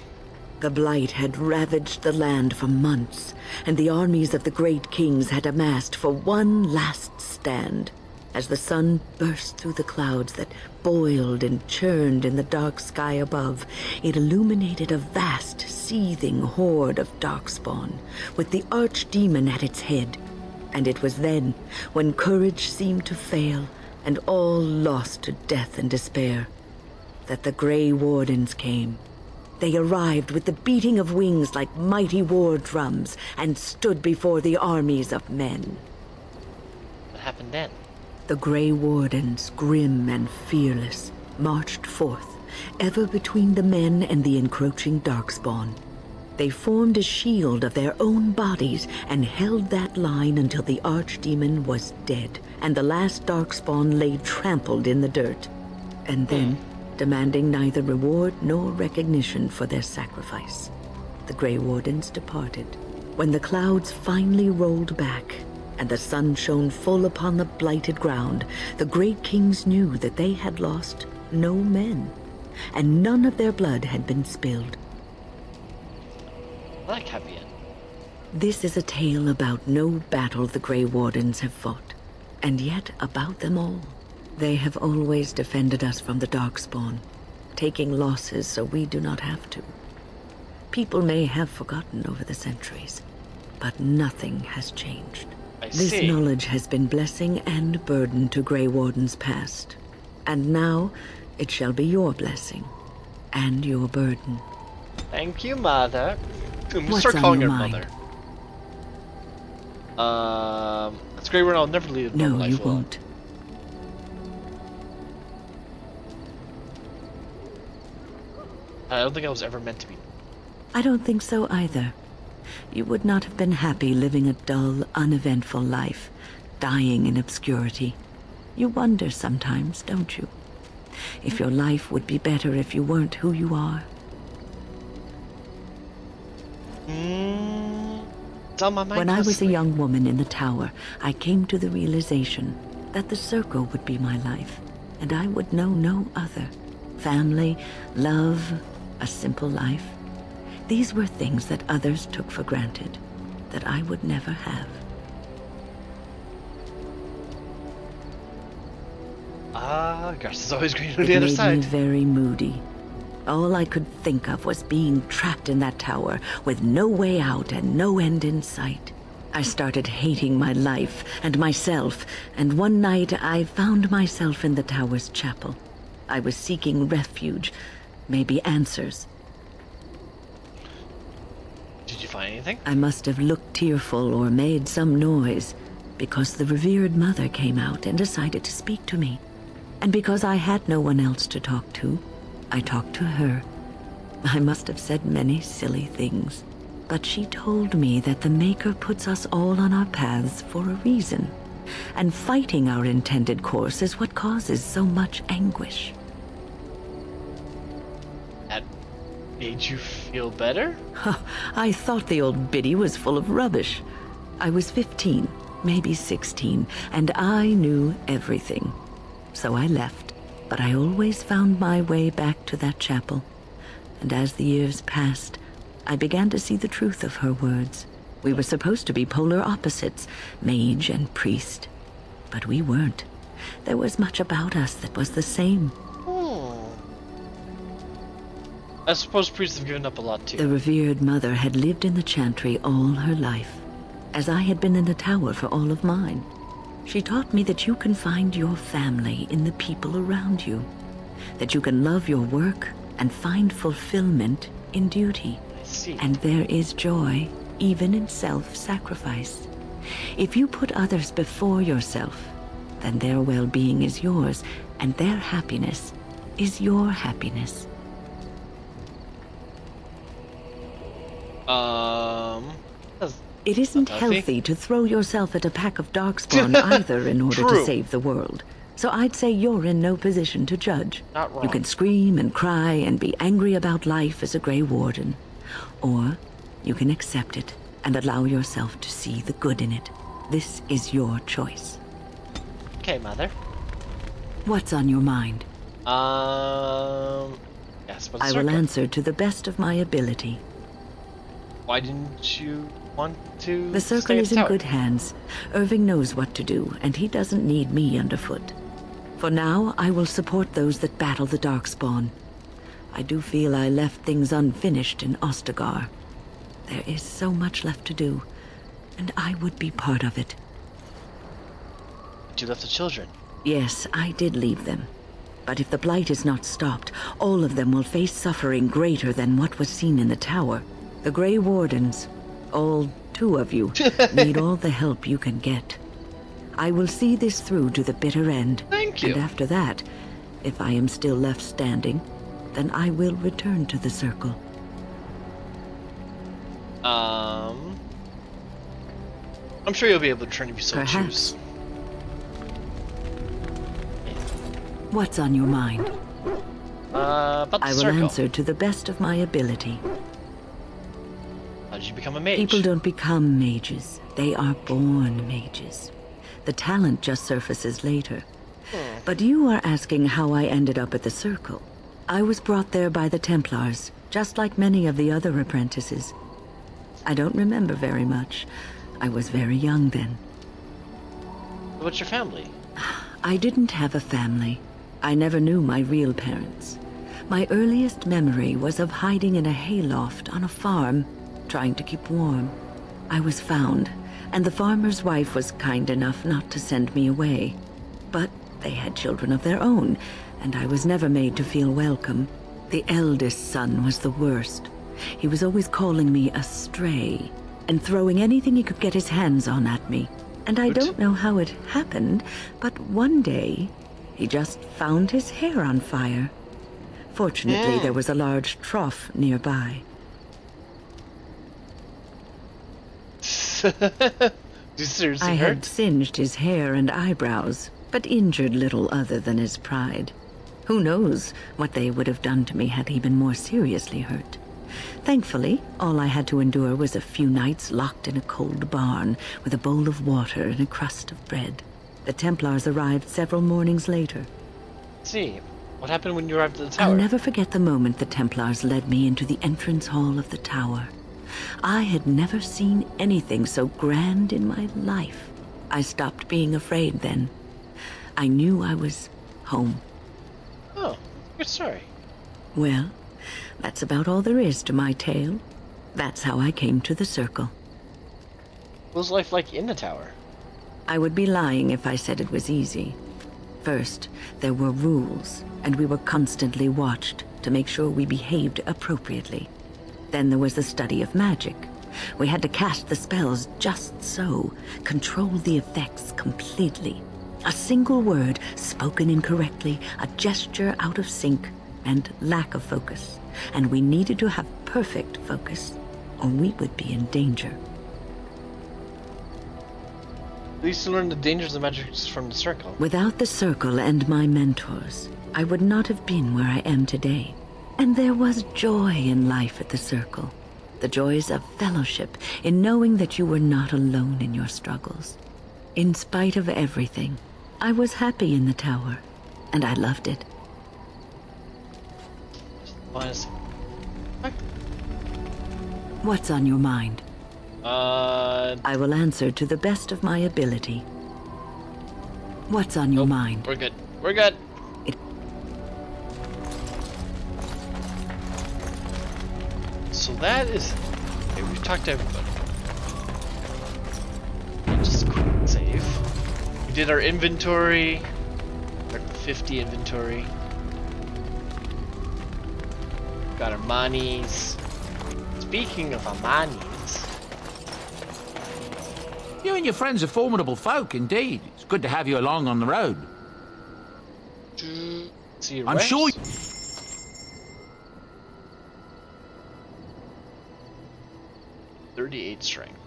The Blight had ravaged the land for months, and the armies of the great kings had amassed for one last stand. As the sun burst through the clouds that boiled and churned in the dark sky above, it illuminated a vast, seething horde of darkspawn, with the archdemon at its head. And it was then, when courage seemed to fail, and all lost to death and despair, that the Grey Wardens came. They arrived with the beating of wings like mighty war drums and stood before the armies of men. What happened then? The Grey Wardens, grim and fearless, marched forth, ever between the men and the encroaching darkspawn. They formed a shield of their own bodies and held that line until the archdemon was dead and the last darkspawn lay trampled in the dirt. And then, demanding neither reward nor recognition for their sacrifice, the Grey Wardens departed. When the clouds finally rolled back and the sun shone full upon the blighted ground, the great kings knew that they had lost no men, and none of their blood had been spilled. I like happy end. This is a tale about no battle the Grey Wardens have fought, and yet about them all. They have always defended us from the Darkspawn, taking losses so we do not have to. People may have forgotten over the centuries, but nothing has changed. This knowledge has been blessing and burden to Grey Wardens past, and now it shall be your blessing and your burden. Thank you, Mother. I'm gonna What's start on calling your her mind? Mother. It's Grey Warden. I'll never leave a normal No, life you alone. won't. I don't think I was ever meant to be. I don't think so either. You would not have been happy living a dull, uneventful life, dying in obscurity. You wonder sometimes, don't you? If your life would be better if you weren't who you are. It's on my mind. When I was a young woman in the tower, I came to the realization that the circle would be my life, and I would know no other. Family, love, a simple life. These were things that others took for granted, that I would never have. Grass is always greener on the other It side. made me very moody. All I could think of was being trapped in that tower with no way out and no end in sight. I started hating my life and myself, and one night I found myself in the tower's chapel. I was seeking refuge, maybe answers. Did you find anything? I must have looked tearful or made some noise, because the revered mother came out and decided to speak to me. And because I had no one else to talk to, I talked to her. I must have said many silly things, but she told me that the Maker puts us all on our paths for a reason, and fighting our intended course is what causes so much anguish. That made you feel better? I thought the old biddy was full of rubbish. I was 15, maybe 16, and I knew everything. So I left, but I always found my way back to that chapel. And as the years passed, I began to see the truth of her words. We were supposed to be polar opposites, mage and priest. But we weren't. There was much about us that was the same. I suppose priests have given up a lot too. The revered mother had lived in the chantry all her life, as I had been in the tower for all of mine. She taught me that you can find your family in the people around you, that you can love your work and find fulfillment in duty. I see. And there is joy even in self-sacrifice. If you put others before yourself, then their well-being is yours, and their happiness is your happiness. It isn't healthy to throw yourself at a pack of darkspawn either in order to save the world. So I'd say you're in no position to judge. Not wrong. You can scream and cry and be angry about life as a Grey Warden. Or you can accept it and allow yourself to see the good in it. This is your choice. Okay, Mother. What's on your mind? Yes, I will answer to the best of my ability. Why didn't you want to? The circle is in good hands. Irving knows what to do, and he doesn't need me underfoot. For now, I will support those that battle the Darkspawn. I do feel I left things unfinished in Ostagar. There is so much left to do, and I would be part of it. But you left the children. Yes, I did leave them. But if the blight is not stopped, all of them will face suffering greater than what was seen in the tower. The Grey Wardens, all 2 of you, need all the help you can get. I will see this through to the bitter end. Thank you. And after that, if I am still left standing, then I will return to the circle. I'm sure you'll be able to turn if you so Perhaps. choose. What's on your mind? About the I will circle. answer to the best of my ability. How did you become a mage? People don't become mages. They are born mages. The talent just surfaces later. But you are asking how I ended up at the circle. I was brought there by the Templars, just like many of the other apprentices. I don't remember very much. I was very young then. What's your family? I didn't have a family. I never knew my real parents. My earliest memory was of hiding in a hayloft on a farm, trying to keep warm. I was found, and the farmer's wife was kind enough not to send me away. But they had children of their own, and I was never made to feel welcome. The eldest son was the worst. He was always calling me a stray, and throwing anything he could get his hands on at me. And I don't know how it happened, but one day, he just found his hair on fire. Fortunately, there was a large trough nearby. I had singed his hair and eyebrows, but injured little other than his pride. Who knows what they would have done to me had he been more seriously hurt. Thankfully, all I had to endure was a few nights locked in a cold barn with a bowl of water and a crust of bread. The Templars arrived several mornings later. See, what happened when you arrived at the tower? I'll never forget the moment the Templars led me into the entrance hall of the tower. I had never seen anything so grand in my life. I stopped being afraid then. I knew I was home. Oh, good story. Well, that's about all there is to my tale. That's how I came to the circle. What was life like in the tower? I would be lying if I said it was easy. First, there were rules, and we were constantly watched to make sure we behaved appropriately. Then there was the study of magic. We had to cast the spells just so, control the effects completely. A single word spoken incorrectly, a gesture out of sync, and lack of focus. And we needed to have perfect focus, or we would be in danger. At least you learned the dangers of magic from the circle. Without the circle and my mentors, I would not have been where I am today. And there was joy in life at the circle. The joys of fellowship, in knowing that you were not alone in your struggles. In spite of everything, I was happy in the tower, and I loved it. What's on your mind? I will answer to the best of my ability. What's on your mind? We're good. We're good. So that is... Okay, we've talked to everybody. Just quick save. We did our inventory. Our 50 inventory. Got our monies. Speaking of our monies... You and your friends are formidable folk, indeed. It's good to have you along on the road. See you I'm sure... 38 strength.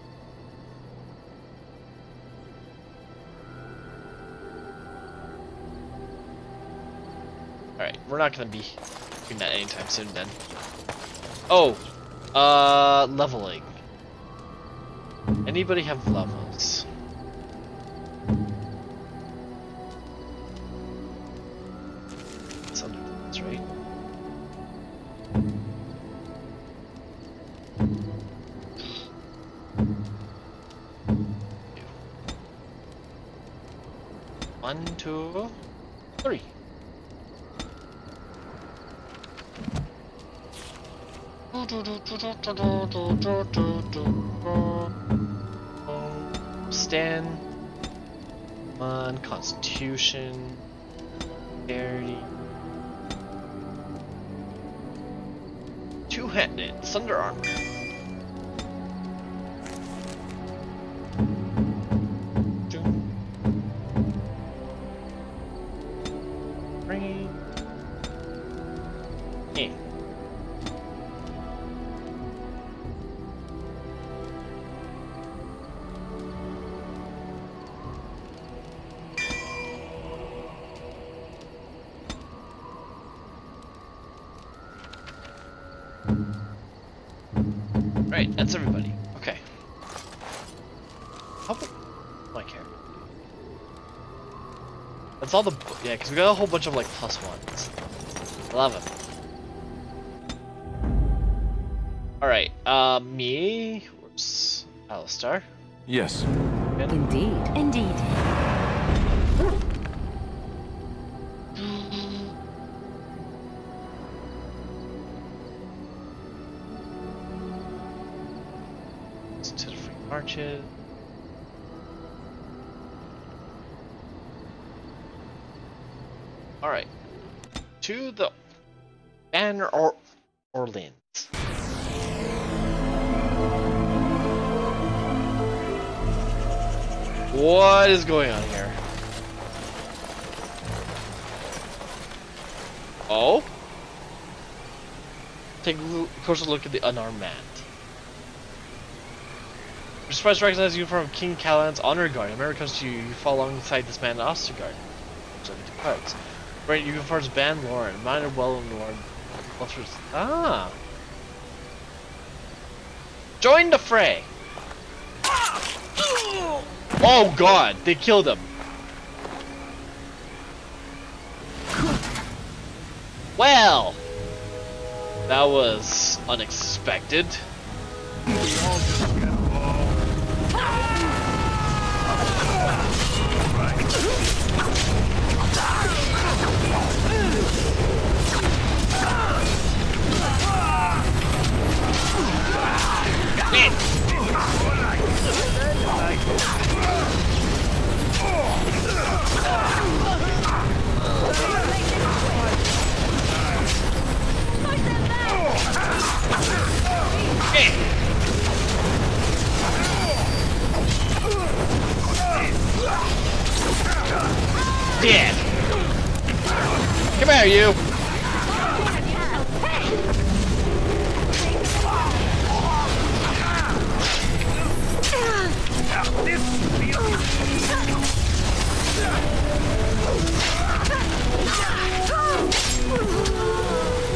Alright, we're not gonna be doing that anytime soon then. Oh! Leveling. Anybody have levels? It's under this, right? One, two, three. Stand. Come on, Constitution. Dexterity. Two-handed, Thunder Armor. Alright, that's everybody. Okay. How about my character? That's all the... Yeah, because we got a whole bunch of, like, +1s. 11. Alright, me... Where's Alistar? Yes. Indeed. Indeed. To the free marches. Alright. To the Banner Orleans. What is going on here? Oh? Take a closer look at the unarmed man. You're surprised to recognize the uniform of King Caladan's honor guard. Whenever it comes to you, you fall alongside this man in Ostergard. So two parts. Right, you confirms Ban Lauren, minor well Lauren. Ah. Join the fray. Oh god, they killed him. Well, that was unexpected. Dead. Come here, you.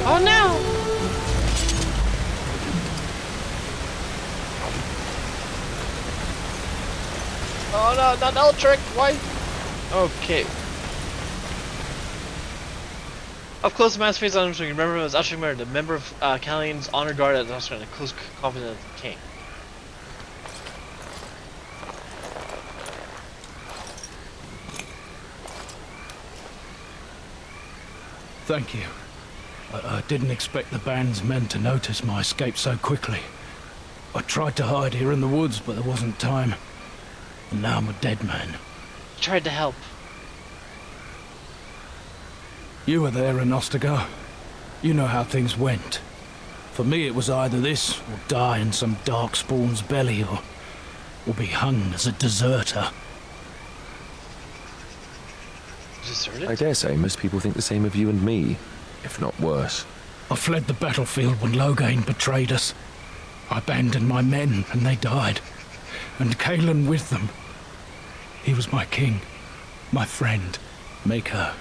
Oh no! Oh no, not Electric! Why? Okay. Up close, the mass face on him, so you remember him as Ushingmer, the member of Caladan's honor guard at the Oscar, and a close confidant of the king. Thank you. I didn't expect the band's men to notice my escape so quickly. I tried to hide here in the woods, but there wasn't time. And now I'm a dead man. I tried to help. You were there in Ostergar. You know how things went. For me, it was either this, or die in some darkspawn's belly, or be hung as a deserter. Deserted? I dare say most people think the same of you and me, if not worse. I fled the battlefield when Loghain betrayed us. I abandoned my men, and they died. And Kaelan with them. He was my king, my friend, maker.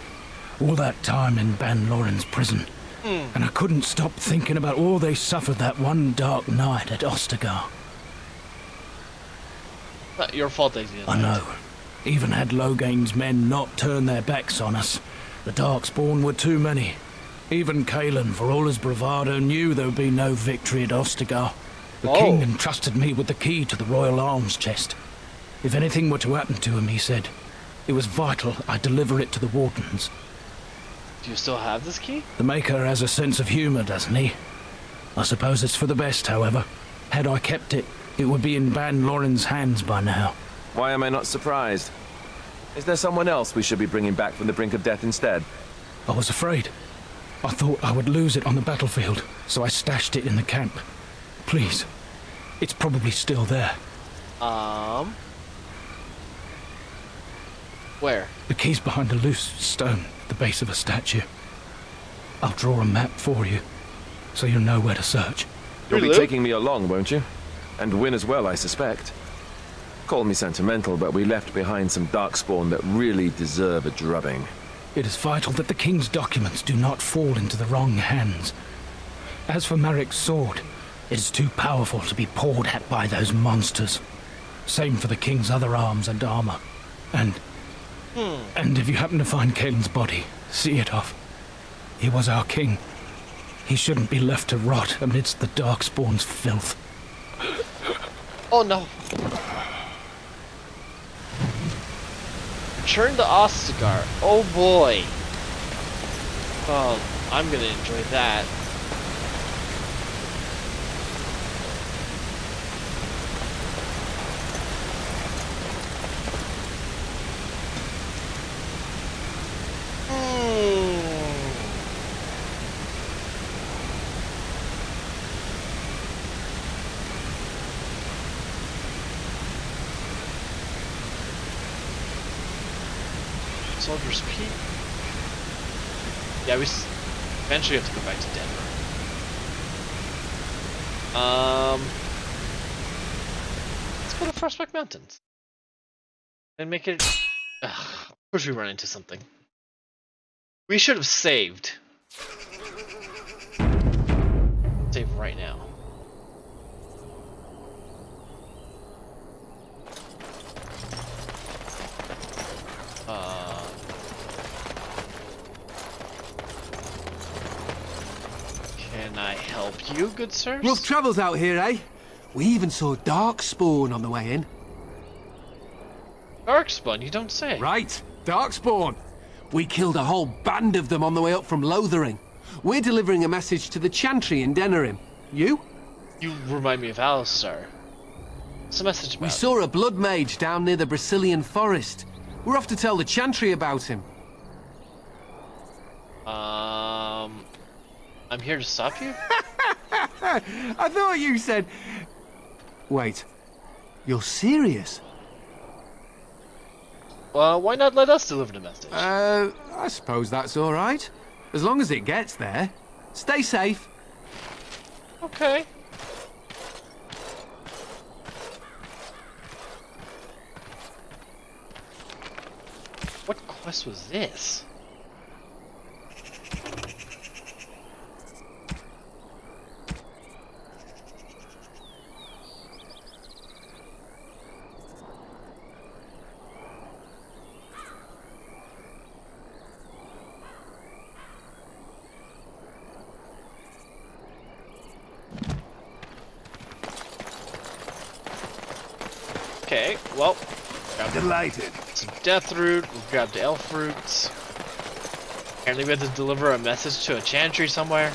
All that time in Ban Lauren's prison. And I couldn't stop thinking about all they suffered that one dark night at Ostergar. Not your fault, Daisy. I know. Even had Loghain's men not turned their backs on us, the Darkspawn were too many. Even Kaelan, for all his bravado, knew there would be no victory at Ostergar. The king entrusted me with the key to the royal arms chest. If anything were to happen to him, he said, it was vital I deliver it to the wardens. Do you still have this key? The Maker has a sense of humor, doesn't he? I suppose it's for the best, however. Had I kept it, it would be in Ban Lauren's hands by now. Why am I not surprised? Is there someone else we should be bringing back from the brink of death instead? I was afraid. I thought I would lose it on the battlefield, so I stashed it in the camp. Please. It's probably still there. Where? The key's behind a loose stone at the base of a statue. I'll draw a map for you, so you'll know where to search. You'll be taking me along, won't you? And win as well, I suspect. Call me sentimental, but we left behind some darkspawn that really deserve a drubbing. It is vital that the king's documents do not fall into the wrong hands. As for Marik's sword, It's too powerful to be pawed at by those monsters. Same for the king's other arms and armor. And if you happen to find Caelan's body, see it off. He was our king. He shouldn't be left to rot amidst the Darkspawn's filth. Oh no. Return to Ostagar. Oh boy. Oh, I'm gonna enjoy that. Soldier's Peak. Yeah, we eventually have to go back to Denver. Let's go to Frostback Mountains and make it. Of course, we run into something. We should have saved. Save right now. Can I help you, good sir? Rough travels out here, eh? We even saw Darkspawn on the way in. Darkspawn, you don't say. Right, Darkspawn. We killed a whole band of them on the way up from Lothering. We're delivering a message to the Chantry in Denerim. You? You remind me of Alistar. What's the message about? We saw a blood mage down near the Brazilian forest. We're off to tell the Chantry about him. I'm here to stop you? I thought you said... Wait, you're serious? Well, why not let us deliver the message? I suppose that's all right. As long as it gets there. Stay safe. Okay. What quest was this? Okay, well, delighted. Some death root. We've grabbed the elf roots. Apparently, we have to deliver a message to a chantry somewhere.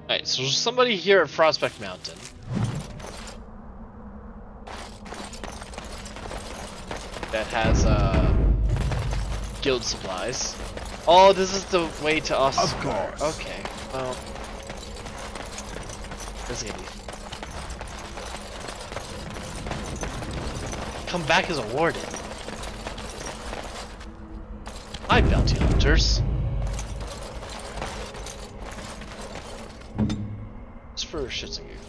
Alright, so there's somebody here at Frostback Mountain. That has guild supplies. Oh, this is the way to us. Of course. Okay. Well, that's gonna be. Come back as a warden. Hi, bounty hunters. Just for shits and giggles.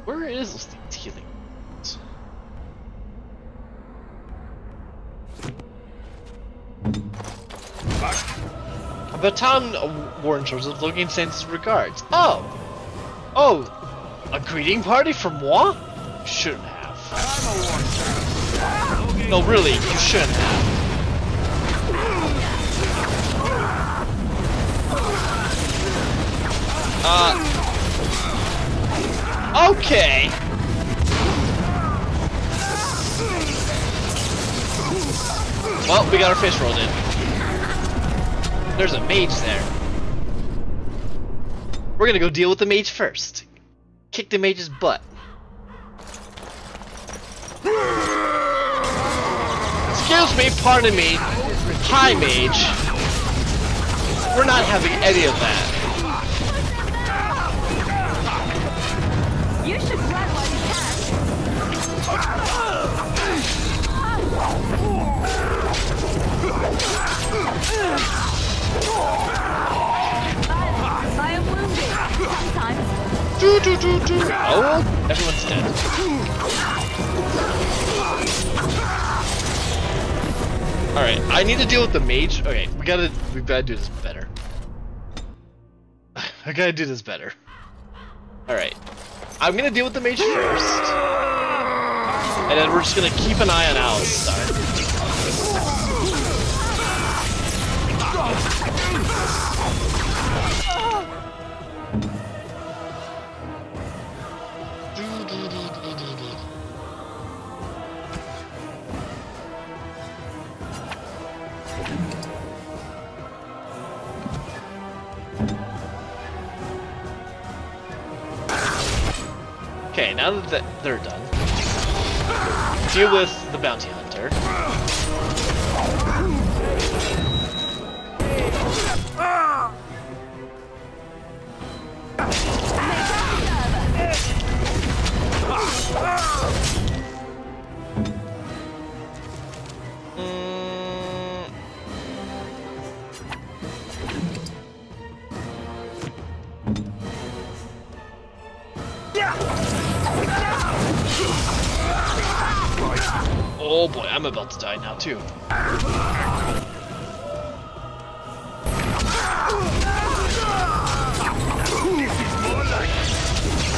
Where is the healing? The town warden shows up looking sends regards. Oh! Oh! A greeting party from moi? Shouldn't have. No, really, you shouldn't have. Okay! Well, we got our face rolled in. There's a mage there. We're gonna go deal with the mage first. Kick the mage's butt. Excuse me, pardon me. Hi, mage. We're not having any of that. You should run while you can. I am wounded. Sometimes. Oh, everyone's dead. Alright, I need to deal with the mage. Okay, we gotta do this better. I gotta do this better. Alright. I'm gonna deal with the mage first. And then we're just gonna keep an eye on Alistar. Okay, now that they're done, deal with the bounty hunter. Oh boy, I'm about to die now too.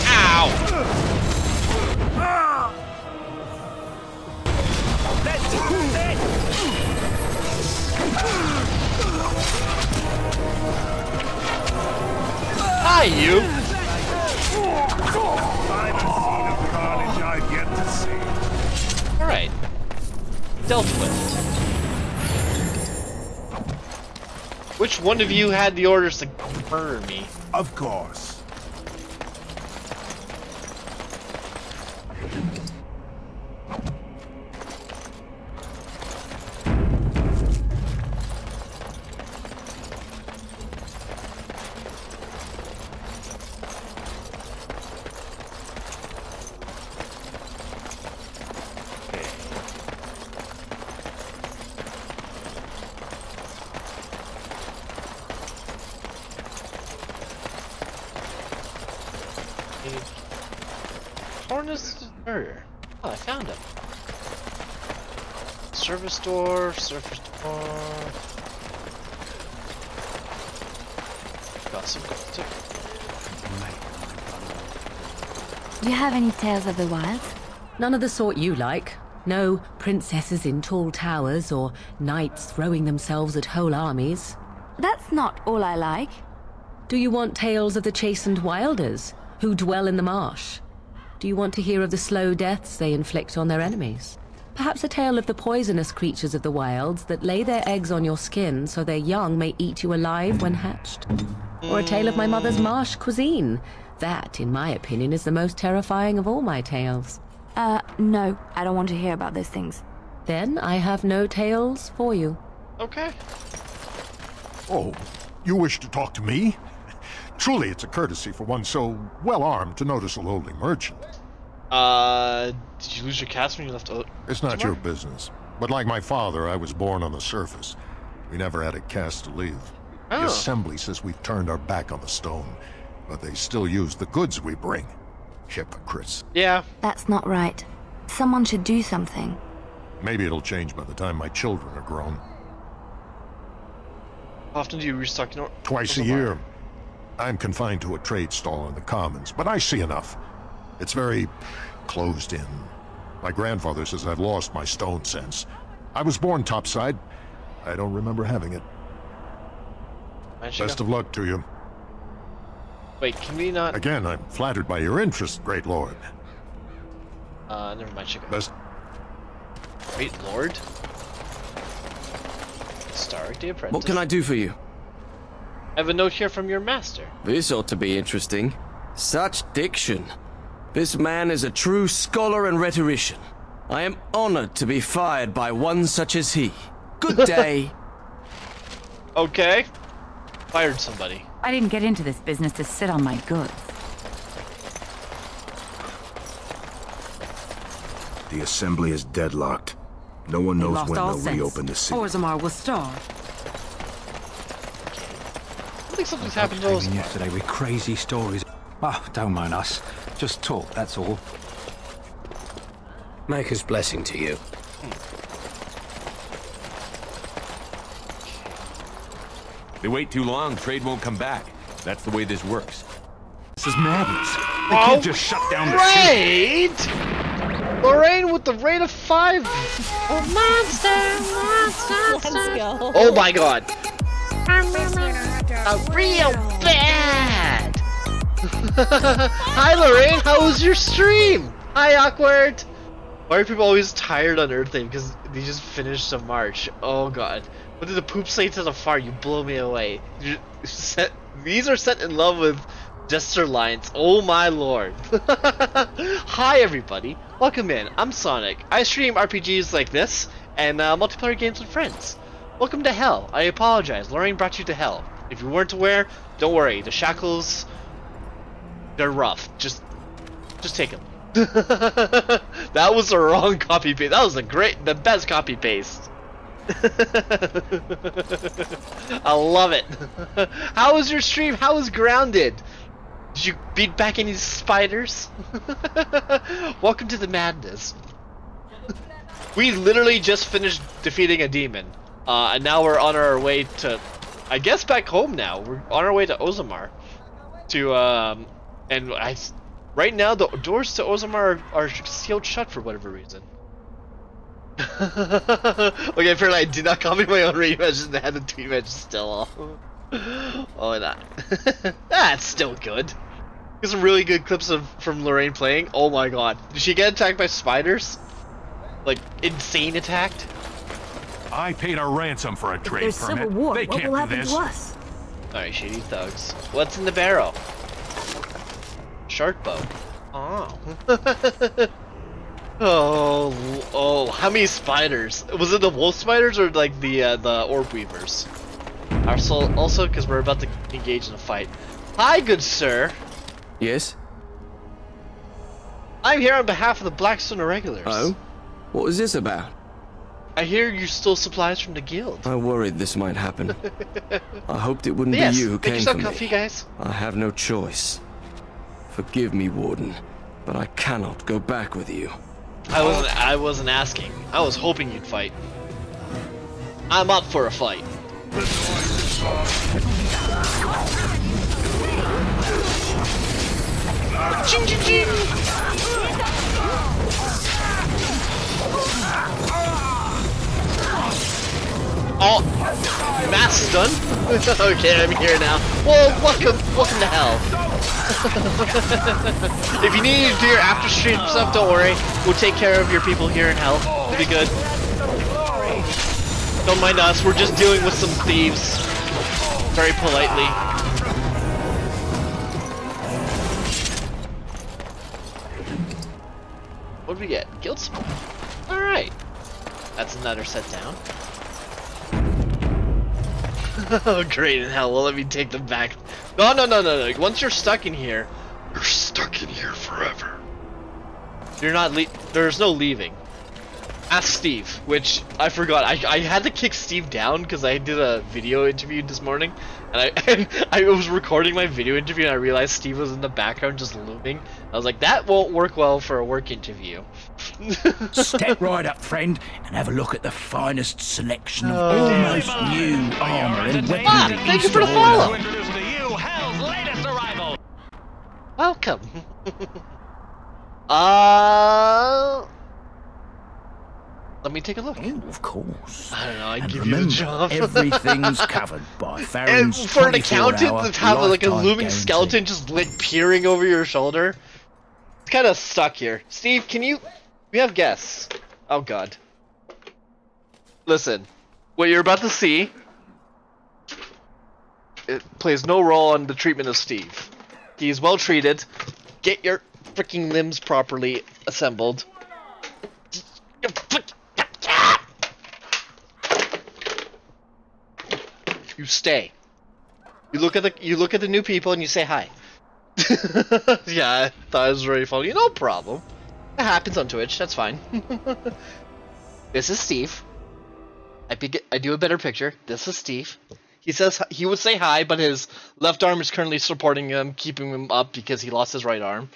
Ow! Hi, you! Alright. Dealt with. Which one of you had the orders to murder me? Of course. Hornus murder. Oh, I found him. Surface door, surface door. Got some gold too. Do you have any tales of the wilds? None of the sort you like. No princesses in tall towers or knights throwing themselves at whole armies. That's not all I like. Do you want tales of the chastened wilders who dwell in the marsh? Do you want to hear of the slow deaths they inflict on their enemies? Perhaps a tale of the poisonous creatures of the wilds that lay their eggs on your skin so their young may eat you alive when hatched? Or a tale of my mother's marsh cuisine? That, in my opinion, is the most terrifying of all my tales. No, I don't want to hear about those things. Then I have no tales for you. Okay. Oh, you wish to talk to me? Truly, it's a courtesy for one so well-armed to notice a lowly merchant. Did you lose your cast when you left? It's not your business. But like my father, I was born on the surface. We never had a caste to leave. The assembly says we've turned our back on the stone, but they still use the goods we bring. Hypocrites. Yeah. That's not right. Someone should do something. Maybe it'll change by the time my children are grown. How often do you restock your... Twice a year. I'm confined to a trade stall in the commons, but I see enough. It's very closed in. My grandfather says I've lost my stone sense. I was born topside. I don't remember having it. Best of luck to you. Wait, can we not... Again, I'm flattered by your interest, great lord. Never mind, Chico. Best... Great lord? Stark the Apprentice. What can I do for you? I have a note here from your master. This ought to be interesting. Such diction. This man is a true scholar and rhetorician. I am honored to be fired by one such as he. Good day. Okay. Fired somebody. I didn't get into this business to sit on my goods. The assembly is deadlocked. No one knows when they'll reopen the city. Orzammar will starve. I think something's happened to us yesterday with crazy stories. Oh, don't mind us. Just talk, that's all. Maker's blessing to you. They wait too long, trade won't come back. That's the way this works. This is madness. They can't just shut down the city. Great! Lorraine with the rate of 5. Monster! Let's go. Oh my god. Real bad. Hi Lorraine, how was your stream? Hi Awkward. Why are people always tired on Earthling? Because they just finished a march. Oh god. What did the poop say to the fart? You blow me away. These are set in love with Jester lines. Oh my lord. Hi everybody. Welcome in. I'm Sonic. I stream RPGs like this and multiplayer games with friends. Welcome to hell. I apologize. Lorraine brought you to hell. If you weren't aware, don't worry. The shackles, they're rough. Just take them. That was the wrong copy paste. That was the best copy paste. I love it. How was your stream? How was Grounded? Did you beat back any spiders? Welcome to the madness. We literally just finished defeating a demon, and now we're on our way to, I guess, back home now. We're on our way to Orzammar. Right now the doors to Orzammar are sealed shut for whatever reason. Okay, apparently I did not copy my own read message and had the tweet message still off. Oh, that's still good. There's some really good clips from Lorraine playing. Oh my god. Did she get attacked by spiders? Like, insane attacked? I paid a ransom for a trade There's permit. civil war. They What can't will do happen this. to us? Alright, shady thugs. What's in the barrel? Shark bow. Oh. Oh, how many spiders? Was it the wolf spiders or like the orb weavers? Also, because we're about to engage in a fight. Hi, good sir. Yes? I'm here on behalf of the Blackstone Irregulars. Oh? What was this about? I hear you stole supplies from the guild. I worried this might happen. I hoped it wouldn't Yes, be you who came for me. coffee, guys. I have no choice. Forgive me, Warden, but I cannot go back with you. I wasn't asking. I was hoping you'd fight. I'm up for a fight. Ching, ching, ching. Oh, mass stun? Okay, I'm here now. Well, welcome to hell. If you need to do your after stream stuff, don't worry. We'll take care of your people here in hell. It'll be good. Don't mind us. We're just dealing with some thieves. Very politely. What did we get? Guild supply. Alright. That's another set down. Oh, great in hell. Well, let me take them back. No. Once you're stuck in here, you're stuck in here forever. You're not there's no leaving. Ask Steve, which I forgot. I had to kick Steve down because I did a video interview this morning, and I was recording my video interview and I realized Steve was in the background just looming. I was like, that won't work well for a work interview. Step right up, friend, and have a look at the finest selection of almost new armor and weaponry. Thank you for the follow. Welcome. Let me take a look. Oh, of course. I don't know. I And give you the remember, job. everything's covered by Farron's And for an accountant to have like a lifetime looming guarantee. skeleton just like peering over your shoulder, it's kind of stuck here. Steve, can you? We have guests. Oh God. Listen, what you're about to see, it plays no role in the treatment of Steve. He's well treated. Get your freaking limbs properly assembled. You stay. You look at the new people and you say hi. Yeah, I thought it was really funny. No problem. It happens on Twitch. That's fine. This is Steve. I do a better picture. This is Steve. He says he would say hi, but his left arm is currently supporting him, keeping him up because he lost his right arm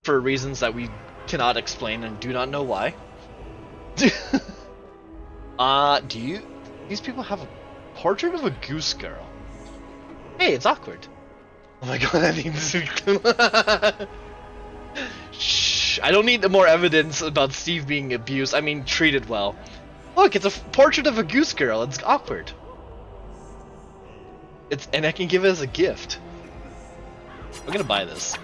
for reasons that we cannot explain and do not know why. These people have a portrait of a goose girl? Hey, it's awkward. Oh my god, I need to... Shh, I don't need more evidence about Steve being abused. I mean, treated well. Look, it's a portrait of a goose girl. It's awkward. And I can give it as a gift. I'm gonna buy this.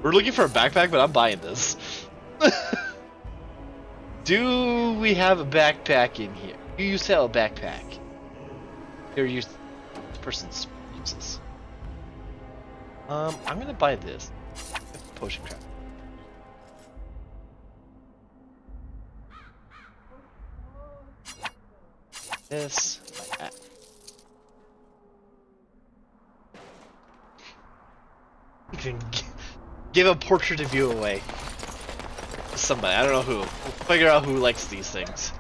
We're looking for a backpack, but I'm buying this. Do we have a backpack in here? Do you sell a backpack? Here, use person's uses. I'm gonna buy this. Potion craft. This, like that. You can give a portrait of you away. Somebody, I don't know who. We'll figure out who likes these things.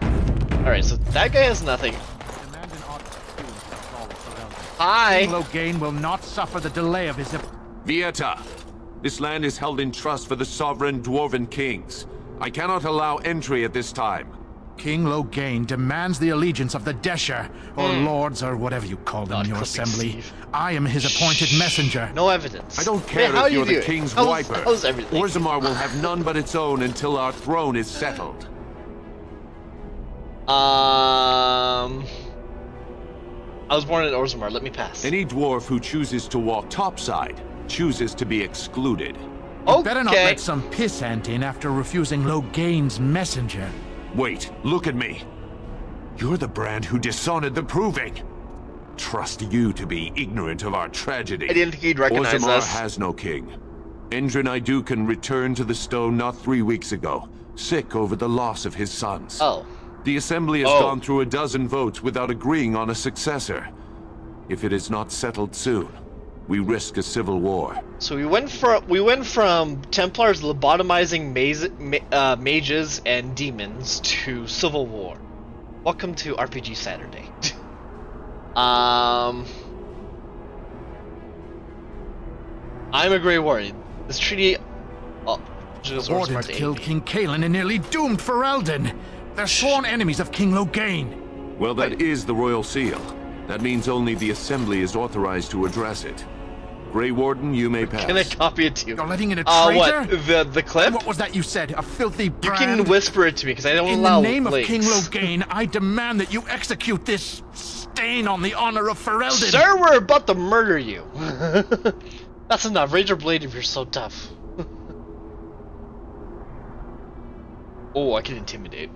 Alright, so that guy has nothing. Hi! King Loghain will not suffer the delay of his... Vieta, this land is held in trust for the sovereign dwarven kings. I cannot allow entry at this time. King Loghain demands the allegiance of the Desher, or lords, or whatever you call them in your assembly. Steve. I am his appointed messenger. No evidence. I don't care if you're the king's wiper. How's everything? Orzammar will have none but its own until our throne is settled. I was born in Orzammar. Let me pass. Any dwarf who chooses to walk topside chooses to be excluded. You better not let some pissant in after refusing Loghain's messenger. Wait, look at me. You're the brand who dishonored the Proving. Trust you to be ignorant of our tragedy. I didn't think he'd recognize Orzammar us. has no king. Endrin Idukan returned to the stone not 3 weeks ago, sick over the loss of his sons. Oh. The Assembly has gone through a dozen votes without agreeing on a successor. If it is not settled soon, we risk a civil war. So we went from Templars lobotomizing mages and demons to civil war. Welcome to RPG Saturday. I'm a Grey Warrior. This treaty. Warden killed King Cailan and nearly doomed Ferelden. They're sworn enemies of King Loghain. Well, that is the Royal Seal. That means only the Assembly is authorized to address it. Grey Warden, you may pass. Can I copy it to you? You're letting in a traitor? What? The clip? And what was that you said? A filthy brand? You can whisper it to me, because I don't allow In the name links. of King Loghain, I demand that you execute this stain on the honor of Ferelden. Sir, we're about to murder you. That's enough. Raise your blade if you're so tough. Oh, I can intimidate.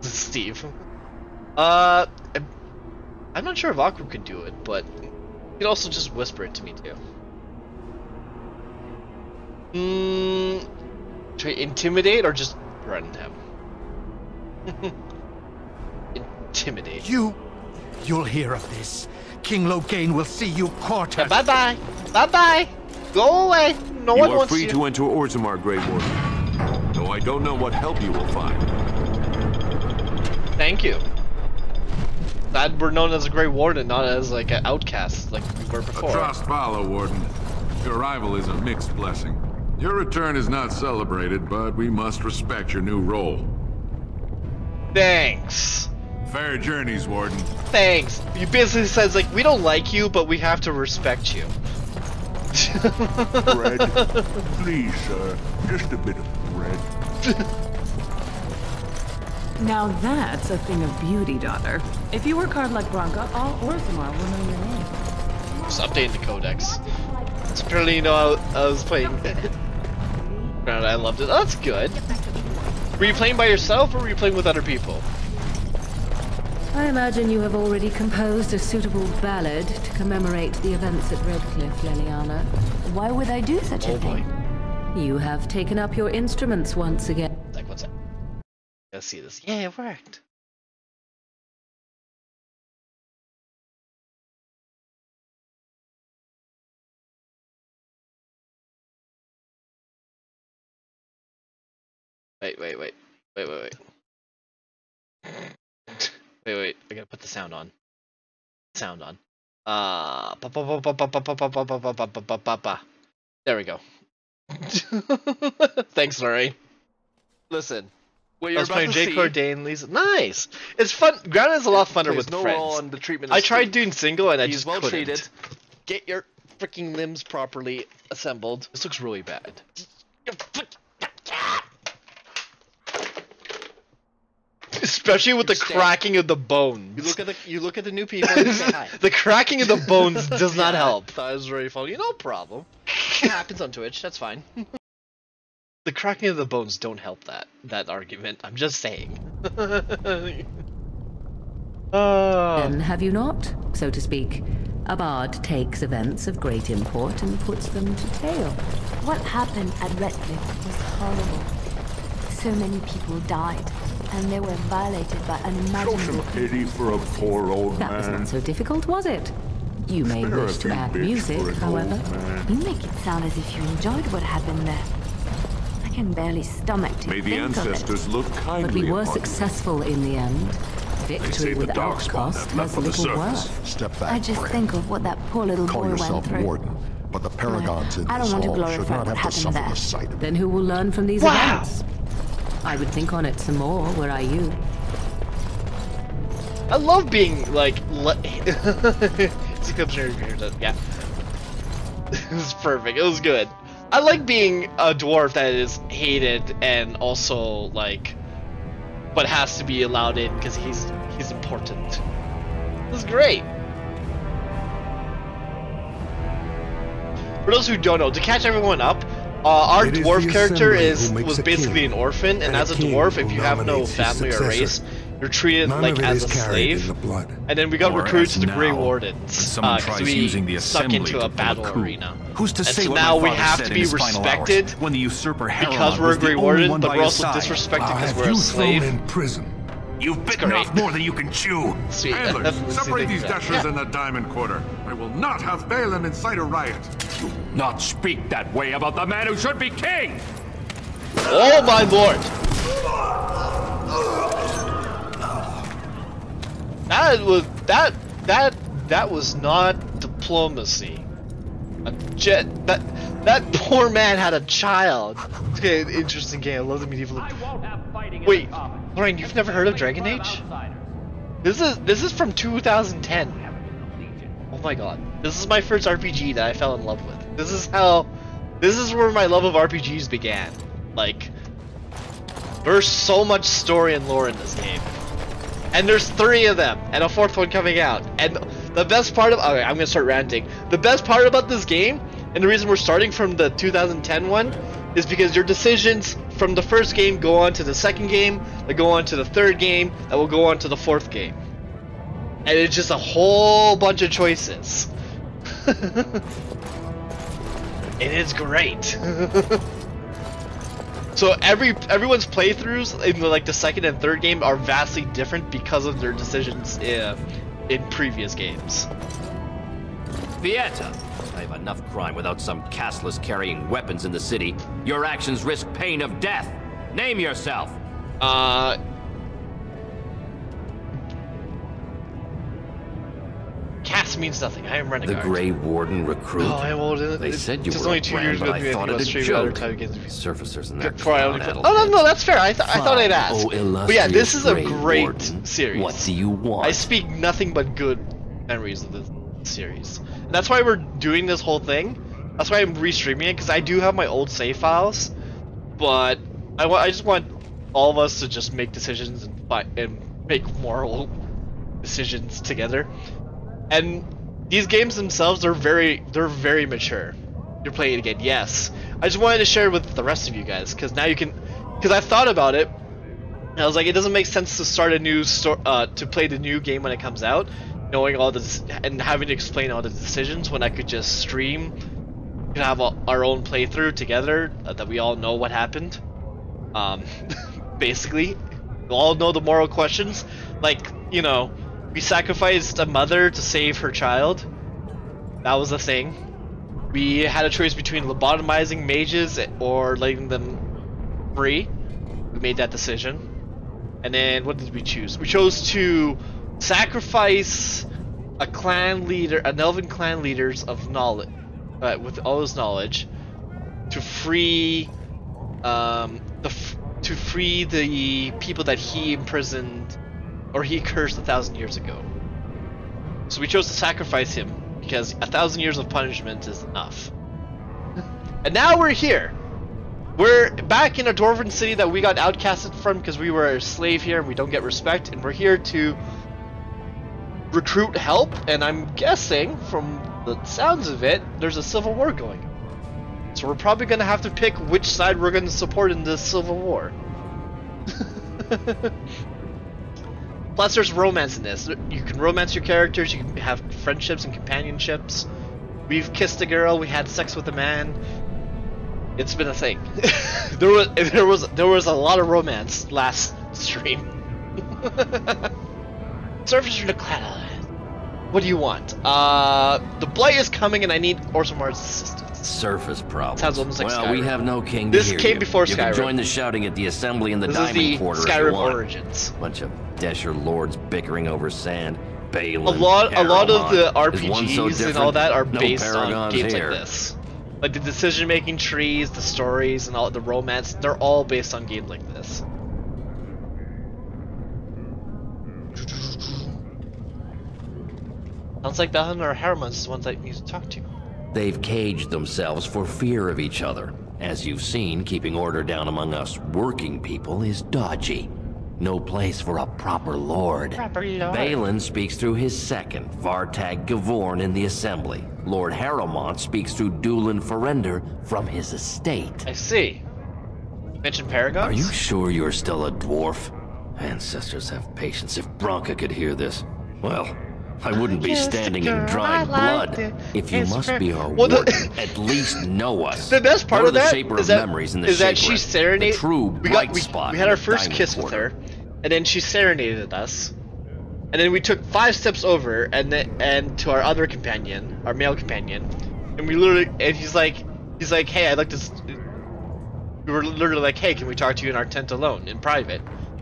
Steve. I'm not sure if Aqua can do it, but you can also just whisper it to me too. Try intimidate or just threaten him? Intimidate. You'll hear of this. King Loghain will see you quartered. Yeah, bye-bye. Bye-bye. Go away. No one wants you. You are free to enter Orzammar, Grey Warden. Though I don't know what help you will find. Thank you. Glad we're known as a Grey Warden, not as like an outcast like we were before. A trust follow, Warden. Your arrival is a mixed blessing. Your return is not celebrated, but we must respect your new role. Thanks. Fair journeys, Warden. Thanks. You basically says like, we don't like you, but we have to respect you. Bread. Please, sir. Just a bit of bread. Now that's a thing of beauty, daughter. If you work hard like Bronca, all Orzammar will know your name. Just updating the codex. So apparently, you know, I was playing. And I loved it. Oh, that's good. Were you playing by yourself, or were you playing with other people? I imagine you have already composed a suitable ballad to commemorate the events at Redcliffe, Leliana. Why would I do such a thing? You have taken up your instruments once again. Like, what's that? Let's see this. Yeah, it worked. Wait. Wait. I gotta put the sound on. There we go. Thanks, Lorraine. Listen. Well, I you're was about playing to J. see. Nice. It's fun. Grounded is a lot funner with no friends. role on the treatment of I tried Steve. doing single and I He's just well couldn't. treated. Get your freaking limbs properly assembled. This looks really bad. Especially with the cracking of the bones. You look at the new people and you say hi. The cracking of the bones does not help. That was very funny. No problem. It happens on Twitch. That's fine. The cracking of the bones don't help that argument. I'm just saying. Then have you not, so to speak? A bard takes events of great import and puts them to tale. What happened at Redcliffe was horrible. So many people died, and they were violated by unimaginable Pity for a poor old That was man. not so difficult, was it? You may Spare a wish to few add bits music, for an however. old man. You make it sound as if you enjoyed what happened there. I can barely stomach to May the think of it. ancestors look kindly But we were upon you. successful in the end. Victory the without darkspawn cost have left has for the little surface. worth. Step back, I just friend. think of what that poor little Call boy went yourself through. warden, but the paragons in I don't this want to hall should glorify not what have to happened suffer there. the sight of it. Then who will learn from these events? I would think on it some more, were I you. I love being like. Yeah. It was perfect. It was good. I like being a dwarf that is hated and also like, but has to be allowed in because he's important. It was great. For those who don't know, to catch everyone up, our It is dwarf the character assembly who makes was a basically king, an orphan, and a as a king dwarf, who if you have no nominates his family or successor. race, you're treated None like of it as is a carried in slave. the blood. And then we got Or recruited as to the Grey now, Wardens someone because tries we using the stuck assembly into to a pull a battle coup. arena. Who's to And say so what now my we father have said to in be his final hours, respected when the usurper because Heron we're was a Grey the only Warden, one but by we're his also side. disrespected I'll because have we're a you slave. thrown in prison. You've bitten great. off more than you can chew. Sweet. Handlers, Separate these Yeah. dashers in the diamond quarter. I will not have Balin incite a riot. Not speak that way about the man who should be king! Oh my lord! That was not diplomacy. That poor man had a child. Okay, interesting game. I love the medieval. Wait, Lorraine, you've never heard of Dragon Age? This is from 2010. Oh my god, this is my first RPG that I fell in love with. This is where my love of RPGs began. Like, there's so much story and lore in this game. And there's 3 of them, and a 4th one coming out. And the best part of... Okay, I'm gonna start ranting. The best part about this game, and the reason we're starting from the 2010 one, is because your decisions from the first game go on to the second game, that go on to the 3rd game, that will go on to the 4th game. And it's just a whole bunch of choices. And it's great. So everyone's playthroughs in the 2nd and 3rd game are vastly different because of their decisions in previous games. Vieta! I have enough crime without some castless carrying weapons in the city. Your actions risk pain of death. Name yourself! Cast means nothing. I am The Renegade. Grey Warden recruit? Oh, I will. They said you just were only a 2 brand, years but ago. I thought it a joke. Surfacers and their Before I only clown put, oh no, that's fair. I thought I'd ask. Oh, But yeah, this is a Grey great Warden. series. What do you want? I speak nothing but good memories of this series, and that's why we're doing this whole thing. That's why I'm restreaming it, because I do have my old save files, but I just want all of us to just make decisions and make moral decisions together. And these games themselves, they're very mature. You're playing it again, yes. I just wanted to share with the rest of you guys, because now you can, because I thought about it, and I was like, it doesn't make sense to start a new to play the new game when it comes out, knowing all this and having to explain all the decisions when I could just stream, we could have our own playthrough together that we all know what happened. Basically, we all know the moral questions, like, you know. We sacrificed a mother to save her child. That was a thing. We had a choice between lobotomizing mages or letting them free. We made that decision. And then what did we choose? We chose to sacrifice a clan leader, an elven clan leaders of knowledge, with all his knowledge, to free, to free the people that he imprisoned, or he cursed 1,000 years ago. So we chose to sacrifice him because 1,000 years of punishment is enough. And now we're here. We're back in a dwarven city that we got outcasted from because we were a slave here and we don't get respect, and we're here to recruit help, and I'm guessing from the sounds of it there's a civil war going on. So we're probably going to have to pick which side we're going to support in this civil war. Plus there's romance in this. You can romance your characters, you can have friendships and companionships. We've kissed a girl, we had sex with a man. It's been a thing. there was a lot of romance last stream. Surface from the cloud. What do you want? The blight is coming, and I need Orzamar's assistance. Surface problems. Sounds almost like well, Skyrim. we have no king to This hear came you. before You Skyrim. can join the shouting at the assembly in the This diamond is the quarter Skyrim if you want. origins. Bunch of Desher lords bickering over sand. Balin, A lot of the Is one so RPGs and all different? that are No based on paragons games here. like this. Like the decision-making trees, the stories, and all the romance, they're all based on games like this. Sounds like Balin or Haramon's the ones that you need to talk to. They've caged themselves for fear of each other. As you've seen, keeping order down among us working people is dodgy. No place for a proper lord. Balin speaks through his second, Vartag Gavorn, in the assembly. Lord Harrowmont speaks through Dulin Ferender from his estate. I see. Mention paragons? Are you sure you're still a dwarf? Ancestors have patience. If Bronca could hear this, well, I wouldn't be standing in dried blood. If you must be our warden, at least know us. The best part You're of that the shaper is of that, memories in the is that shaper, she serenaded. the true bright spot we had in our the first diamond kiss with quarter. her, and then she serenaded us, and then we took 5 steps over, and to our other companion, our male companion, and we literally, and he's like, hey, I'd like to. We were literally like, hey, can we talk to you in our tent alone, in private?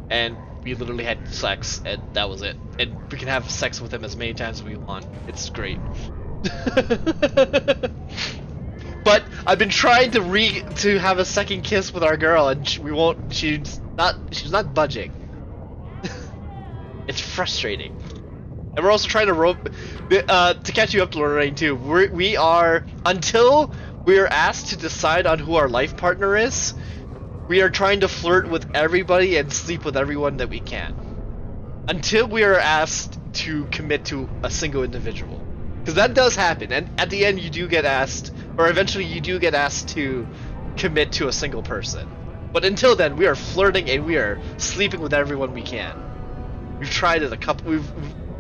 And we literally had sex, and that was it. And we can have sex with him as many times as we want. It's great. But I've been trying to have a second kiss with our girl, and she's not budging. It's frustrating. And we're also trying to catch you up to Lorraine too. We are until we are asked to decide on who our life partner is. We are trying to flirt with everybody and sleep with everyone that we can. Until we are asked to commit to a single individual. Because that does happen, and at the end you do get asked, or eventually you do get asked to commit to a single person. But until then, we are flirting and we are sleeping with everyone we can. We've tried it a couple.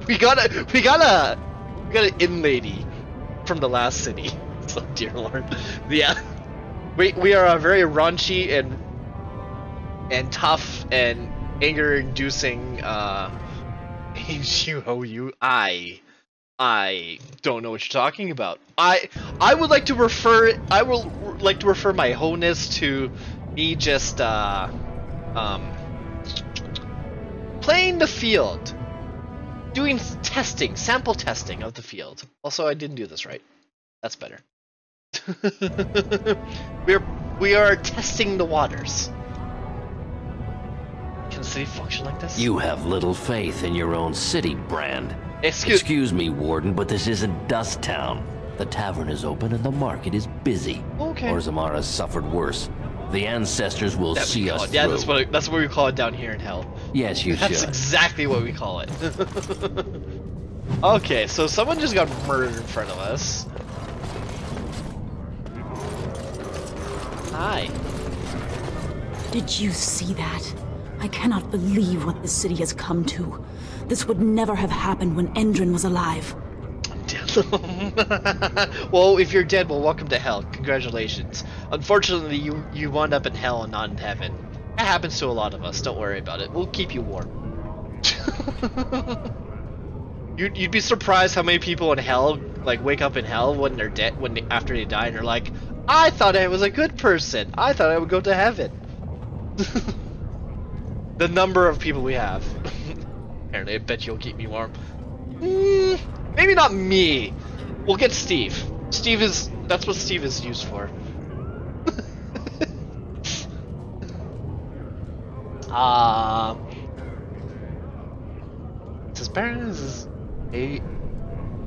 We got an in lady from the last city. Oh dear lord. Yeah. We are a very raunchy and tough and anger-inducing. I don't know what you're talking about. I would like to refer. I will like to refer my wholeness to me just playing the field, doing testing, sample testing of the field. Also, I didn't do this right. That's better. we are testing the waters. Can the city function like this? You have little faith in your own city, Brand. Excuse me, Warden, but this isn't Dust Town. The tavern is open and the market is busy. Okay. Orzamar has suffered worse. The ancestors will see us through. Yeah, that's what we call it down here in hell. Yes, you should. That's exactly what we call it. Okay, so someone just got murdered in front of us. Hi. Did you see that? I cannot believe what this city has come to. This would never have happened when Endrin was alive. Well, if you're dead, well, welcome to hell. Congratulations. Unfortunately, you wound up in hell and not in heaven. That happens to a lot of us. Don't worry about it. We'll keep you warm. You'd be surprised how many people in hell like wake up in hell when they're dead, after they die, and they're like, I thought I was a good person. I thought I would go to heaven. the number of people we have. Apparently, I bet you'll keep me warm. Maybe not me. We'll get Steve. That's what Steve is used for. This is Baron. This is a.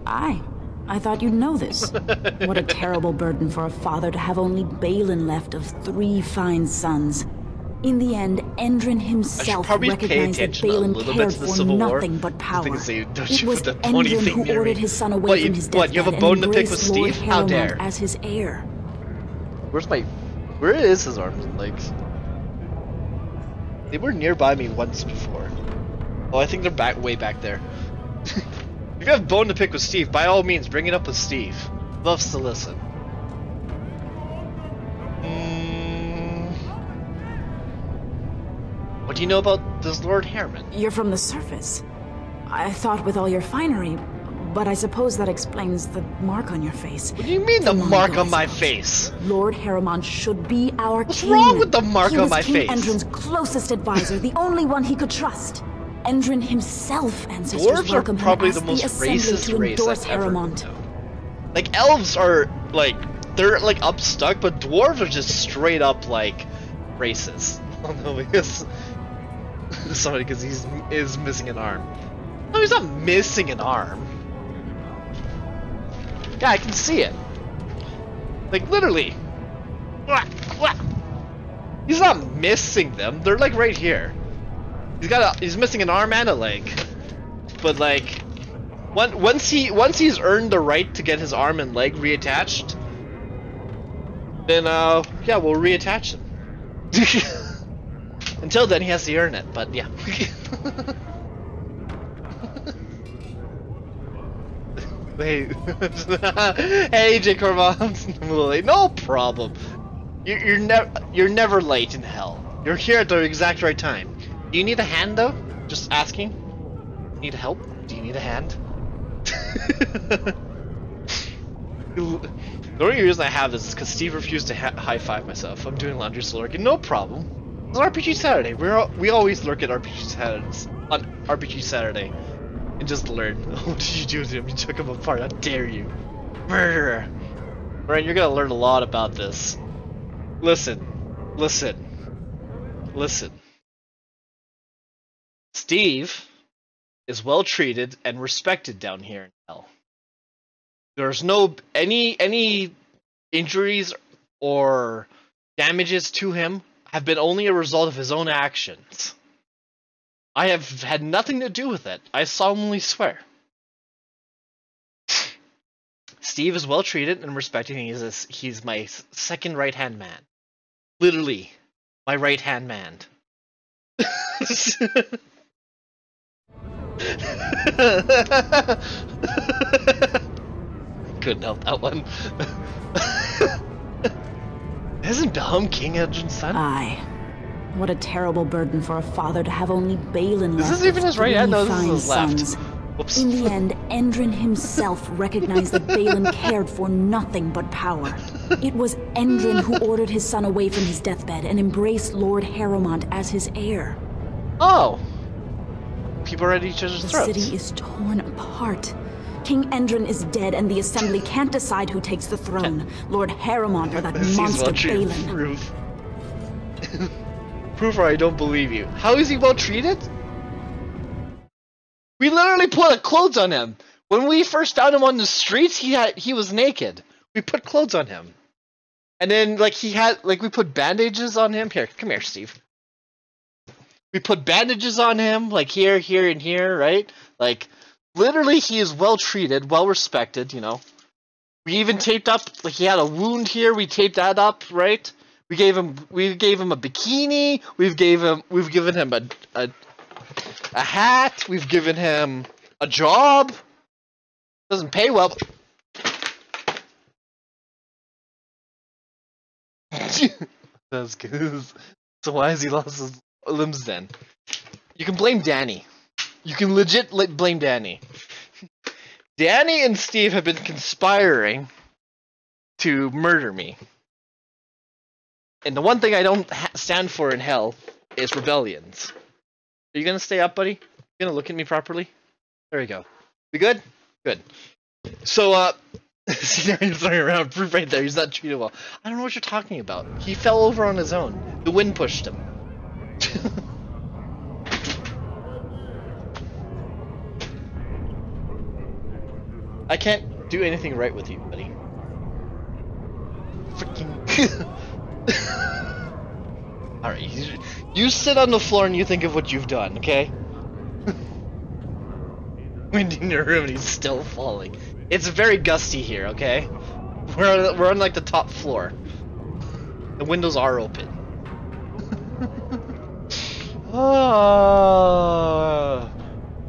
I thought you'd know this. What a terrible burden for a father to have only Balin left of 3 fine sons. In the end, Endrin himself recognized that Balin cared for nothing but power. It was Endrin who ordered his son away from his deathbed you have a bone to pick with Steve? How dare? As his heir. Where is his arms and legs? They were nearby me once before. Oh, I think they're way back there. If you have a bone to pick with Steve, by all means, bring it up with Steve. Loves to listen. What do you know about this Lord Harriman? You're from the surface. I thought with all your finery, but I suppose that explains the mark on your face. What do you mean the mark on my face? Lord Harriman should be our king. What's wrong with the mark on my face? He was King Endrin's closest advisor, the only one he could trust. Endrin himself ancestors welcomed him as the assembly to endorse Harriman. Like, elves are, like, they're, like, upstuck, but dwarves are just straight up, like, racist. Oh no, because... Sorry, because he is missing an arm. No, he's not missing an arm. Yeah, I can see it. Like, literally. He's not missing them. They're, like, right here. He's missing an arm and a leg, but like, once he's earned the right to get his arm and leg reattached, then yeah, we'll reattach him. Until then, he has to earn it. But yeah. Hey, J. Cormont. No problem. You're never late in hell. You're here at the exact right time. Do you need a hand, though? Just asking. Need help? Do you need a hand? The only reason I have this is because Steve refused to high-five myself. I'm doing laundry, so lurking. No problem. It's RPG Saturday. We always lurk at RPG Saturdays on RPG Saturday and just learn. What did you do to him? You took him apart. How dare you, murderer! Right, you're gonna learn a lot about this. Listen. Steve is well treated and respected down here in hell. There's no any injuries or damages to him have been only a result of his own actions. I have had nothing to do with it. I solemnly swear. Steve is well treated and respected. He's my second right-hand man. Literally, my right-hand man. Couldn't help that one. Isn't Belham King Endrin's son? Aye. What a terrible burden for a father to have only Balin left. Is this even his right hand? No, this is his left. Whoops. In the end, Endrin himself recognized that Balin cared for nothing but power. It was Endrin who ordered his son away from his deathbed and embraced Lord Harriman as his heir. Oh. People are at each other's throats. The city is torn apart. King Endrin is dead and the Assembly can't decide who takes the throne. Lord Harriman or that monster Balin. Proof. Proof or I don't believe you. How is he well treated? We literally put clothes on him. When we first found him on the streets, he was naked. We put clothes on him. And then like we put bandages on him. Here, come here, Steve. We put bandages on him, like here, here, and here, right? Like, literally, he is well treated, well respected, you know. We even taped up, like he had a wound here, we taped that up, right? We gave him a bikini, we've given him a hat, we've given him a job. Doesn't pay well. That's good. So why has he lost his limbs then? You can blame Danny. You can legit blame Danny. Danny and Steve have been conspiring to murder me. And the one thing I don't stand for in hell is rebellions. Are you gonna stay up, buddy? You gonna look at me properly? There we go. We good? Good. So, see, he's throwing around proof right there. He's not treated well. I don't know what you're talking about. He fell over on his own. The wind pushed him. I can't do anything right with you, buddy. Freaking. Alright, you sit on the floor and you think of what you've done, okay? Wind in your room and he's still falling. It's very gusty here, okay? We're on like the top floor. The windows are open.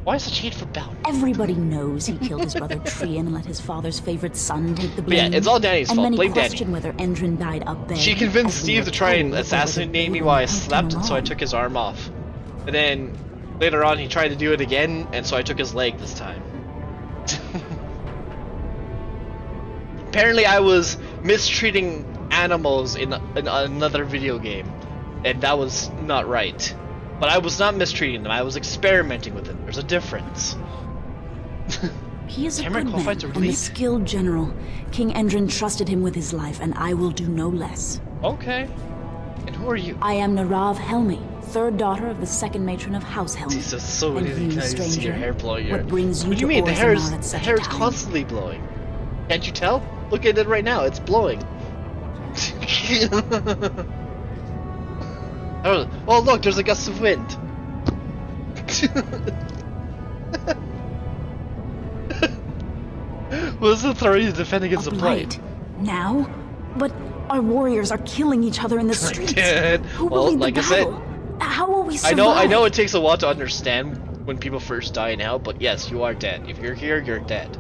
Why such hate for Bell? Everybody knows he killed his brother Trian and let his father's favorite son take the blame. But yeah, it's all Danny's fault. And Blame many question Danny. whether Endrin died up there. She convinced Steve to try and assassinate me while I slept, and so I took his arm off. And then later on, he tried to do it again, and so I took his leg this time. Apparently, I was mistreating animals in another video game, and that was not right. But I was not mistreating them, I was experimenting with them. There's a difference. He is a good man and a skilled general. King Endrin trusted him with his life, and I will do no less. Okay. And who are you? I am Narav Helmi, third daughter of the second matron of House Helmi. Jesus, so many things. I see your hair blowing. What brings you what do you mean? The hair is time? constantly blowing. Can't you tell? Look at it right now. It's blowing. Oh look, there's a gust of wind. What's the authority to defend against the blight? Now? But our warriors are killing each other in the streets. Who will lead like the I said, battle? How will we survive? I know it takes a while to understand when people first die now, but yes, you are dead. If you're here, you're dead.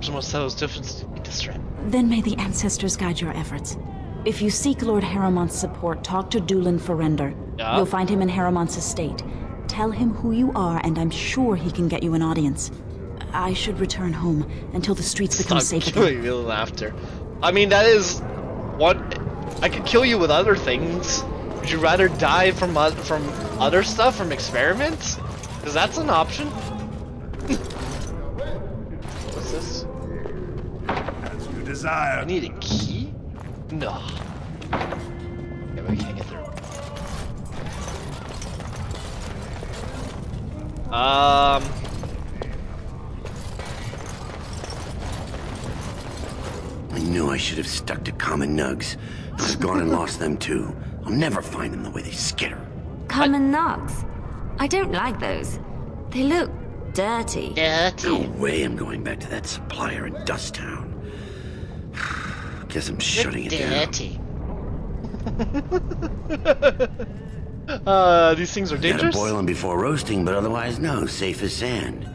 Someone said it was different to be distracted. Then may the ancestors guide your efforts. If you seek Lord Haramont's support, talk to Dulin Ferender. Yeah. You'll find him in Haramont's estate. Tell him who you are, and I'm sure he can get you an audience. I should return home until the streets become safe again. Killing me with laughter. I mean, that is what I could kill you with other things. Would you rather die from other stuff, from experiments? Because that's an option. What's this? As you desire. I need a key? No. Yeah, we can't get through. I knew I should have stuck to common nugs. I'd have gone and lost them too. I'll never find them the way they skitter. Common nugs? I don't like those. They look dirty. No way I'm going back to that supplier in Dust Town. Guess I'm shutting it down. These things are dangerous. Gotta boil them before roasting, but otherwise no, safe as sand.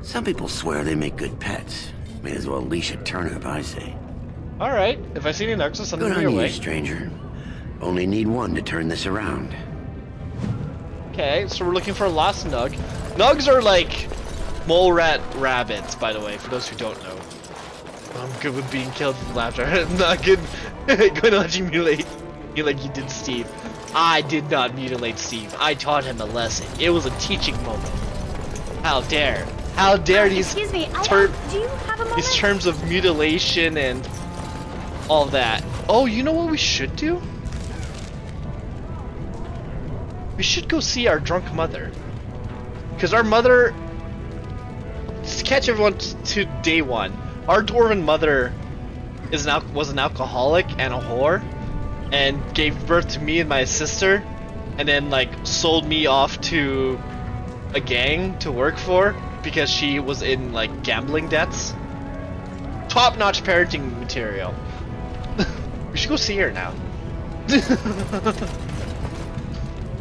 Some people swear they make good pets. May as well leash a turnip, I say. Alright, if I see any nugs, I'll send them your way. Good on you, stranger. Only need one to turn this around. Okay, so we're looking for a lost nug. Nugs are like mole rat rabbits, by the way, for those who don't know. I'm good with being killed with laughter. I'm not good going to let you mutilate me like you did Steve. I did not mutilate Steve. I taught him a lesson. It was a teaching moment. How dare. How dare these do you have a moment? these terms of mutilation and all that. Oh, you know what we should do? We should go see our drunk mother. Because our mother... Just catch everyone to day one. Our dwarven mother was an alcoholic and a whore. And gave birth to me and my sister. And then, like, sold me off to a gang to work for. Because she was in, like, gambling debts. Top-notch parenting material. We should go see her now. Let's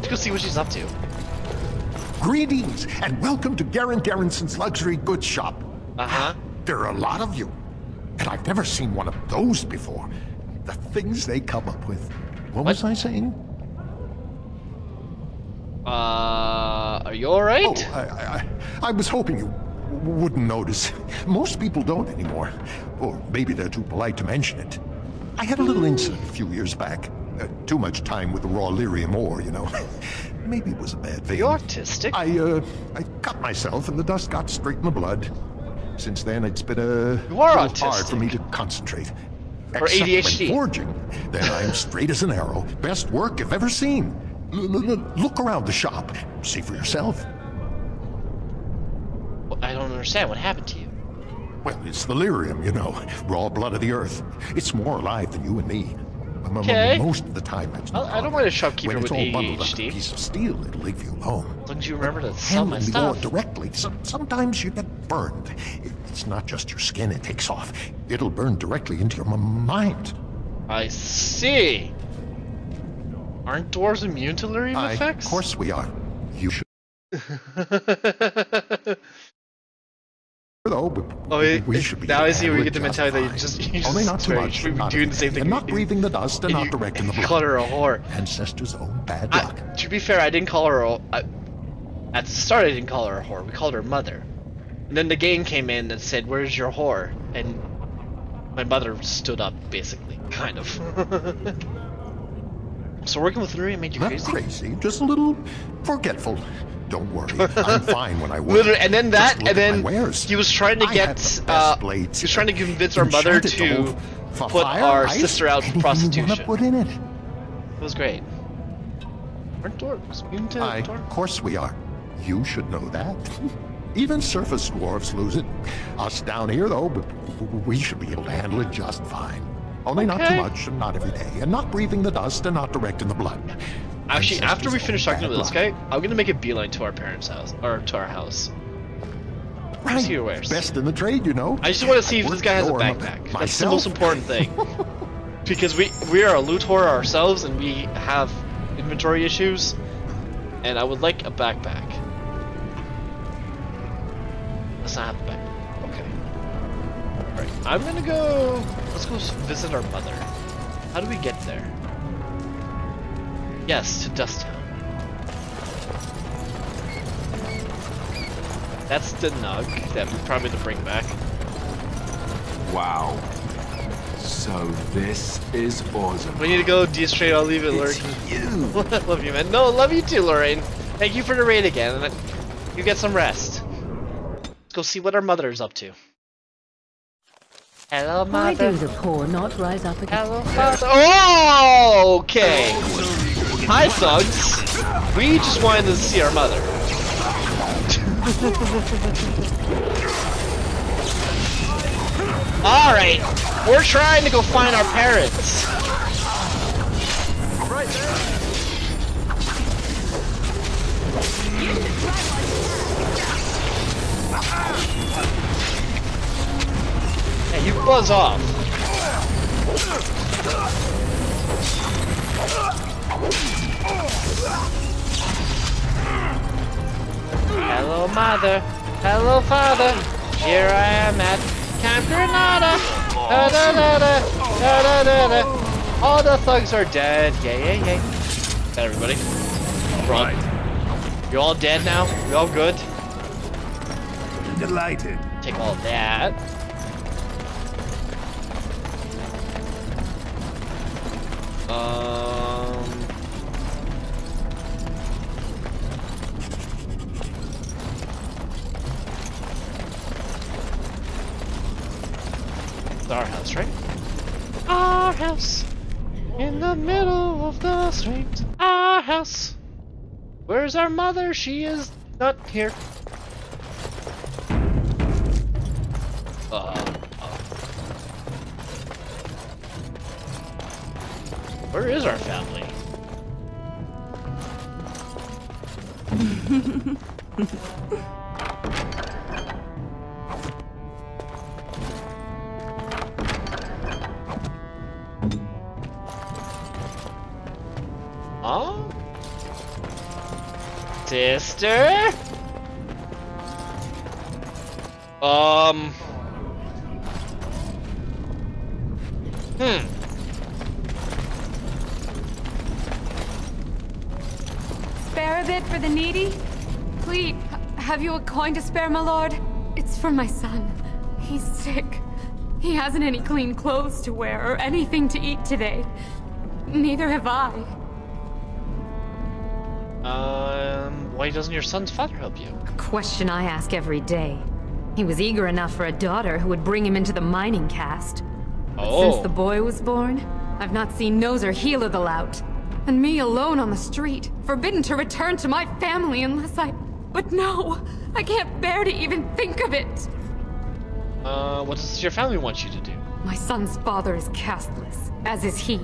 go see what she's up to. Greetings, and welcome to Garen Garrison's luxury goods shop. Uh-huh. There are a lot of you, and I've never seen one of those before. The things they come up with. What was I saying? Are you alright? Oh, I was hoping you wouldn't notice. Most people don't anymore. Or maybe they're too polite to mention it. I had a little incident a few years back. Too much time with the raw lyrium ore, you know. Maybe it was a bad thing. You're autistic. I cut myself and the dust got straight in the blood. Since then, it's been a little hard for me to concentrate. Or ADHD. When forging, then I'm straight as an arrow. Best work I've ever seen. Look around the shop. See for yourself. Well, I don't understand. What happened to you? Well, it's the lyrium, you know. Raw blood of the earth. It's more alive than you and me. Okay. Most of the time, it's not. I don't want a shopkeeper with ADHD. When it's all bundled up in a ADHD. piece of steel, it'll leave you alone. As long as you remember to sell my Handling the stuff. ore directly, sometimes you get burned. It's not just your skin it takes off. It'll burn directly into your mind. I see. Aren't dwarves immune to lyrium effects? Of course we are. You should. Though, but we should be now I see where you handled get the mentality that just you Only not too swear, much. you should be doing the same thing. And not breathing the dust and not directing the blood. Call her a whore. Ancestors' own bad luck. To be fair, I didn't call her at the start I didn't call her a whore. We called her mother. And then the game came in and said, "Where's your whore?" And my mother stood up, basically. Kind of. So working with lyrium made you crazy? Not crazy, just a little forgetful. Don't worry, I'm fine when I work. Literally, and then that, and then he was trying to get, he was trying to convince our mother to put our sister out for prostitution. Put in it. It was great. Aren't dwarves immune to dwarves? Of course we are. You should know that. Even surface dwarves lose it. Us down here, though, but we should be able to handle it just fine. Only not too much, and not every day, and not breathing the dust, and not directing the blood. Actually, after we finish talking to this guy, I'm gonna make a beeline to our parents' house, or to our house. Right. See who wears. Best in the trade, you know. I just want to see if this guy has a backpack. That's the most important thing. Because we are a loot whore ourselves, and we have inventory issues, and I would like a backpack. Let's not have a backpack. Okay. Alright, I'm gonna go. Let's go visit our mother. How do we get there? Yes, to Dust Town. That's the nug that we probably have to bring back. Wow. So this is awesome. We need to go straight. I'll leave it lurking. Love you, man. No, love you too, Lorraine. Thank you for the raid again. And you get some rest. Let's go see what our mother is up to. Hello, Why mother. do the poor not rise up again? Hello, father. Oh, okay. Hi, thugs. We just wanted to see our mother. Alright, we're trying to go find our parents. Right there. Hey, you buzz off. Hello, mother. Hello, father. Here I am at Camp Granada. Da da da da da da da da. All the thugs are dead. Yay, yay, yay. Everybody. Run. You all dead now? You all good? Delighted. Take all that. It's our house, right? Our house in the middle of the street. Our house. Where's our mother? She is not here. Where is our family? Oh? Sister? Spare a bit for the needy? Please, have you a coin to spare, my lord? It's for my son. He's sick. He hasn't any clean clothes to wear or anything to eat today. Neither have I. Why doesn't your son's father help you? A question I ask every day. He was eager enough for a daughter who would bring him into the mining caste. But since the boy was born, I've not seen nose or heel of the lout. And me alone on the street, forbidden to return to my family unless I... But no! I can't bear to even think of it! What does your family want you to do? My son's father is casteless, as is he.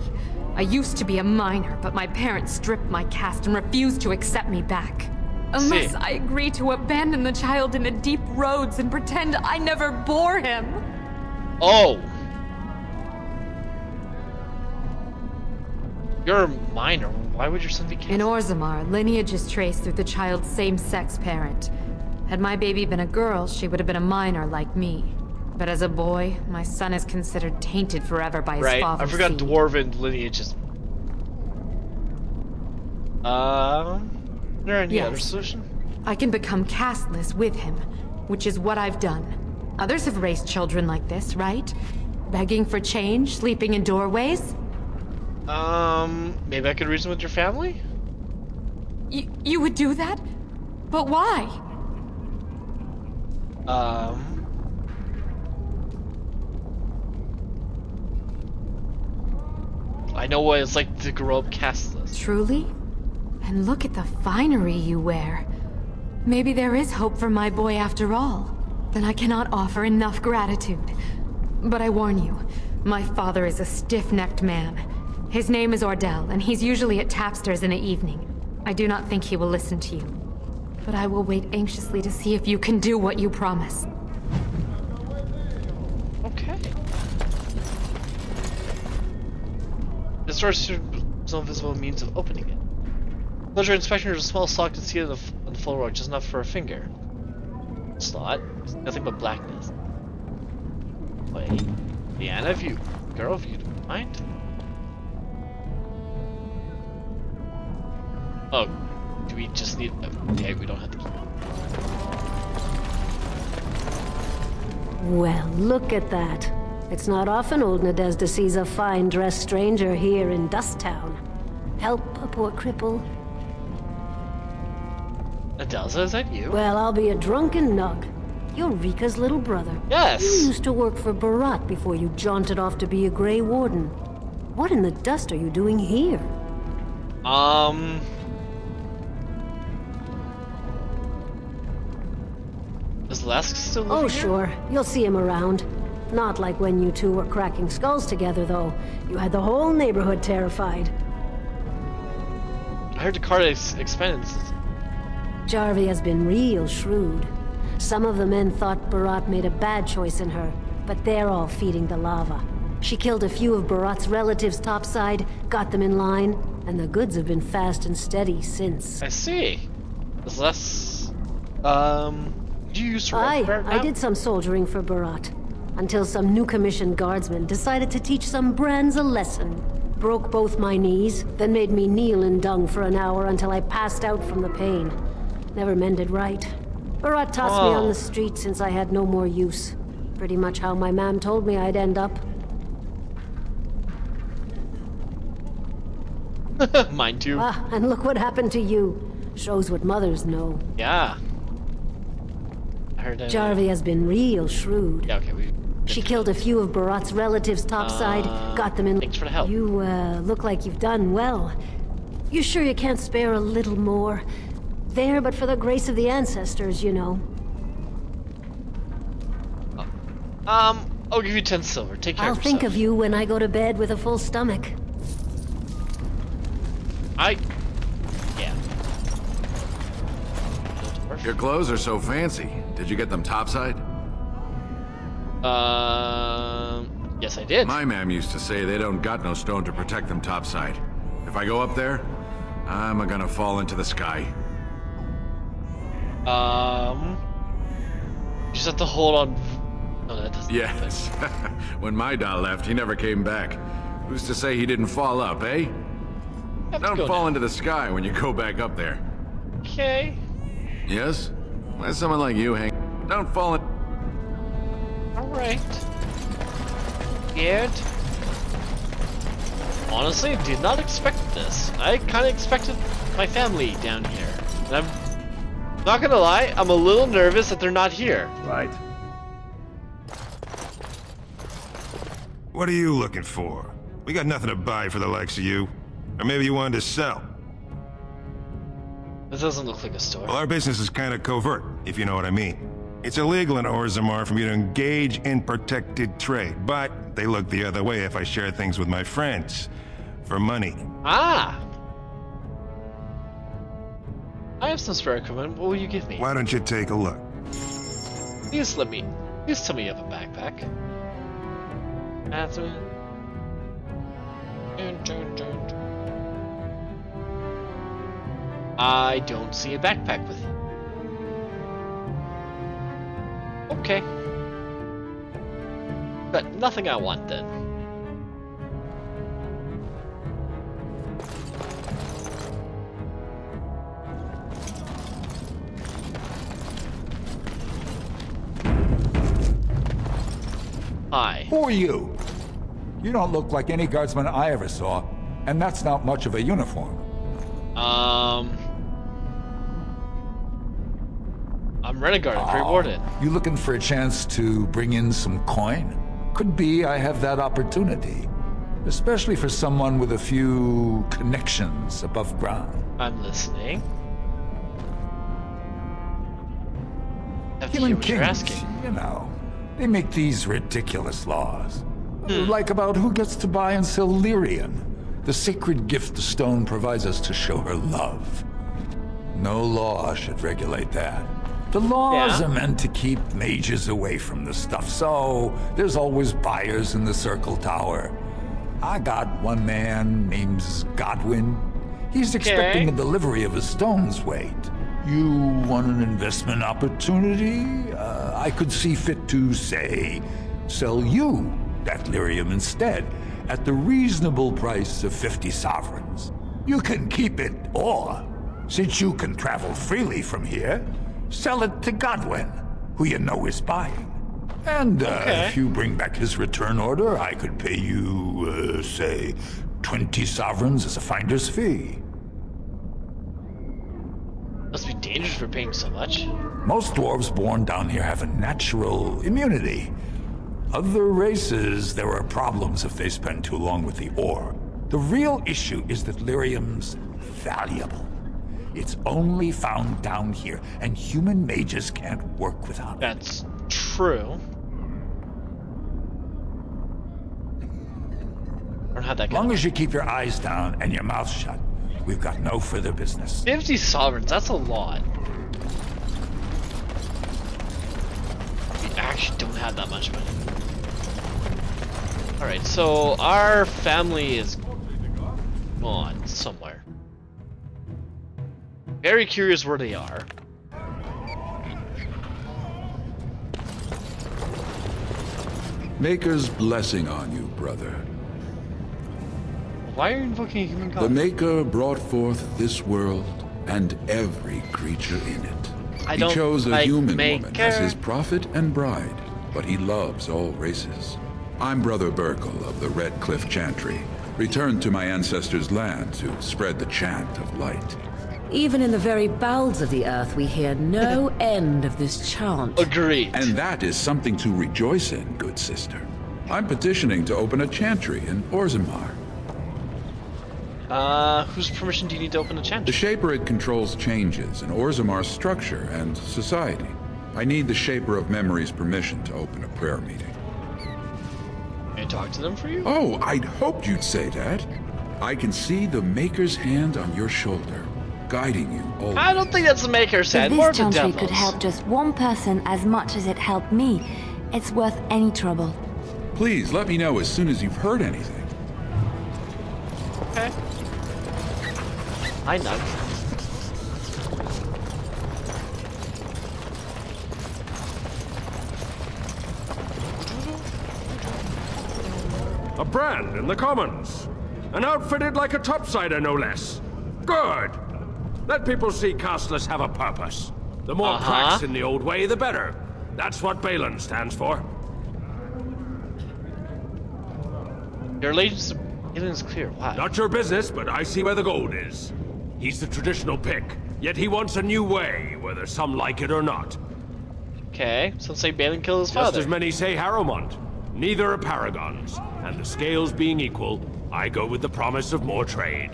I used to be a miner, but my parents stripped my caste and refused to accept me back. Unless I agree to abandon the child in the deep roads and pretend I never bore him. Oh! You're a minor. Why would your son be casted? In Orzammar, lineage is traced through the child's same-sex parent. Had my baby been a girl, she would have been a minor like me. But as a boy, my son is considered tainted forever by his father's Right, I forgot seed. dwarven lineage is... Is there any other solution? I can become casteless with him, which is what I've done. Others have raised children like this, right? Begging for change, sleeping in doorways? Maybe I could reason with your family? You would do that? But why? I know what it's like to grow up casteless. Truly? And look at the finery you wear. Maybe there is hope for my boy after all. Then I cannot offer enough gratitude. But I warn you, my father is a stiff-necked man. His name is Ordell, and he's usually at Tapster's in the evening. I do not think he will listen to you. But I will wait anxiously to see if you can do what you promise. Okay. This door should have no visible means of opening it. Close your inspection, there's a small slot concealed on the floor, just enough for a finger. Slot? Nothing but blackness. Wait. Leanna, if you don't mind. Oh, do we just need... Okay, we don't have to keep it. Well, look at that. It's not often old Nadezhda sees a fine-dressed stranger here in Dust Town. Help a poor cripple. Adelza, is that you? Well, I'll be a drunken nug. You're Rika's little brother. Yes! You used to work for Barat before you jaunted off to be a Grey Warden. What in the dust are you doing here? Is Lesk still living Oh, here? sure. You'll see him around. Not like when you two were cracking skulls together, though. You had the whole neighborhood terrified. I heard the card expanded. Jarvi has been real shrewd. Some of the men thought Barat made a bad choice in her, but they're all feeding the lava. She killed a few of Barat's relatives topside, got them in line, and the goods have been fast and steady since. I see. Is less... Do you use I did some soldiering for Barat, until some new commissioned guardsmen decided to teach some brands a lesson. Broke both my knees, then made me kneel in dung for an hour until I passed out from the pain. Never mended right. Barat tossed me on the street since I had no more use. Pretty much how my mam told me I'd end up. Mine too. Ah, and look what happened to you. Shows what mothers know. Yeah. I heard that. Jarvi has been real shrewd. Yeah, okay, She killed a few of Barat's relatives topside, got them in... Thanks for the help. You, look like you've done well. You sure you can't spare a little more? There, but for the grace of the ancestors, you know. I'll give you 10 silver. Take care I'll of yourself. think of you when I go to bed with a full stomach. Yeah. Your clothes are so fancy. Did you get them topside? Yes I did. My mam used to say they don't got no stone to protect them topside. If I go up there, I'm gonna fall into the sky. You just have to hold on. No, that doesn't. Yes. When my doll left, he never came back. Who's to say he didn't fall up, eh? Don't fall into the sky when you go back up there. Okay. Yes? Why someone like you hang? Don't fall in. Alright. Scared? Honestly, did not expect this. I kind of expected my family down here. And I'm not gonna lie, I'm a little nervous that they're not here. Right. What are you looking for? We got nothing to buy for the likes of you. Or maybe you wanted to sell. This doesn't look like a store. Well, our business is kind of covert, if you know what I mean. It's illegal in Orzammar for me to engage in protected trade, but they look the other way if I share things with my friends. For money. Ah! I have some spare equipment. What will you give me? Why don't you take a look? Please tell me you have a backpack. Bathroom. I don't see a backpack with it. Okay. But nothing I want then. Hi. Who are you? You don't look like any guardsman I ever saw, and that's not much of a uniform. I'm Renegade, Great Warden. You looking for a chance to bring in some coin? Could be I have that opportunity. Especially for someone with a few connections above ground. I'm listening. Human kings, you know, they make these ridiculous laws. Like about who gets to buy and sell lyrium, the sacred gift the stone provides us to show her love. No law should regulate that. The laws are meant to keep mages away from the stuff, so there's always buyers in the Circle Tower. I got one man named Godwin. He's expecting a delivery of a stone's weight. You want an investment opportunity? I could see fit to, say, sell you that lyrium instead, at the reasonable price of 50 sovereigns. You can keep it, or, since you can travel freely from here, sell it to Godwin, who you know is buying. And if you bring back his return order, I could pay you, say, 20 sovereigns as a finder's fee. Must be dangerous for paying so much. Most dwarves born down here have a natural immunity. Other races, there are problems if they spend too long with the ore. The real issue is that lyrium's valuable. It's only found down here, and human mages can't work without it. That's true. I don't have that. As long as you keep your eyes down and your mouth shut, we've got no further business. 50 sovereigns, that's a lot. We actually don't have that much money. Alright, so our family is gone somewhere. Very curious where they are. Maker's blessing on you, brother. Why are you invoking a human god? The Maker brought forth this world and every creature in it. He chose a human woman as his prophet and bride, but he loves all races. I'm Brother Burkle of the Red Cliff Chantry, returned to my ancestors' land to spread the chant of light. Even in the very bowels of the earth, we hear no end of this chant. Agreed. And that is something to rejoice in, good sister. I'm petitioning to open a chantry in Orzammar. Whose permission do you need to open a chantry? The Shaperate controls changes in Orzammar's structure and society. I need the Shaper of Memory's permission to open a prayer meeting. Can I talk to them for you? Oh, I'd hoped you'd say that. I can see the Maker's hand on your shoulder, guiding you always. I don't think that's the Maker's hand, more If the this chantry devil's. could help just one person as much as it helped me, it's worth any trouble. Please, let me know as soon as you've heard anything. Okay. I know. A brand in the commons. And outfitted like a topsider, no less. Good. Let people see Castless have a purpose. The more cracks in the old way, the better. That's what Balin stands for. Your allegiance to Healing's clear. Why? Not your business, but I see where the gold is. He's the traditional pick, yet he wants a new way, whether some like it or not. Okay, some say Balin killed his father. Just as many say Harrowmont. Neither are paragons, and the scales being equal, I go with the promise of more trade.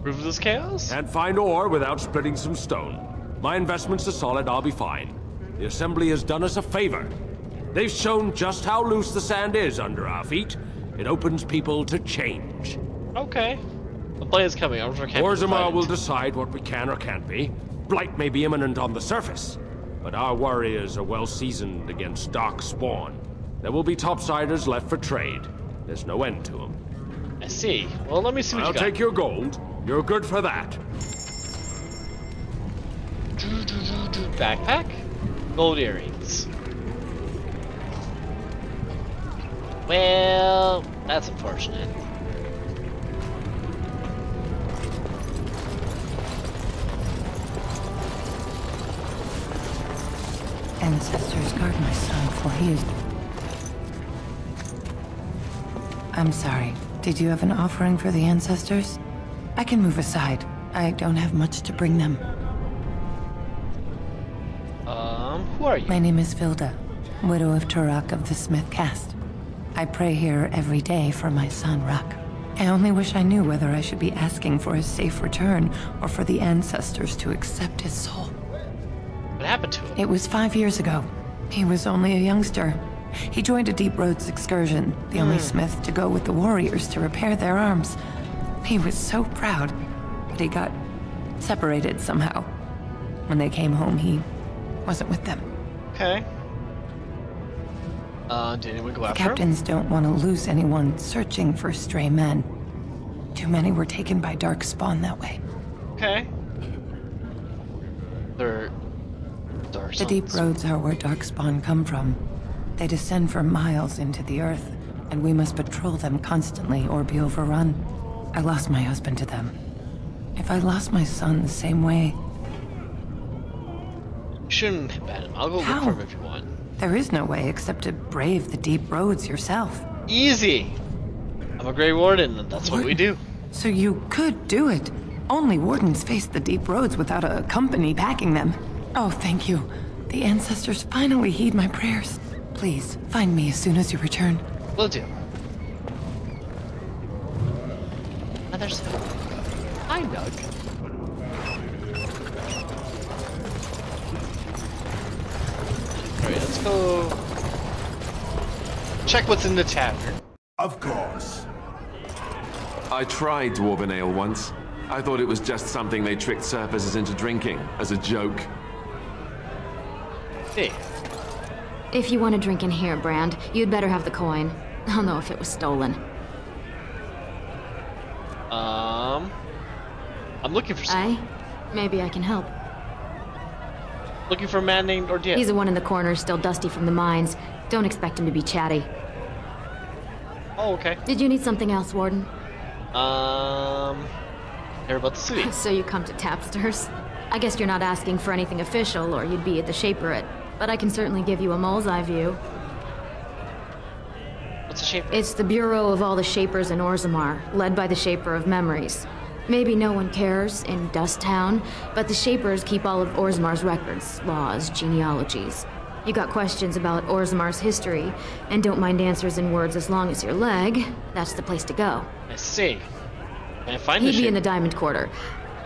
Proof of this chaos? Can't find ore without splitting some stone. My investments are solid, I'll be fine. The Assembly has done us a favor. They've shown just how loose the sand is under our feet. It opens people to change. Okay. The play is coming. Orzammar will decide what we can or can't be. Blight may be imminent on the surface, but our warriors are well seasoned against dark spawn. There will be topsiders left for trade. There's no end to them. I see. Well, let me see what you got. I'll take your gold. You're good for that. Backpack? Gold earrings. Well, that's unfortunate. Ancestors guard my son for he is... I'm sorry. Did you have an offering for the ancestors? I can move aside. I don't have much to bring them. Who are you? My name is Vilda, widow of Turok of the Smith caste. I pray here every day for my son, Rock. I only wish I knew whether I should be asking for his safe return or for the ancestors to accept his soul. What happened to him? It was 5 years ago. He was only a youngster. He joined a Deep Roads excursion, the only Smith to go with the warriors to repair their arms. He was so proud, but he got separated somehow. When they came home, he wasn't with them. Okay. Did anyone go after him? Captains don't want to lose anyone searching for stray men. Too many were taken by dark spawn that way. Okay. They're dark The Deep Roads are where dark spawn come from. They descend for miles into the earth, and we must patrol them constantly or be overrun. I lost my husband to them. If I lost my son the same way... You shouldn't ban him. I'll go look for him if you want. There is no way except to brave the Deep Roads yourself. Easy! I'm a Grey Warden, and that's what we do. So you could do it. Only Wardens face the Deep Roads without a company backing them. Oh, thank you. The ancestors finally heed my prayers. Please, find me as soon as you return. Will do. And there's... Hi, Doug. Alright, let's go... check what's in the tavern. Of course. I tried Dwarven Ale once. I thought it was just something they tricked surfacers into drinking, as a joke. Hey. If you want to drink in here, Brand, you'd better have the coin. I'll know if it was stolen. I'm looking for someone. Maybe I can help. Looking for a man named Ordeal. He's the one in the corner, still dusty from the mines. Don't expect him to be chatty. Oh, okay. Did you need something else, Warden? Hear about the city. So you come to Tapsters? I guess you're not asking for anything official, or you'd be at the Shaperate. But I can certainly give you a mole's eye view. What's a Shaper? It's the bureau of all the Shapers in Orzammar, led by the Shaper of Memories. Maybe no one cares in Dust Town, but the Shapers keep all of Orzammar's records, laws, genealogies. You got questions about Orzammar's history, and don't mind answers in words as long as your leg, that's the place to go. I see. Can I find He'd the Shaper? be in the Diamond Quarter.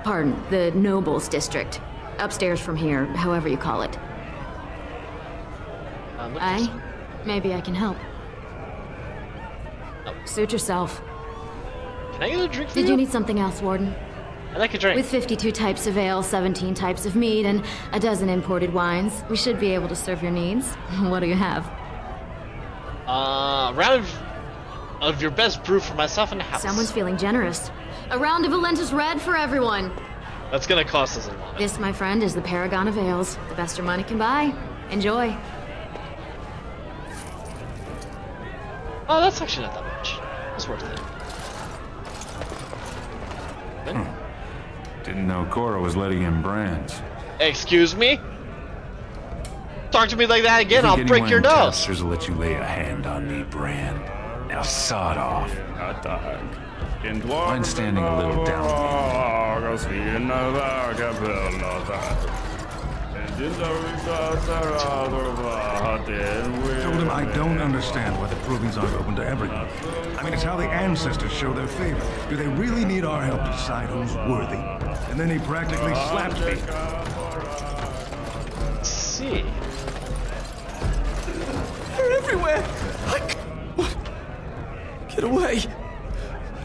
Pardon, the Nobles District. Upstairs from here, however you call it. Maybe I can help. Oh. Suit yourself. Can I get a drink for Did you need something else, Warden? I like a drink. With 52 types of ale, 17 types of mead, and a dozen imported wines, we should be able to serve your needs. What do you have? A round of your best brew for myself and the house. Someone's feeling generous. A round of Valentis Red for everyone. That's gonna cost us a lot. This, my friend, is the paragon of ales. The best your money can buy. Enjoy. Oh, that's actually not that much. It's worth it. Didn't know Cora was letting in brands. Excuse me? Talk to me like that again, I'll break your nose. Will let you lay a hand on me, Brand. Now sod off. Mine's standing a little down. Told him I don't understand why the provings aren't open to everyone. I mean, it's how the ancestors show their favor. Do they really need our help to decide who's worthy? And then he practically slapped me. Let's see. They're everywhere! What? Get away!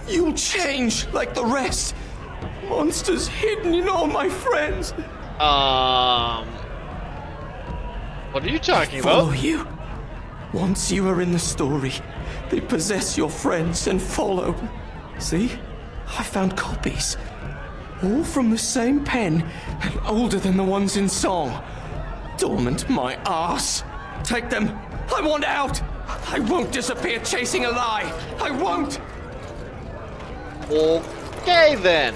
You'll change like the rest. Monsters hidden in all my friends. What are you talking Follow about? you. Once you are in the story, they possess your friends and follow. See? I found copies. All from the same pen and older than the ones in song. Dormant my ass. Take them. I want out. I won't disappear chasing a lie. I won't. Okay then.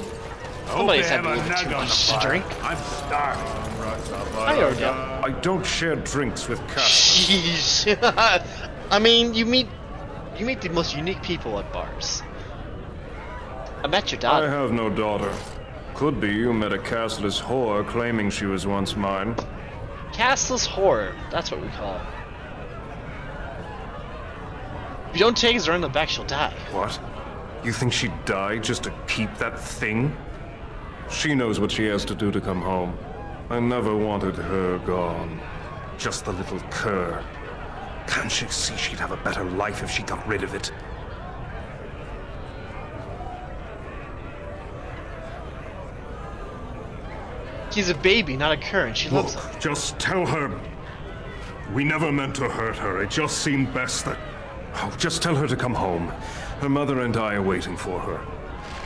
Somebody's had a little bit too much to drink. I'm starving. Hi, Ordell. I don't share drinks with customers. Sheesh. I mean, you meet the most unique people at bars. I met your daughter. I have no daughter. Could be you met a castless whore claiming she was once mine. Castless whore. That's what we call it. If you don't take her in the back, she'll die. What? You think she'd die just to keep that thing? She knows what she has to do to come home. I never wanted her gone. Just the little cur. Can't she see she'd have a better life if she got rid of it? She's a baby, not a cur, and she loves him. Just tell her we never meant to hurt her. It just seemed best that... Oh, just tell her to come home. Her mother and I are waiting for her.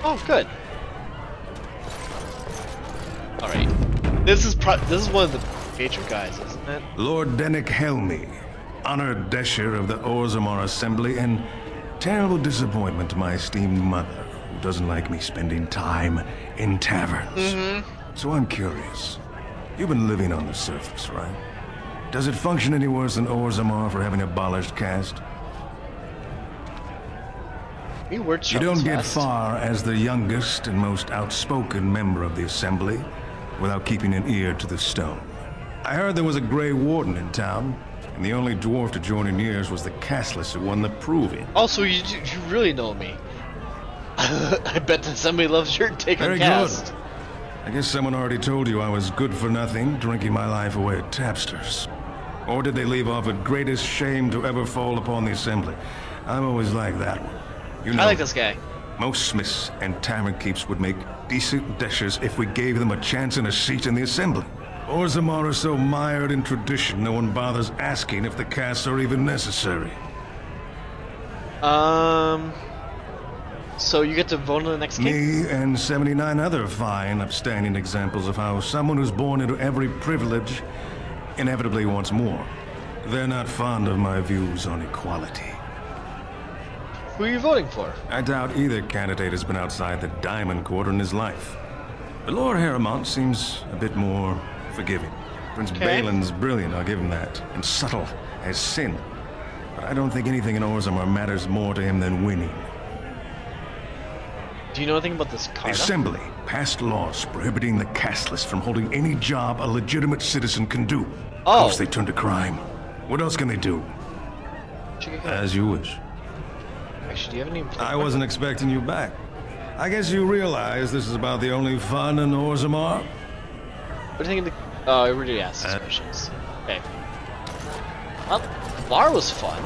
Oh, good. All right. This is one of the patron guys, isn't it? Lord Dennick Helmy, honored Desher of the Orzammar Assembly, and terrible disappointment to my esteemed mother, who doesn't like me spending time in taverns. So I'm curious. You've been living on the surface, right? Does it function any worse than Orzammar for having abolished caste? You don't get far as the youngest and most outspoken member of the Assembly without keeping an ear to the stone. I heard there was a Grey Warden in town, and the only dwarf to join in years was the castless who won the proving. Also, you really know me. I bet that somebody loves your take on caste. Good. I guess someone already told you I was good for nothing, drinking my life away at tapsters. Or did they leave off with greatest shame to ever fall upon the Assembly? I'm always like that one. You know, I like this guy. Most smiths and tavern keeps would make decent dishers if we gave them a chance and a seat in the Assembly. Orzammar is so mired in tradition, no one bothers asking if the castes are even necessary. So you get to vote in the next game? Me and 79 other fine, upstanding examples of how someone who's born into every privilege inevitably wants more. They're not fond of my views on equality. Who are you voting for? I doubt either candidate has been outside the Diamond Quarter in his life. But Lord Harrowmont seems a bit more forgiving. Prince Balin's brilliant, I'll give him that, and subtle as sin. But I don't think anything in Orzammar matters more to him than winning. Do you know anything about this card? The Assembly passed laws prohibiting the casteless from holding any job a legitimate citizen can do. Of course they turn to crime. What else can they do? As you wish. Actually, do you have any... I wasn't expecting you back. I guess you realize this is about the only fun in Orzammar? What do you think of the... Oh, I already asked these questions. Okay. Well, the bar was fun.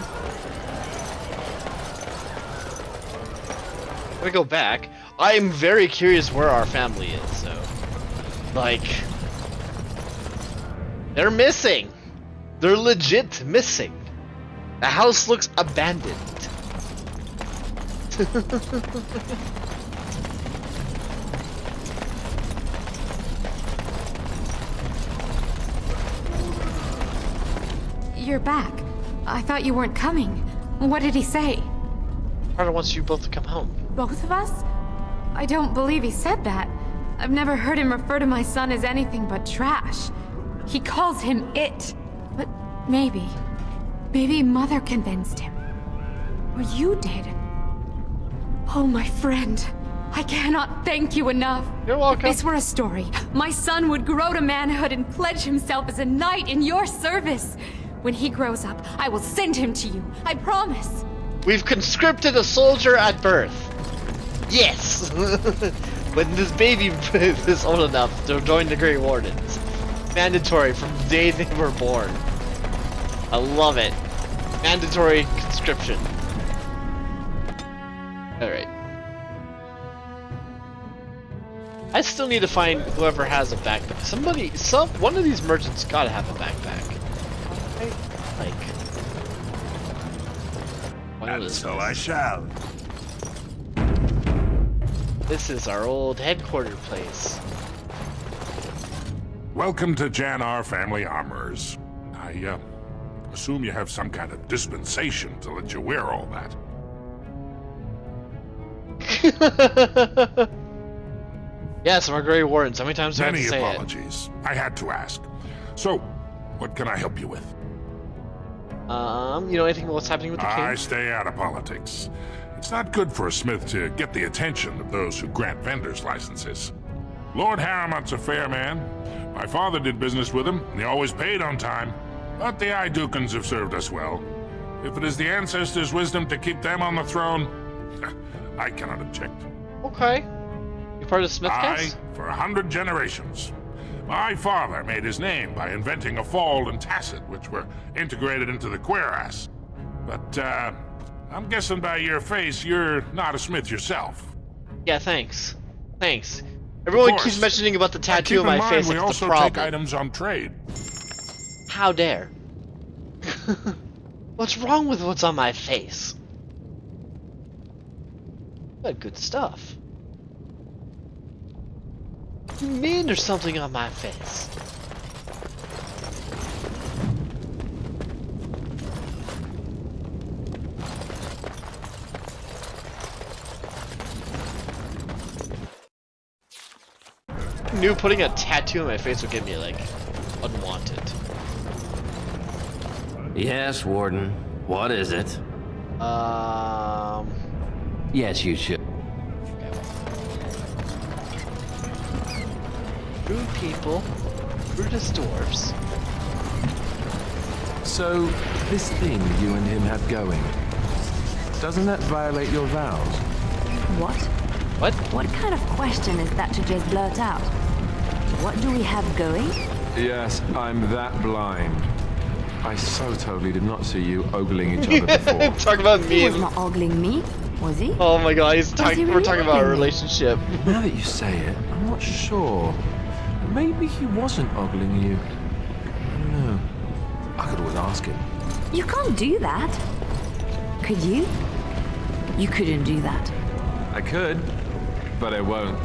I'm gonna go back. I'm very curious where our family is, so... Like... They're missing! They're legit missing! The house looks abandoned. You're back. I thought you weren't coming. What did he say? Carter wants you both to come home. Both of us? I don't believe he said that. I've never heard him refer to my son as anything but trash. He calls him it. But maybe Mother convinced him. What you did. Oh, my friend. I cannot thank you enough. You're welcome. If this were a story, my son would grow to manhood and pledge himself as a knight in your service. When he grows up, I will send him to you. I promise. We've conscripted a soldier at birth. Yes! When this baby is old enough to join the Grey Wardens. Mandatory from the day they were born. I love it. Mandatory conscription. Alright. I still need to find whoever has a backpack. One of these merchants gotta have a backpack. Right? Like. And so I shall. This is our old headquarter place. Welcome to Janar Family Armorers. I, assume you have some kind of dispensation to let you wear all that. Yes, I'm a Grey Wardens. How many times do I have to say apologies. I had to ask. So, what can I help you with? You know anything about what's happening with the king? I stay out of politics. It's not good for a smith to get the attention of those who grant vendors licenses. Lord Harriman's a fair man. My father did business with him, and he always paid on time. But the Idukans have served us well. If it is the ancestors' wisdom to keep them on the throne, I cannot object. Okay. You part of the Smith cast? For 100 generations. My father made his name by inventing a fold and tacet, which were integrated into the cuirass. But, I'm guessing by your face, you're not a smith yourself. Yeah, thanks. Thanks. Everyone keeps mentioning about the tattoo on my face. We also take items on trade. How dare? What's wrong with what's on my face? Got good stuff. What do you mean there's something on my face? I knew putting a tattoo on my face would get me, like, unwanted. Yes, Warden. What is it? Yes, you should. Rude people. Rudest dwarves. So, this thing you and him have going, doesn't that violate your vows? What? What? What kind of question is that to just blurt out? What do we have going? Yes, I'm that blind. I so totally did not see you ogling each other before. Talk about me. He was not ogling me, was he? Oh my god, we're talking about our relationship. Now that you say it, I'm not sure. Maybe he wasn't ogling you. I don't know. I could always ask him. You can't do that. Could you? You couldn't do that. I could, but I won't.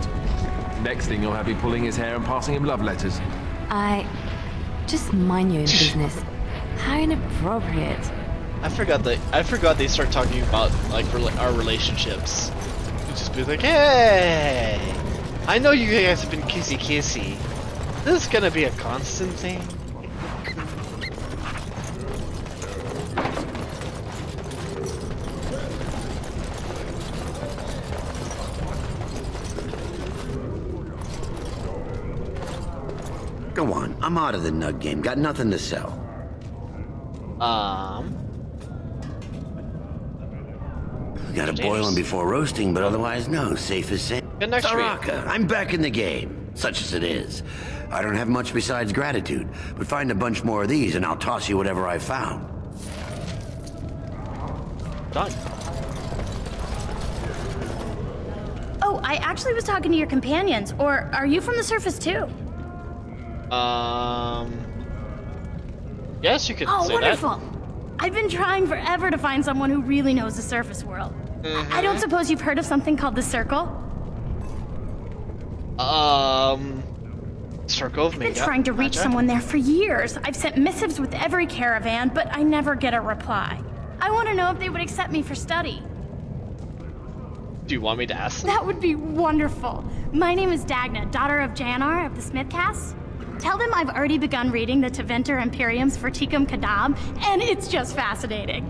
Next thing you'll have me pulling his hair and passing him love letters. Just mind your own business. How inappropriate. I forgot they start talking about like our relationships. You just be like, hey, I know you guys have been kissy. This is gonna be a constant thing. Go on, I'm out of the nug game. Got nothing to sell. Gotta boil them before roasting, but otherwise no, safe as sand. Saraka, I'm back in the game, such as it is. I don't have much besides gratitude, but find a bunch more of these and I'll toss you whatever I found. Done. Oh, I actually was talking to your companions, or are you from the surface too? Yes, you could say wonderful. that. I've been trying forever to find someone who really knows the surface world. I don't suppose you've heard of something called the Circle? Circle of Mega. I've been trying to reach someone there for years. I've sent missives with every caravan, but I never get a reply. I want to know if they would accept me for study. Do you want me to ask them? That would be wonderful. My name is Dagna, daughter of Janar of the Smith Caste. Tell them I've already begun reading the Teventer Imperiums for Tikum Kadab, and it's just fascinating.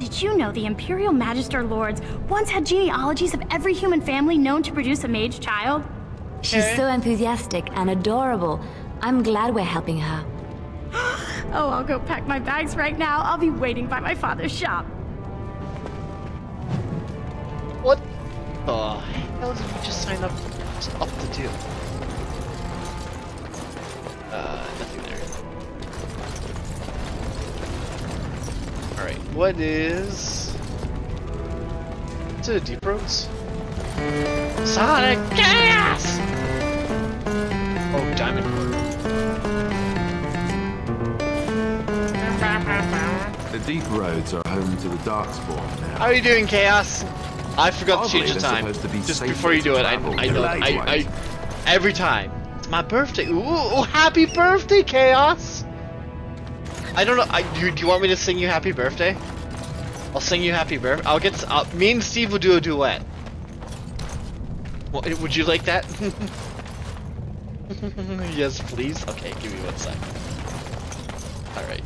Did you know the Imperial Magister Lords once had genealogies of every human family known to produce a mage child? She's so enthusiastic and adorable. I'm glad we're helping her. Oh, I'll go pack my bags right now. I'll be waiting by my father's shop. What the hell did we just sign up to do? Nothing there. Alright, what is... To the deep roads? Sonic Gas! Oh, Diamond Core. The deep roads are home to the Darkspawn now. How are you doing, Chaos? I forgot to change the time. Just before you do it, I know. Every time. It's my birthday. Ooh, happy birthday, Chaos! I don't know. Do you want me to sing you happy birthday? I'll sing you happy birthday. Me and Steve will do a duet. Well, would you like that? Yes, please. Okay, give me 1 sec. All right.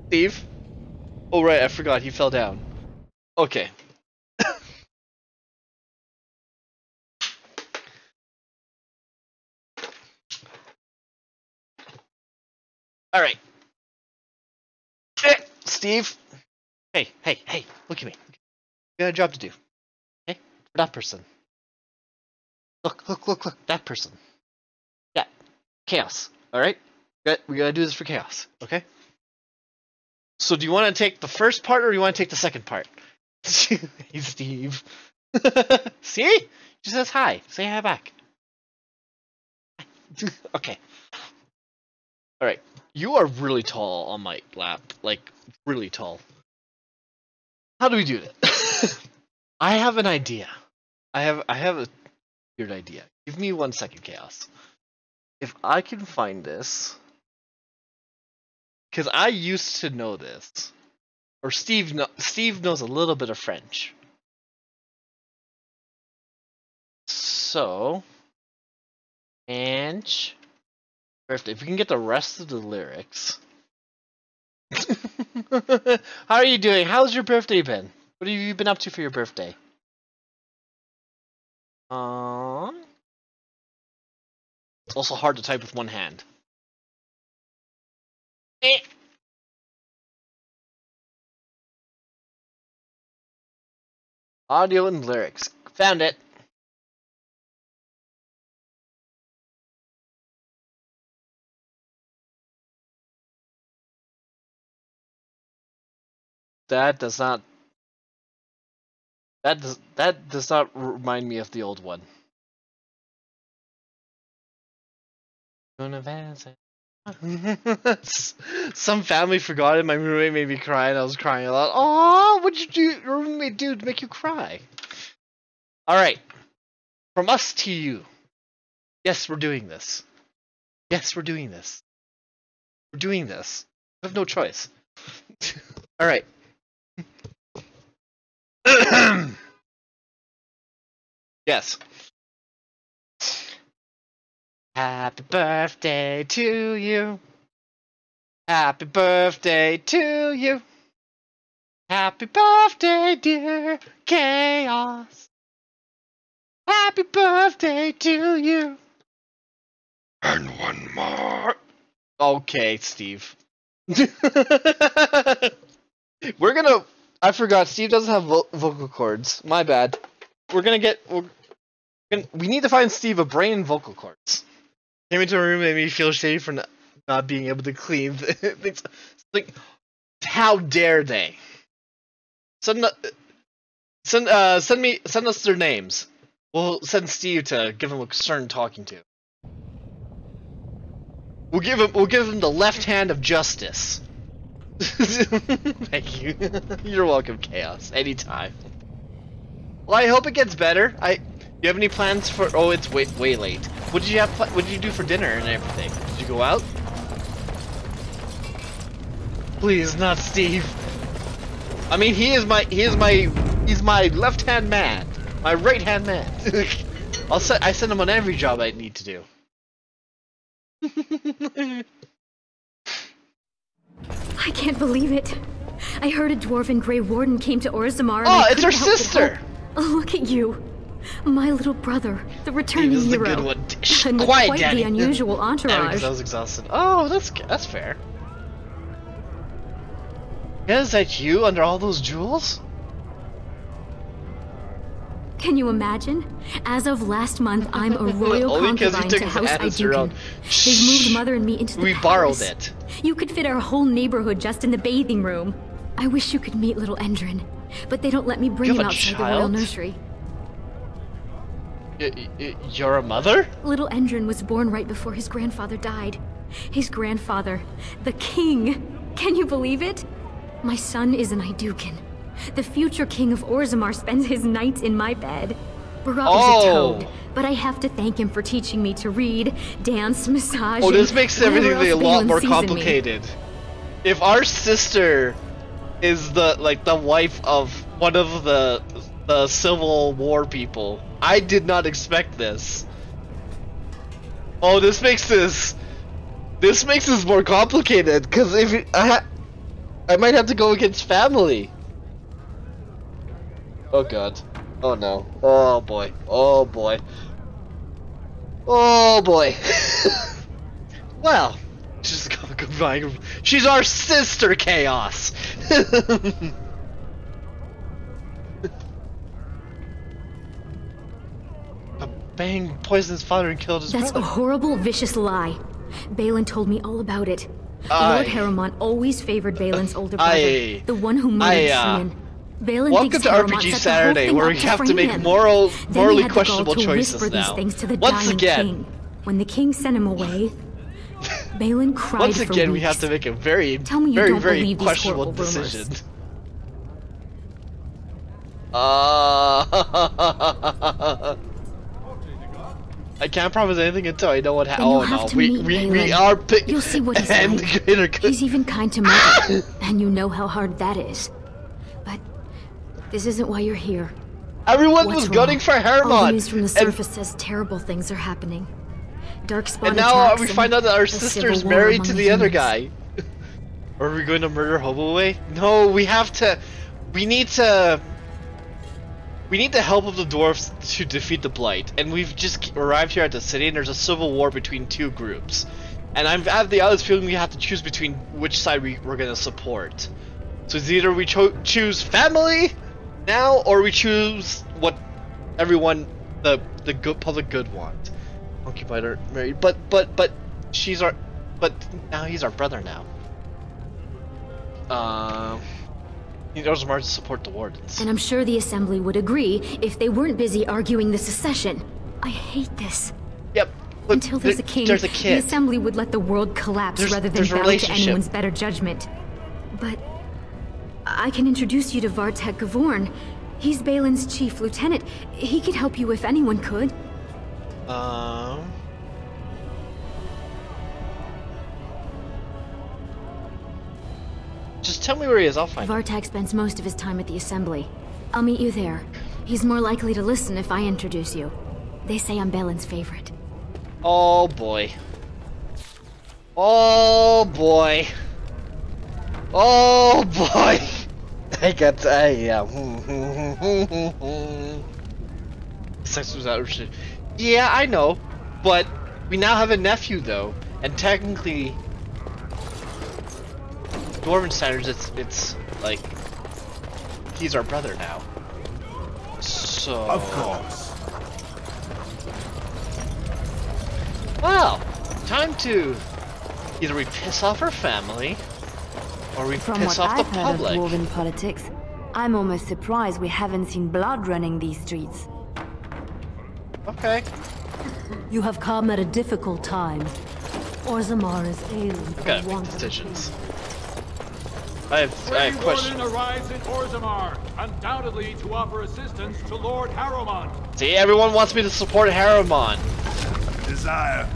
Steve? Oh right, I forgot. He fell down. Okay. All right. Steve. Hey, look at me. You got a job to do. Okay? For that person. Look, that person. Yeah. Chaos. Alright? We gotta do this for Chaos. Okay? So do you want to take the first part or do you want to take the second part? Hey, Steve. See? She says hi. Say hi back. Okay. Alright. You are really tall on my lap. Like, really tall. How do we do that? I have an idea. I have a weird idea. Give me 1 second, Chaos. If I can find this, because I used to know this, or Steve knows a little bit of French. So, and birthday. If we can get the rest of the lyrics. How are you doing? How's your birthday been? What have you been up to for your birthday? It's also hard to type with one hand. Audio and lyrics. Found it. That does not remind me of the old one. Some family forgot it. My roommate made me cry, and I was crying a lot. Oh, what'd you do? Your roommate do to make you cry? All right, from us to you. Yes, we're doing this. Yes, we're doing this. We're doing this. I have no choice. All right. Yes. Happy birthday to you. Happy birthday to you. Happy birthday, dear Chaos. Happy birthday to you. And one more. Okay, Steve. We're gonna... I forgot, Steve doesn't have vocal cords. My bad. We need to find Steve a brain and vocal cords. Came into a room, made me feel shady for not being able to clean things. Like, how dare they? Send us their names. We'll send Steve to give him a stern talking to. We'll give him the left hand of justice. Thank you. You're welcome, Chaos. Anytime. Well, I hope it gets better. Do you have any plans for? Oh, it's way late. What did you have? What did you do for dinner and everything? Did you go out? Please, not Steve. I mean, he's my left hand man, my right hand man. I send him on every job I need to do. I can't believe it. I heard a dwarven Grey Warden came to Orzammar. Oh, it's her sister! Look at you. My little brother, the returning hero. The good one. And Quiet, quite Daddy. the unusual entourage. Because I was exhausted. Oh, that's fair. Yeah, is that you under all those jewels? Can you imagine? As of last month, I'm a royal concubine to House Iduken. They've moved Mother and me into the palace. Borrowed it. You could fit our whole neighborhood just in the bathing room. I wish you could meet little Endrin, but they don't let me bring him outside the royal nursery. You're a mother? Little Endrin was born right before his grandfather died. His grandfather, the king. Can you believe it? My son is an Iduken. The future king of Orzammar spends his nights in my bed. Barat was a toad, but I have to thank him for teaching me to read, dance, massage. Oh, this makes everything a lot more complicated. If our sister is the wife of one of the Civil War people, I did not expect this. Oh, this makes this more complicated because if I might have to go against family. Oh god. Oh no. Oh boy. Oh boy. Oh boy. Well, just go. She's our sister, Chaos. Bang poisoned his father and killed his brother. That's a horrible, vicious lie. Balin told me all about it. Lord Harriman always favored Balin's older brother, the one who murdered Cian. Balin welcome to RPG Saturday, where we have to make morally questionable choices now. Once again. King. When the king sent him away, Balin cried for weeks. Once again, we have to make a very questionable decision. I can't promise anything until I know what happens. Oh no, we are You'll see what he's like. He's even kind to Mother, and you know how hard that is. But this isn't why you're here. Everyone was gunning for Harriman. All the news from the surface says terrible things are happening. Darkspawn and now we find out that our sister's married to the other guy. Are we going to murder Hobaway? No, we have to. We need the help of the dwarves to defeat the Blight, and we've just arrived here at the city, and there's a civil war between two groups. And I have the honest feeling we have to choose between which side we're going to support. So it's either we choose family now, or we choose what everyone, the good public good want. Concubine are married, but now he's our brother now. He knows Mars to support the wardens. And I'm sure the Assembly would agree if they weren't busy arguing the secession. I hate this. Yep. Look, until there's a king, the Assembly would let the world collapse rather than bow to anyone's better judgment. But I can introduce you to Vartek Gavorn. He's Balin's chief lieutenant. He could help you if anyone could. Just tell me where he is, I'll find him. Vartek spends most of his time at the Assembly. I'll meet you there. He's more likely to listen if I introduce you. They say I'm Balin's favorite. Oh boy. Oh boy. Oh boy. Sex was out. Yeah, I know. But we now have a nephew though, and technically Dwarven standards, it's like he's our brother now. So of course. Well, time to either we piss off our family or we piss off the public. From what I've heard of Dwarven politics, I'm almost surprised we haven't seen blood running these streets. Okay. You have come at a difficult time. Orzammar is ailing for want of decisions. I have questions. Arrives in Orzammar, undoubtedly to offer assistance to Lord Harriman. See, everyone wants me to support Harriman. Desire.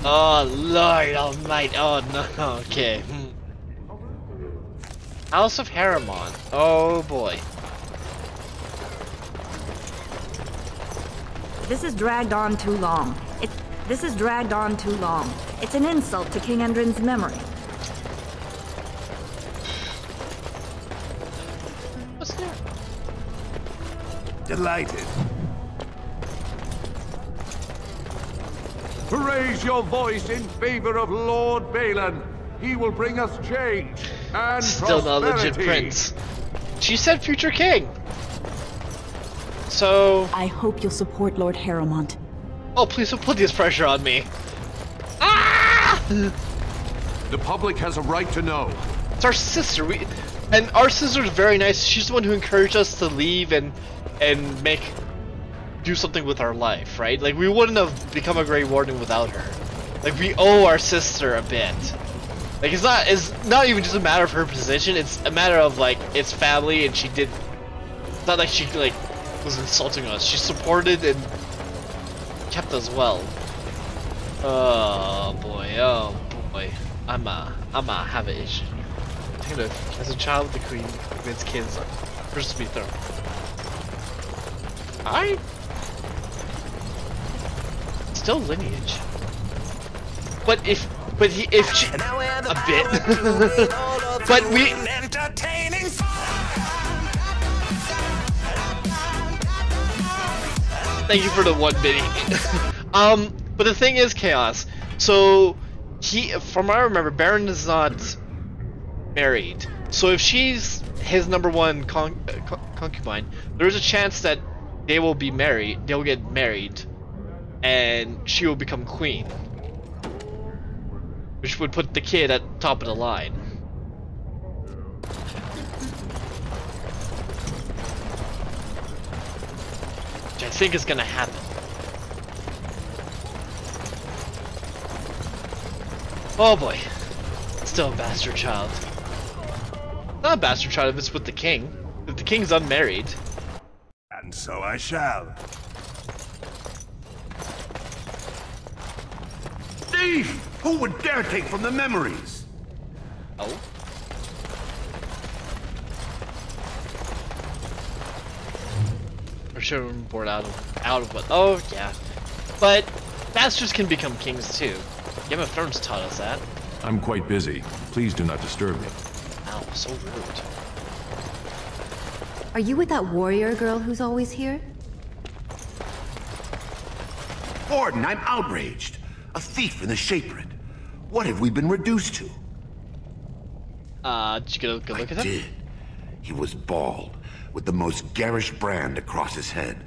Oh Lord Almighty! Oh no. Okay. House of Harriman. Oh boy. This has dragged on too long. This has dragged on too long. It's an insult to King Endrin's memory. Delighted. Raise your voice in favor of Lord Balin. He will bring us change and still not a legit prince. She said future king. So I hope you'll support Lord Harrowmont. Oh, please don't put this pressure on me. Ah! The public has a right to know. It's our sister. And our sister's very nice. She's the one who encouraged us to leave and do something with our life, right? Like, we wouldn't have become a Grey Warden without her. Like, we owe our sister a bit. Like, it's not even just a matter of her position, it's a matter of, like, it's family, and she did... It's not like she, like, was insulting us. She supported and kept us well. Oh, boy. Oh, boy. I'ma have an issue. As a child of the Queen, Queen's kids first to be thrown. Still lineage. But if she a bit. But we thank you for the one biddy. But the thing is, Chaos. So from what I remember, Baron is not married. So if she's his #1 concubine, there's a chance that they will be married. They'll get married, and she will become queen, which would put the kid at the top of the line. Which I think is gonna happen. Oh boy, still a bastard child. Not a bastard child if it's with the king. If the king's unmarried. And so I shall. Thief! Who would dare take from the memories? Oh? Or should have been born out of what? Oh, yeah. But bastards can become kings too. Game of Thrones taught us that. I'm quite busy. Please do not disturb me. Ow, so rude. Are you with that warrior girl who's always here? Warden, I'm outraged. A thief in the Shapered. What have we been reduced to? Did you get a good look at him? I did. He was bald, with the most garish brand across his head.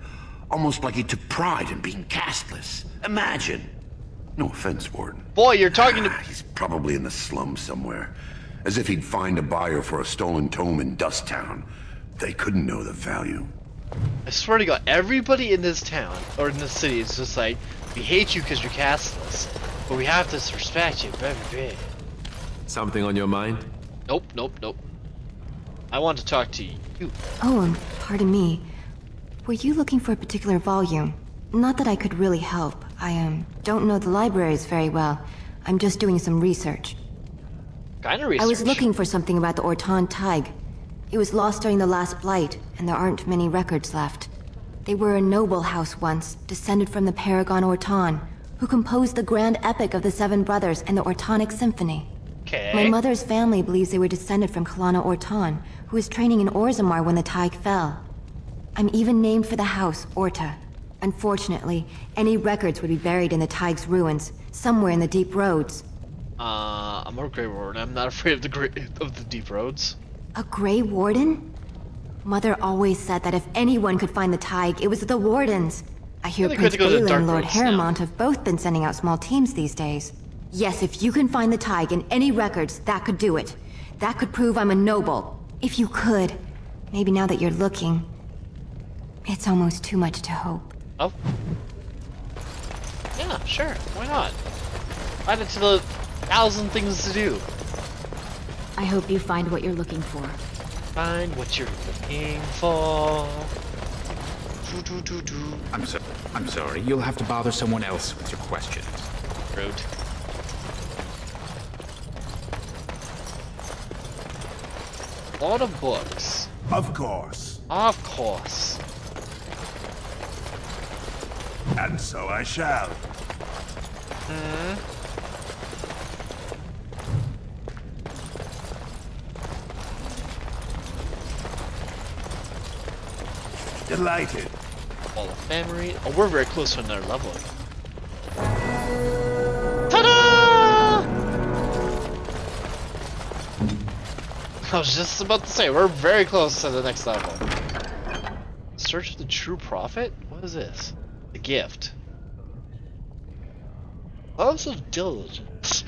Almost like he took pride in being castless. Imagine. No offense, Warden. Boy, you're talking to... He's probably in the slums somewhere. As if he'd find a buyer for a stolen tome in Dust Town. They couldn't know the value. I swear to God, everybody in this town, or in this city, is just like, we hate you because you're castless, but we have to respect you, baby. Something on your mind? Nope. I want to talk to you. Oh, pardon me. Were you looking for a particular volume? Not that I could really help. I don't know the libraries very well. I'm just doing some research. Kind of research? I was looking for something about the Orton Tig. It was lost during the last blight, and there aren't many records left. They were a noble house once, descended from the Paragon Orton, who composed the grand epic of the Seven Brothers and the Ortonic Symphony. Okay. My mother's family believes they were descended from Kalana Orton, who was training in Orzammar when the Tig fell. I'm even named for the house, Orta. Unfortunately, any records would be buried in the Tig's ruins, somewhere in the deep roads. I'm a Grey Warden. I'm not afraid of the deep roads. A Grey Warden? Mother always said that if anyone could find the Tig, it was the Wardens. I hear Prince Balin and Lord Harrowmont have both been sending out small teams these days. Yes, if you can find the Tig in any records, that could do it. That could prove I'm a noble. If you could. Maybe now that you're looking. It's almost too much to hope. Oh. Yeah, sure. Why not? Add it to the 1,000 things to do. I hope you find what you're looking for. Find what you're looking for. I'm sorry. You'll have to bother someone else with your questions. Rude. A lot of books. Of course. Of course. And so I shall. Delighted. Wall of memory. Oh, we're very close to another level. Ta-da! I was just about to say, we're very close to the next level. Search the true prophet? What is this? The gift. Loves of diligence.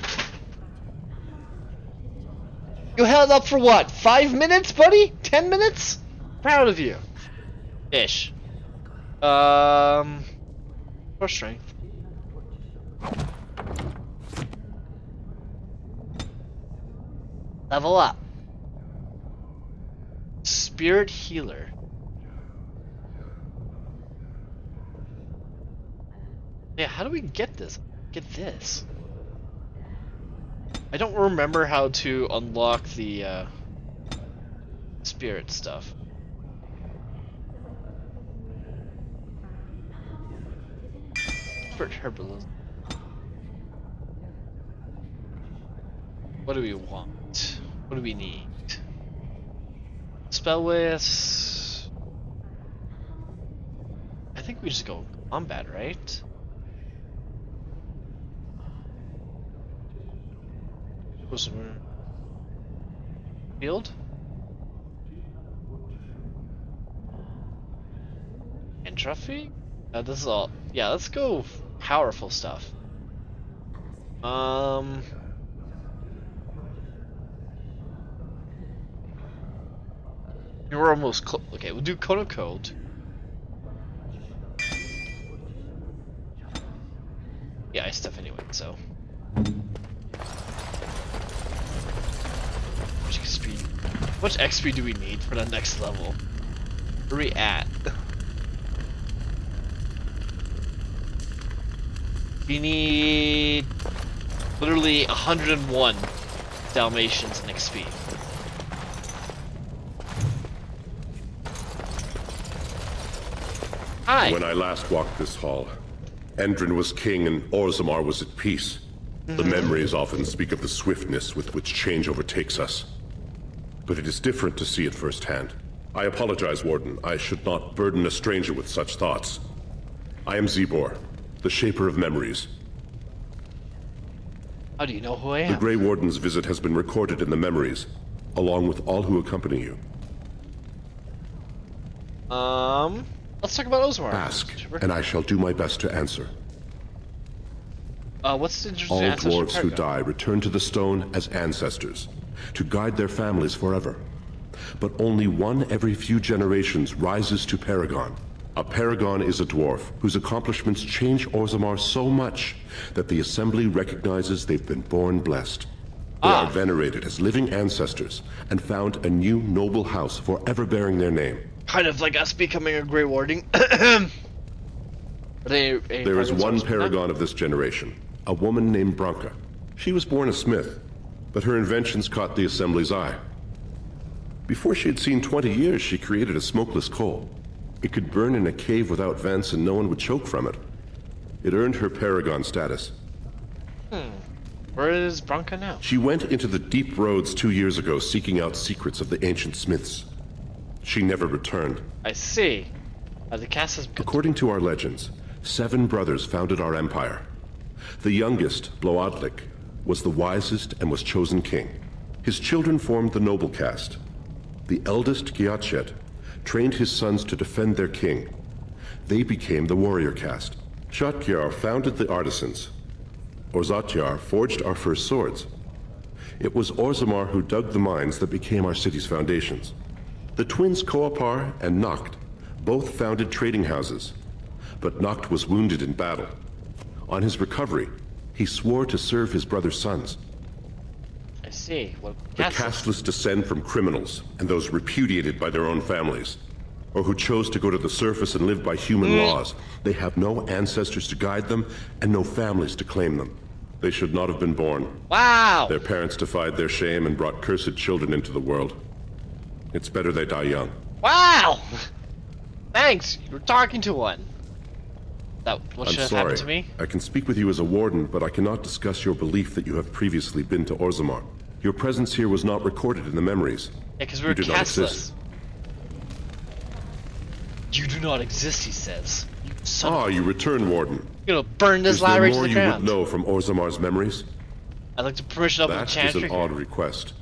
You held up for what? 5 minutes, buddy? 10 minutes? Proud of you. Ish. For strength. Level up. Spirit healer. Yeah, how do we get this? Get this. I don't remember how to unlock the spirit stuff. Spirit herbalism. What do we want? What do we need? Spell list. I think we just go combat, right? Field? Entropy? This is all. Yeah, let's go powerful stuff. We're almost close. Okay, we'll do Cone of Cold. Yeah, ice stuff anyway, so. How much XP do we need for the next level? Where are we at? We need literally 101 Dalmatians in XP. Hi. When I last walked this hall, Endrin was king and Orzammar was at peace. The memories often speak of the swiftness with which change overtakes us. But it is different to see it firsthand. I apologize, Warden. I should not burden a stranger with such thoughts. I am Zebor, the Shaper of Memories. How do you know who I am? The Grey Warden's visit has been recorded in the memories, along with all who accompany you. Let's talk about Orzammar. Ask, and I shall do my best to answer. What's the interesting All dwarves who die return to the stone as ancestors, to guide their families forever. But only one every few generations rises to Paragon. A Paragon is a dwarf whose accomplishments change Orzammar so much that the Assembly recognizes they've been born blessed. They are venerated as living ancestors and found a new noble house forever bearing their name. Kind of like us becoming a Grey Warden. There is one Paragon of this generation, a woman named Branka. She was born a smith, but her inventions caught the Assembly's eye. Before she had seen 20 years, she created a smokeless coal. It could burn in a cave without vents and no one would choke from it. It earned her Paragon status. Where is Branka now? She went into the deep roads 2 years ago seeking out secrets of the ancient smiths. She never returned. I see. The cast has... According to our legends, 7 brothers founded our empire. The youngest, Bloadlik, was the wisest and was chosen king. His children formed the noble caste. The eldest, Giachet, trained his sons to defend their king. They became the warrior caste. Shatkyar founded the artisans. Orzatyar forged our first swords. It was Orzammar who dug the mines that became our city's foundations. The twins Koapar and Noct both founded trading houses, but Noct was wounded in battle. On his recovery, he swore to serve his brother's sons. I see. Well, the casteless descend from criminals and those repudiated by their own families, or who chose to go to the surface and live by human laws. They have no ancestors to guide them and no families to claim them. They should not have been born. Wow! Their parents defied their shame and brought cursed children into the world. It's better they die young. Wow! Thanks! You're talking to one. What should have happened to me? I can speak with you as a warden, but I cannot discuss your belief that you have previously been to Orzammar. Your presence here was not recorded in the memories. Yeah, because we were castless. You do not exist, he says. You return, Warden. You're gonna burn this library to the ground. Is there more you would know from Orzamar's memories? I'd like to permission up the chantry. That is an odd request.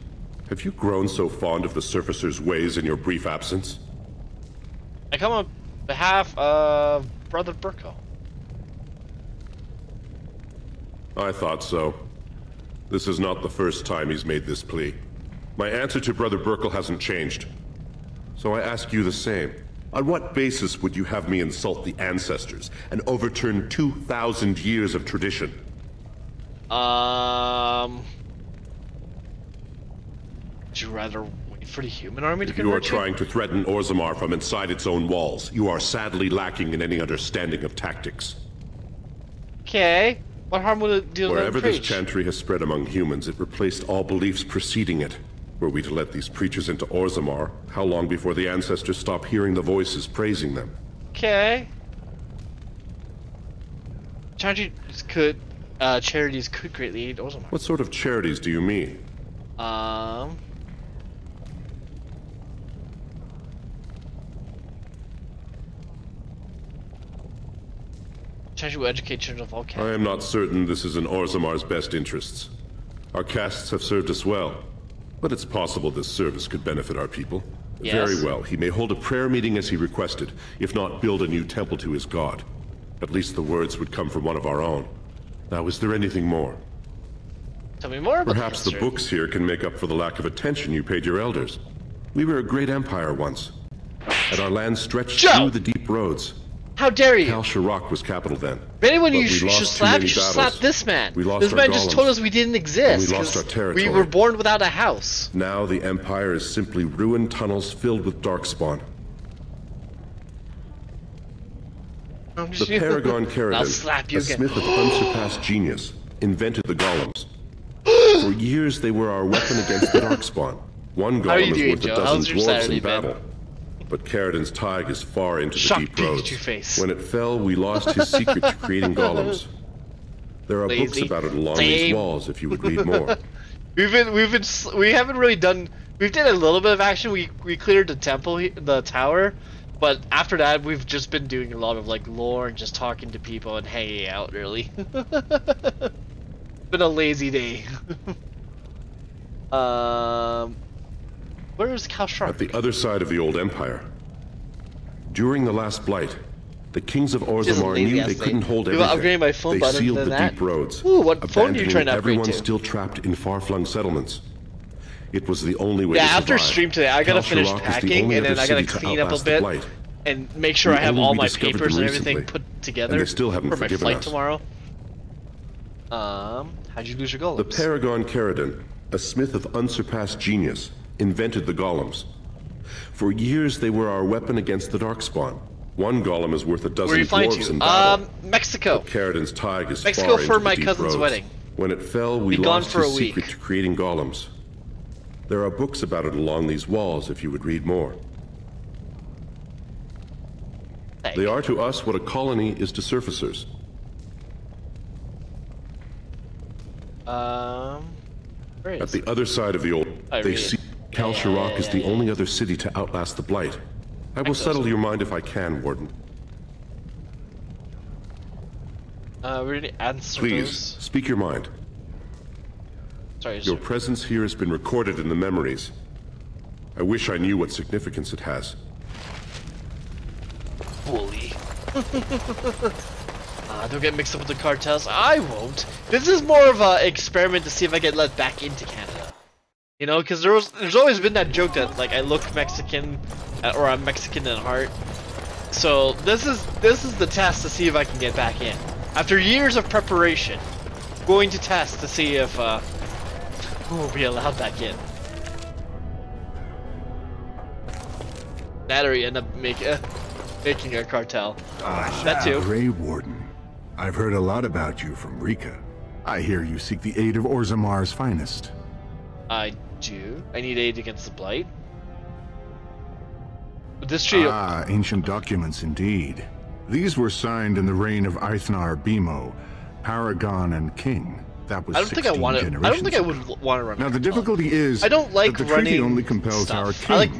Have you grown so fond of the Surfacer's ways in your brief absence? I come on behalf of Brother Burko. I thought so. This is not the first time he's made this plea. My answer to Brother Burkle hasn't changed. So I ask you the same. On what basis would you have me insult the ancestors and overturn 2,000 years of tradition? Would you rather wait for the human army to convert you? If you are trying to threaten Orzammar from inside its own walls, you are sadly lacking in any understanding of tactics. Okay. What harm would it do to Wherever this chantry has spread among humans, it replaced all beliefs preceding it. Were we to let these preachers into Orzammar, how long before the ancestors stop hearing the voices praising them? Okay. Charities could greatly aid Orzammar. What sort of charities do you mean? Chantry will educate children of all castes. I am not certain this is in Orzammar's best interests. Our castes have served us well. But it's possible this service could benefit our people. Yes. Very well. He may hold a prayer meeting as he requested, if not build a new temple to his god. At least the words would come from one of our own. Now, is there anything more? Tell me more about Perhaps the books here can make up for the lack of attention you paid your elders. We were a great empire once, and our land stretched through the deep roads. How dare you! Kal Sharok was capital then. Anyone you should slap, this man. This man just told us we didn't exist. We lost our territory. We were born without a house. Now the Empire is simply ruined tunnels filled with darkspawn. The Paragon Caridin, a smith of unsurpassed genius, invented the golems. For years they were our weapon against the darkspawn. One golem is worth a dozen dwarves in battle. But Caridin's tag is far into the deep roads. When it fell, we lost his secret to creating golems. There are books about it along these walls if you would read more. We haven't really done. We've done a little bit of action. We cleared the temple, the tower, but after that we've just been doing a lot of like lore and just talking to people and hanging out. Really, been a lazy day. Where is Kal Sharok? At the other side of the old empire. During the last blight, the kings of Orzammar knew they couldn't hold everything. My phone they sealed the deep roads, ooh, what phone are you trying to upgrade everyone to? Still trapped in far-flung settlements. It was the only way to survive. After stream today, I gotta finish packing and then I gotta clean up a bit and make sure I have all my papers and everything put together and they still haven't for my flight us. tomorrow. How'd you lose your golems? The Paragon Caridin, a smith of unsurpassed genius, invented the golems. For years they were our weapon against the darkspawn. One golem is worth a dozen dwarves in battle. Mexico. Caridin's tag is Mexico far for into my the deep cousin's roads. wedding. When it fell, we lost his secret to creating golems. There are books about it along these walls if you would read more. They are to us what a colony is to surfacers. At the other side of the old, they see Kal Sharok is the only other city to outlast the blight. I will settle your mind if I can, Warden. Really answer Please, those. speak your mind. Sorry, your presence here has been recorded in the memories. I wish I knew what significance it has. Bully. Don't get mixed up with the cartels. I won't. This is more of an experiment to see if I get let back into Canada. You know, because there's always been that joke that like I look Mexican, or I'm Mexican in heart. So this is the test to see if I can get back in. After years of preparation, going to test to see if we'll be allowed back in. That or you end up making a cartel. That too. Grey Warden. I've heard a lot about you from Rika. I hear you seek the aid of Orzammar's finest. I do. I need aid against the blight. But this trio. Ah, ancient documents indeed. These were signed in the reign of Eithnar Bimo, Paragon and King. That was 16 generations. I don't think I would want to run. Now the difficulty is I don't like that the running treaty only compels stuff. our king. I like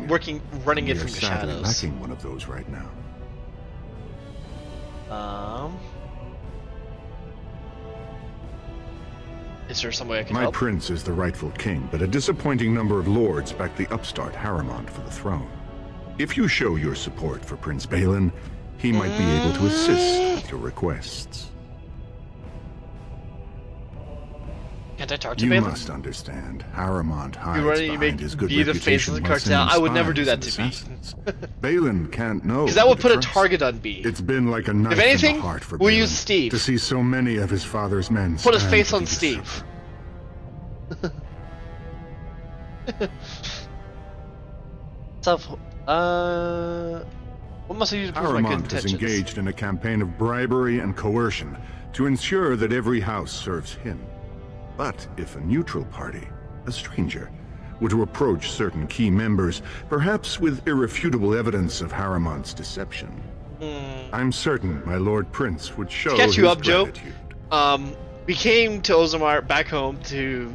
running it from the shadows. Lacking one of those right now. Is there some way I can My help? prince is the rightful king, but a disappointing number of lords back the upstart Harrimont for the throne. If you show your support for Prince Balin, he might be able to assist with your requests. Can't I talk to Balin? You must understand, Harrimont hides You behind his good be the face of reputation the while cartel. sending I would never do spies that and to assassins. B. Balin can't know. Because that would who put to a trust. target on B. It's been like a knife If anything, in the heart for we'll Balin use Steve. to see so many of his father's men Put his stand face to on the Steve. What must I use to prove my good Harrimont has intentions? engaged in a campaign of bribery and coercion to ensure that every house serves him. But if a neutral party, a stranger, were to approach certain key members, perhaps with irrefutable evidence of Harrimont's deception, I'm certain my Lord Prince would show To catch you his up, Joe, gratitude. we came to Orzammar back home to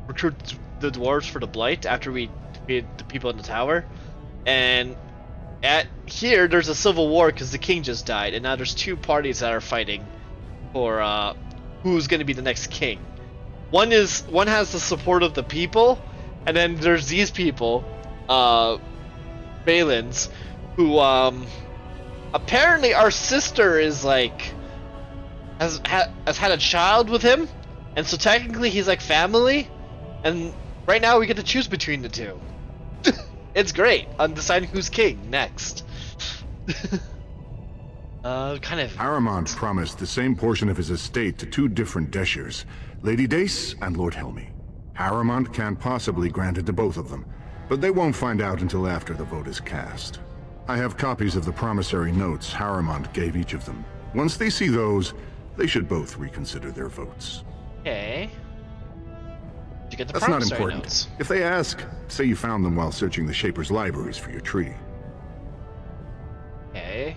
recruit the dwarves for the Blight after we defeated the people in the tower, and here there's a civil war because the king just died, and now there's two parties that are fighting for who's going to be the next king. One has the support of the people, and then there's these people, Balin's, who apparently our sister is like has had a child with him, and so technically he's like family, and right now we get to choose between the two. It's great. I'm deciding who's king next. Kind of. Harrimont promised the same portion of his estate to two different Deshers, Lady Dace and Lord Helmy. Harrimont can't possibly grant it to both of them, but they won't find out until after the vote is cast. I have copies of the promissory notes Harrimont gave each of them. Once they see those, they should both reconsider their votes. Okay. Did you get the That's not promissory important. notes? If they ask, say you found them while searching the Shaper's libraries for your tree. Okay.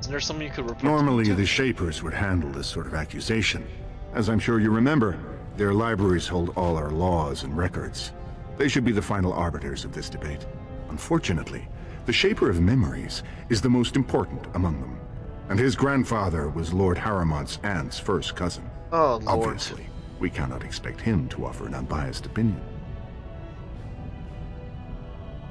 Isn't there someone you could report Normally, to? the Shapers would handle this sort of accusation. As I'm sure you remember, their libraries hold all our laws and records. They should be the final arbiters of this debate. Unfortunately, the Shaper of Memories is the most important among them, and his grandfather was Lord Harrimont's aunt's first cousin. Oh, Lord. Obviously, we cannot expect him to offer an unbiased opinion.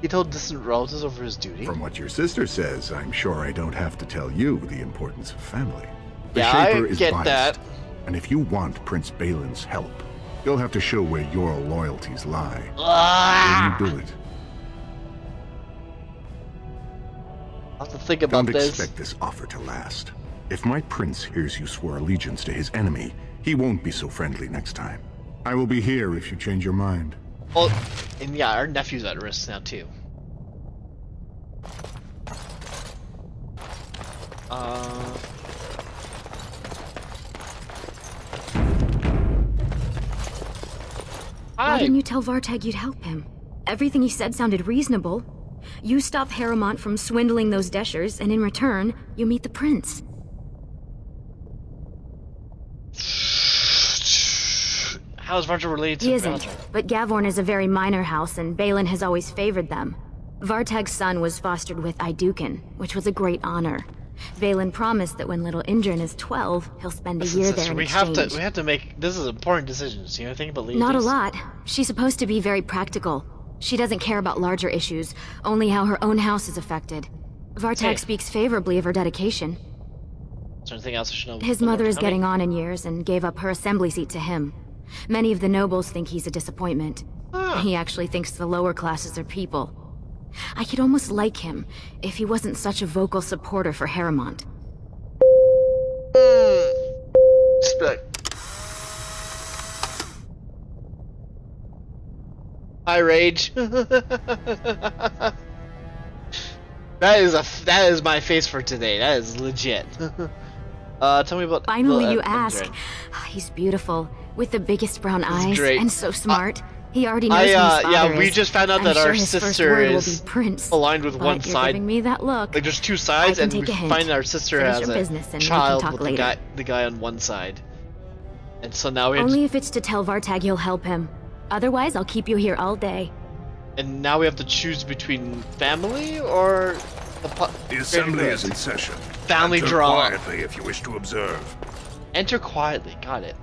He told distant relatives over his duty? From what your sister says, I'm sure I don't have to tell you the importance of family. The Yeah, Shaper I is get biased, that. and if you want Prince Balin's help, you'll have to show where your loyalties lie. Ah! Will you do it? I'll have to think about Don't this. expect this offer to last. If my prince hears you swore allegiance to his enemy, he won't be so friendly next time. I will be here if you change your mind. Well, and yeah, our nephew's at risk now too. Why didn't you tell Vartag you'd help him? Everything he said sounded reasonable. You stop Harrimont from swindling those Deshers, and in return, you meet the prince. How is Vartag related to He isn't, Balin? but Gavorn is a very minor house, and Balin has always favored them. Vartag's son was fostered with Idukin, which was a great honor. Balin promised that when little Indrin is 12, he'll spend a year there in exchange. We have to make, this is important decisions. You know anything about ladies? Not a lot. She's supposed to be very practical. She doesn't care about larger issues, only how her own house is affected. Vartag speaks favorably of her dedication. Is there anything else I should know? His mother is getting on in years and gave up her assembly seat to him. Many of the nobles think he's a disappointment. He actually thinks the lower classes are people. I could almost like him if he wasn't such a vocal supporter for Harrimont. Hi, Rage. That is my face for today. That is legit. Tell me about. Finally, you ask. He's beautiful, with the biggest brown eyes, great. and so smart. He already knows who his father yeah, we is. just found out I'm that sure our his first sister word will is be Prince, aligned with but one you're side. giving me that look. Like there's two sides, I can and we take a hint. find our sister Finish has your a business and we can child talk with later. the guy on one side, and so now we have Only if it's to tell Vartag he'll help him. Otherwise, I'll keep you here all day. and now we have to choose between family or The assembly is in session. Family Enter drama. quietly if you wish to observe. Enter quietly. Got it.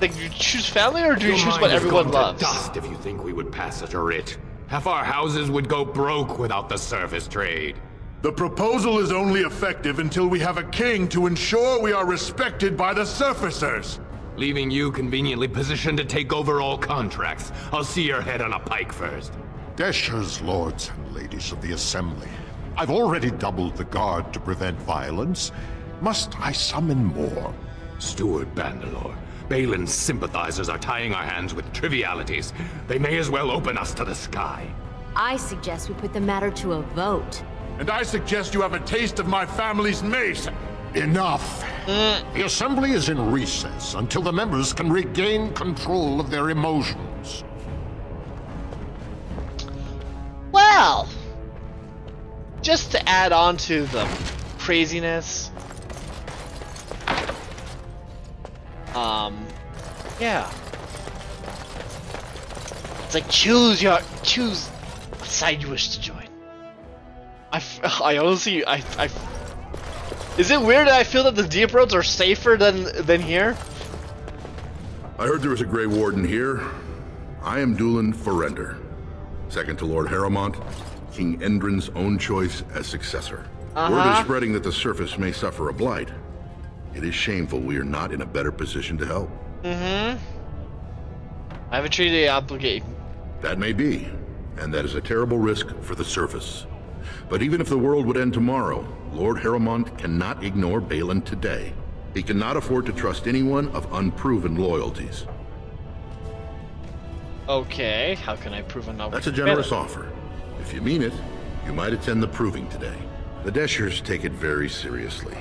Like, do you choose family or do you choose what everyone loves? Dust if you think we would pass such a writ. Half our houses would go broke without the service trade. The proposal is only effective until we have a king to ensure we are respected by the surfacers. Leaving you conveniently positioned to take over all contracts. I'll see your head on a pike first. Deshers, lords and ladies of the assembly. I've already doubled the guard to prevent violence. Must I summon more? Steward Bandalore, Balin's sympathizers are tying our hands with trivialities. They may as well open us to the sky. I suggest we put the matter to a vote. And I suggest you have a taste of my family's mace. Enough. The assembly is in recess until the members can regain control of their emotions. Well, just to add on to the craziness, yeah, it's like choose what side you wish to join. I honestly, is it weird that I feel that the deep roads are safer than here? I heard there was a Grey Warden here. I am Dulan Forrender, second to Lord Harrowmont, King Endrin's own choice as successor. Word is spreading that the surface may suffer a blight. It is shameful we are not in a better position to help. I have a treaty obligation. That may be, and that is a terrible risk for the surface. But even if the world would end tomorrow, Lord Harrowmont cannot ignore Balin today. He cannot afford to trust anyone of unproven loyalties. Okay, how can I prove enough? That's a generous offer. If you mean it, you might attend the proving today. The Deshers take it very seriously.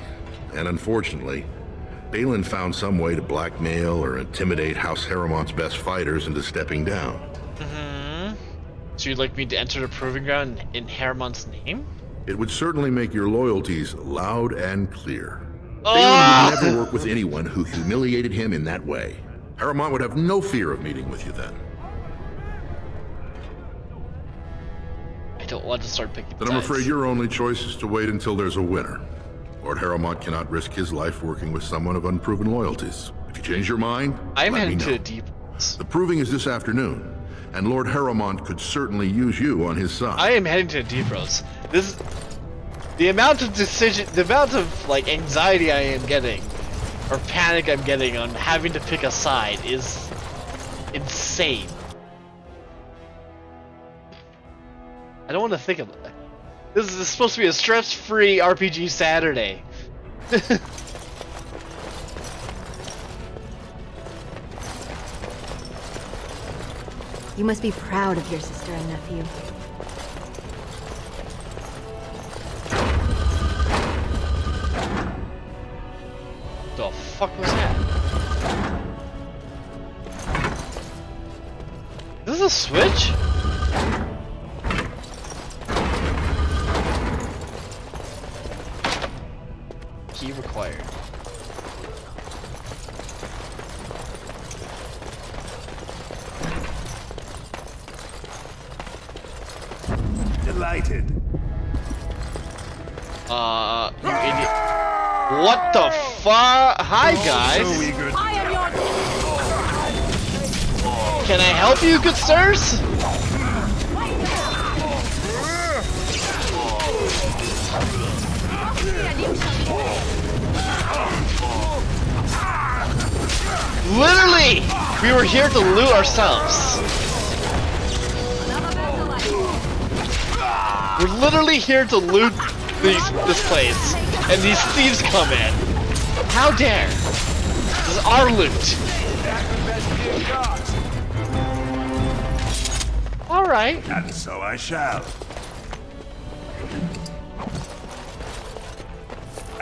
And unfortunately, Balin found some way to blackmail or intimidate House Harrowmont's best fighters into stepping down. So you'd like me to enter the proving ground in Harrowmont's name? It would certainly make your loyalties loud and clear. Balin would never work with anyone who humiliated him in that way. Harrowmont would have no fear of meeting with you then. I don't want to start picking Then I'm afraid your only choice is to wait until there's a winner. Lord Harrowmont cannot risk his life working with someone of unproven loyalties. If you change your mind, I'm let me heading know. to the deep. The proving is this afternoon, and Lord Harrowmont could certainly use you on his side. I am heading to the deep roads. The amount of like anxiety I am getting, or panic I'm getting on having to pick a side is insane. I don't want to think of it. This is supposed to be a stress-free RPG Saturday. You must be proud of your sister and nephew. The fuck was that? Is this a switch? Key required. Delighted. You idiot. What the fuck? Hi, guys. Can I help you, good sirs? Literally, we were here to loot ourselves. We're literally here to loot this place, and these thieves come in. How dare! This is our loot. All right. And so I shall.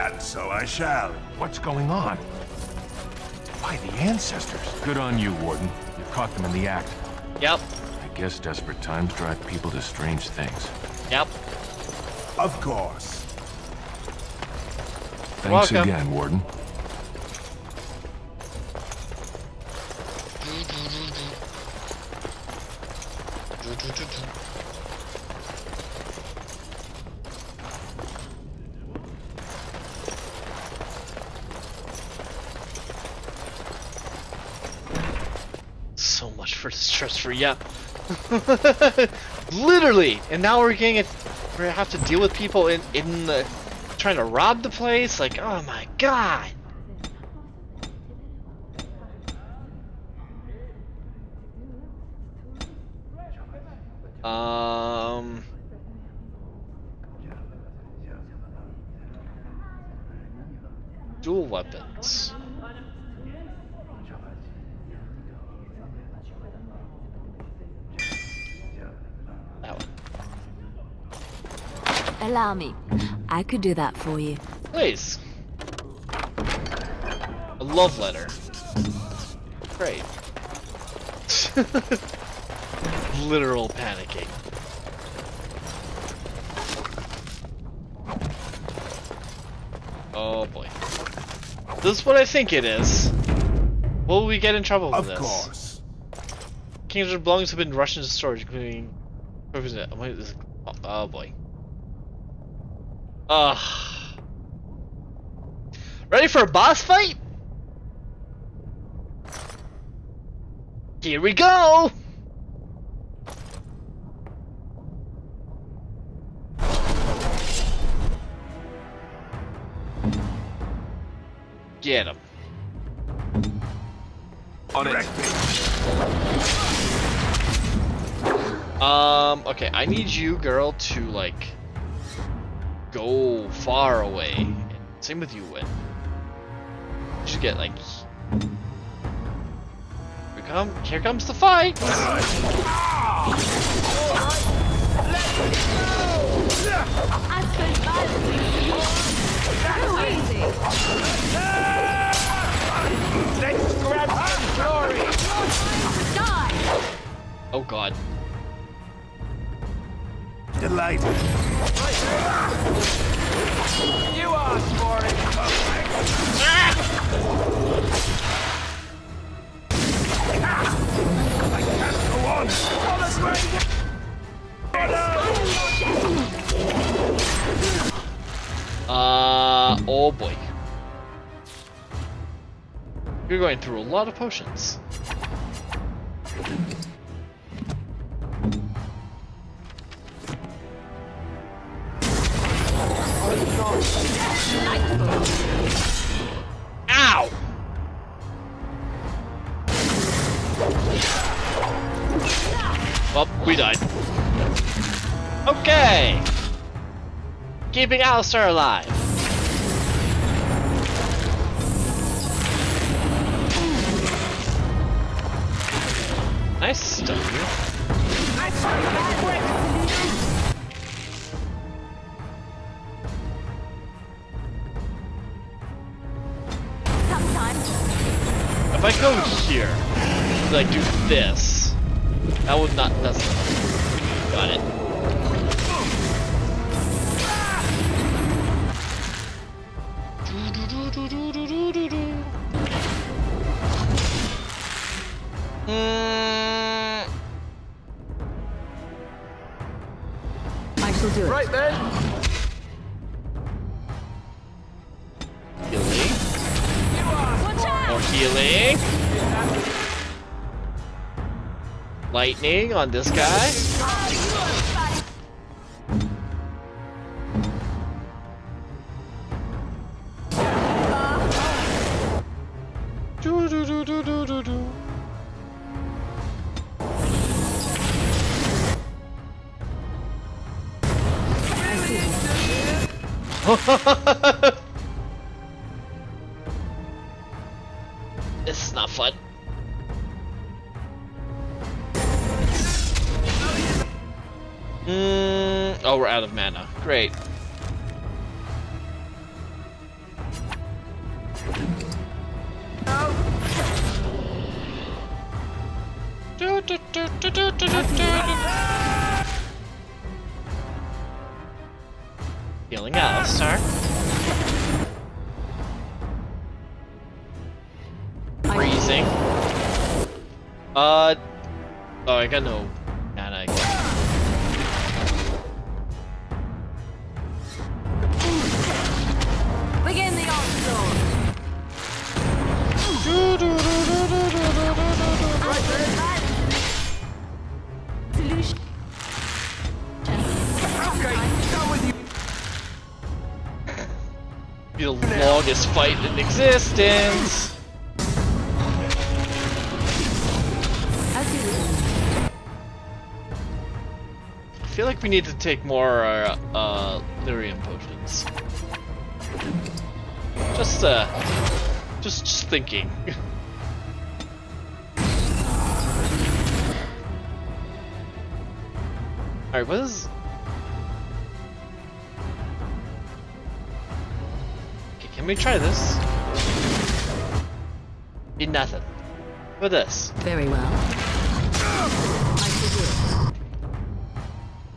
And so I shall. What's going on? By the ancestors. Good on you, Warden. You caught them in the act. Yep. I guess desperate times drive people to strange things. Yep. Of course. Thanks again, Warden. for stress-free, yeah. Literally! And now we're getting it. We're gonna have to deal with people in the trying to rob the place. Like, oh my god! Dual weapons. That one. Allow me. I could do that for you. Please. A love letter. Great. Literal panicking. Oh boy. This is what I think it is. Will we get in trouble with this? Of course. King's belongings have been rushed into storage, including... Oh boy. Ready for a boss fight? Here we go! Get him. On it. Okay, I need you, girl, to, like, go far away. Same with you, Win. You should get, like... Here comes the fight! Let's grab some glory! Die! Oh god. Delighted. You asked for it. I can't go on. Oh boy. You're going through a lot of potions. Ow! Well, we died. Okay! Keeping Alistair alive. Nice stuff. If I go here, like do this, that would not. That's got it. I shall do it. Right then. Healing. More healing. Lightning on this guy. This is not fun. Oh, we're out of mana. Great. Healing Alistair. Freezing. Oh, I got no mana again. Begin the onslaught. Be the longest fight in existence. I feel like we need to take more lyrium potions. Just thinking. Alright, what is... Okay, can we try this? Be nothing. With this. Very well.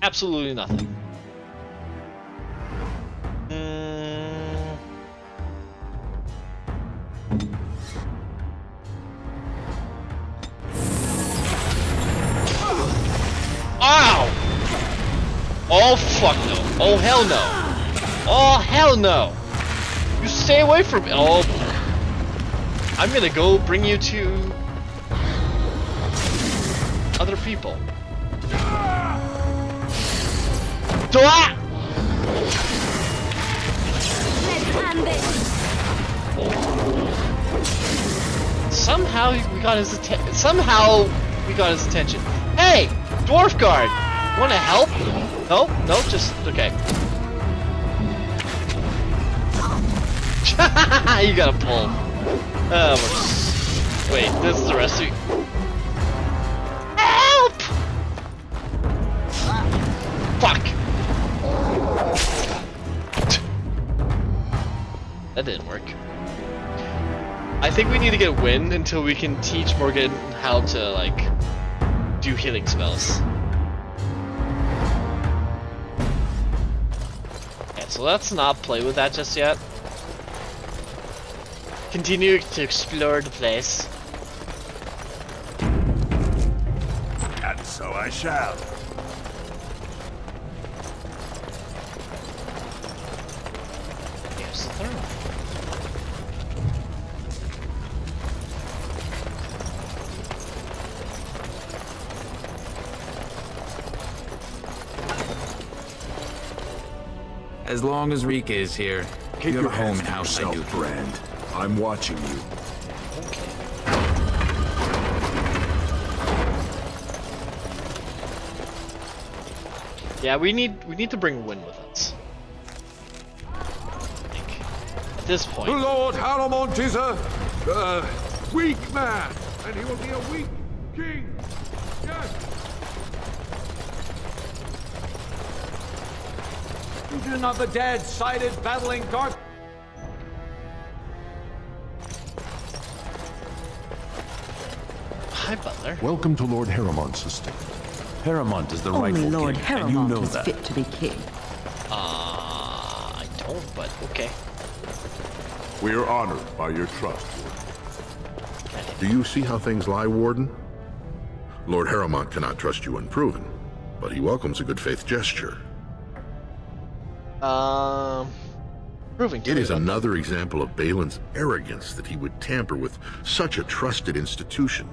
Absolutely nothing. Ow! Oh fuck no. Oh hell no. Oh hell no. You stay away from me. Oh. I'm gonna go bring you to other people. Ah! Somehow we got his attention. Hey, dwarf guard, want to help? No, no, just okay. You gotta pull. Wait, this is the rest of you. Help! Fuck. That didn't work. I think we need to get wind until we can teach Morgan how to, like, do healing spells. Okay, so let's not play with that just yet. Continue to explore the place. And so I shall. Here's the thermal. As long as Rika is here, Keep you your have a home hands in to house I yourself, do. Brand. I'm watching you. Yeah, we need to bring Wynn with us. Like, at this point. The Lord Haramont is a weak man, and he will be a weak king. Yes. Legion of the dead sighted battling dark. Hi, Butler. Welcome to Lord Haramont's estate. Haramont is the Only rightful Lord king, and you know Haramont is that. fit to be king. I don't, but okay. We are honored by your trust. Do you see how things lie, Warden? Lord Haramont cannot trust you unproven, but he welcomes a good faith gesture. Proving. It is another example of Balin's arrogance that he would tamper with such a trusted institution.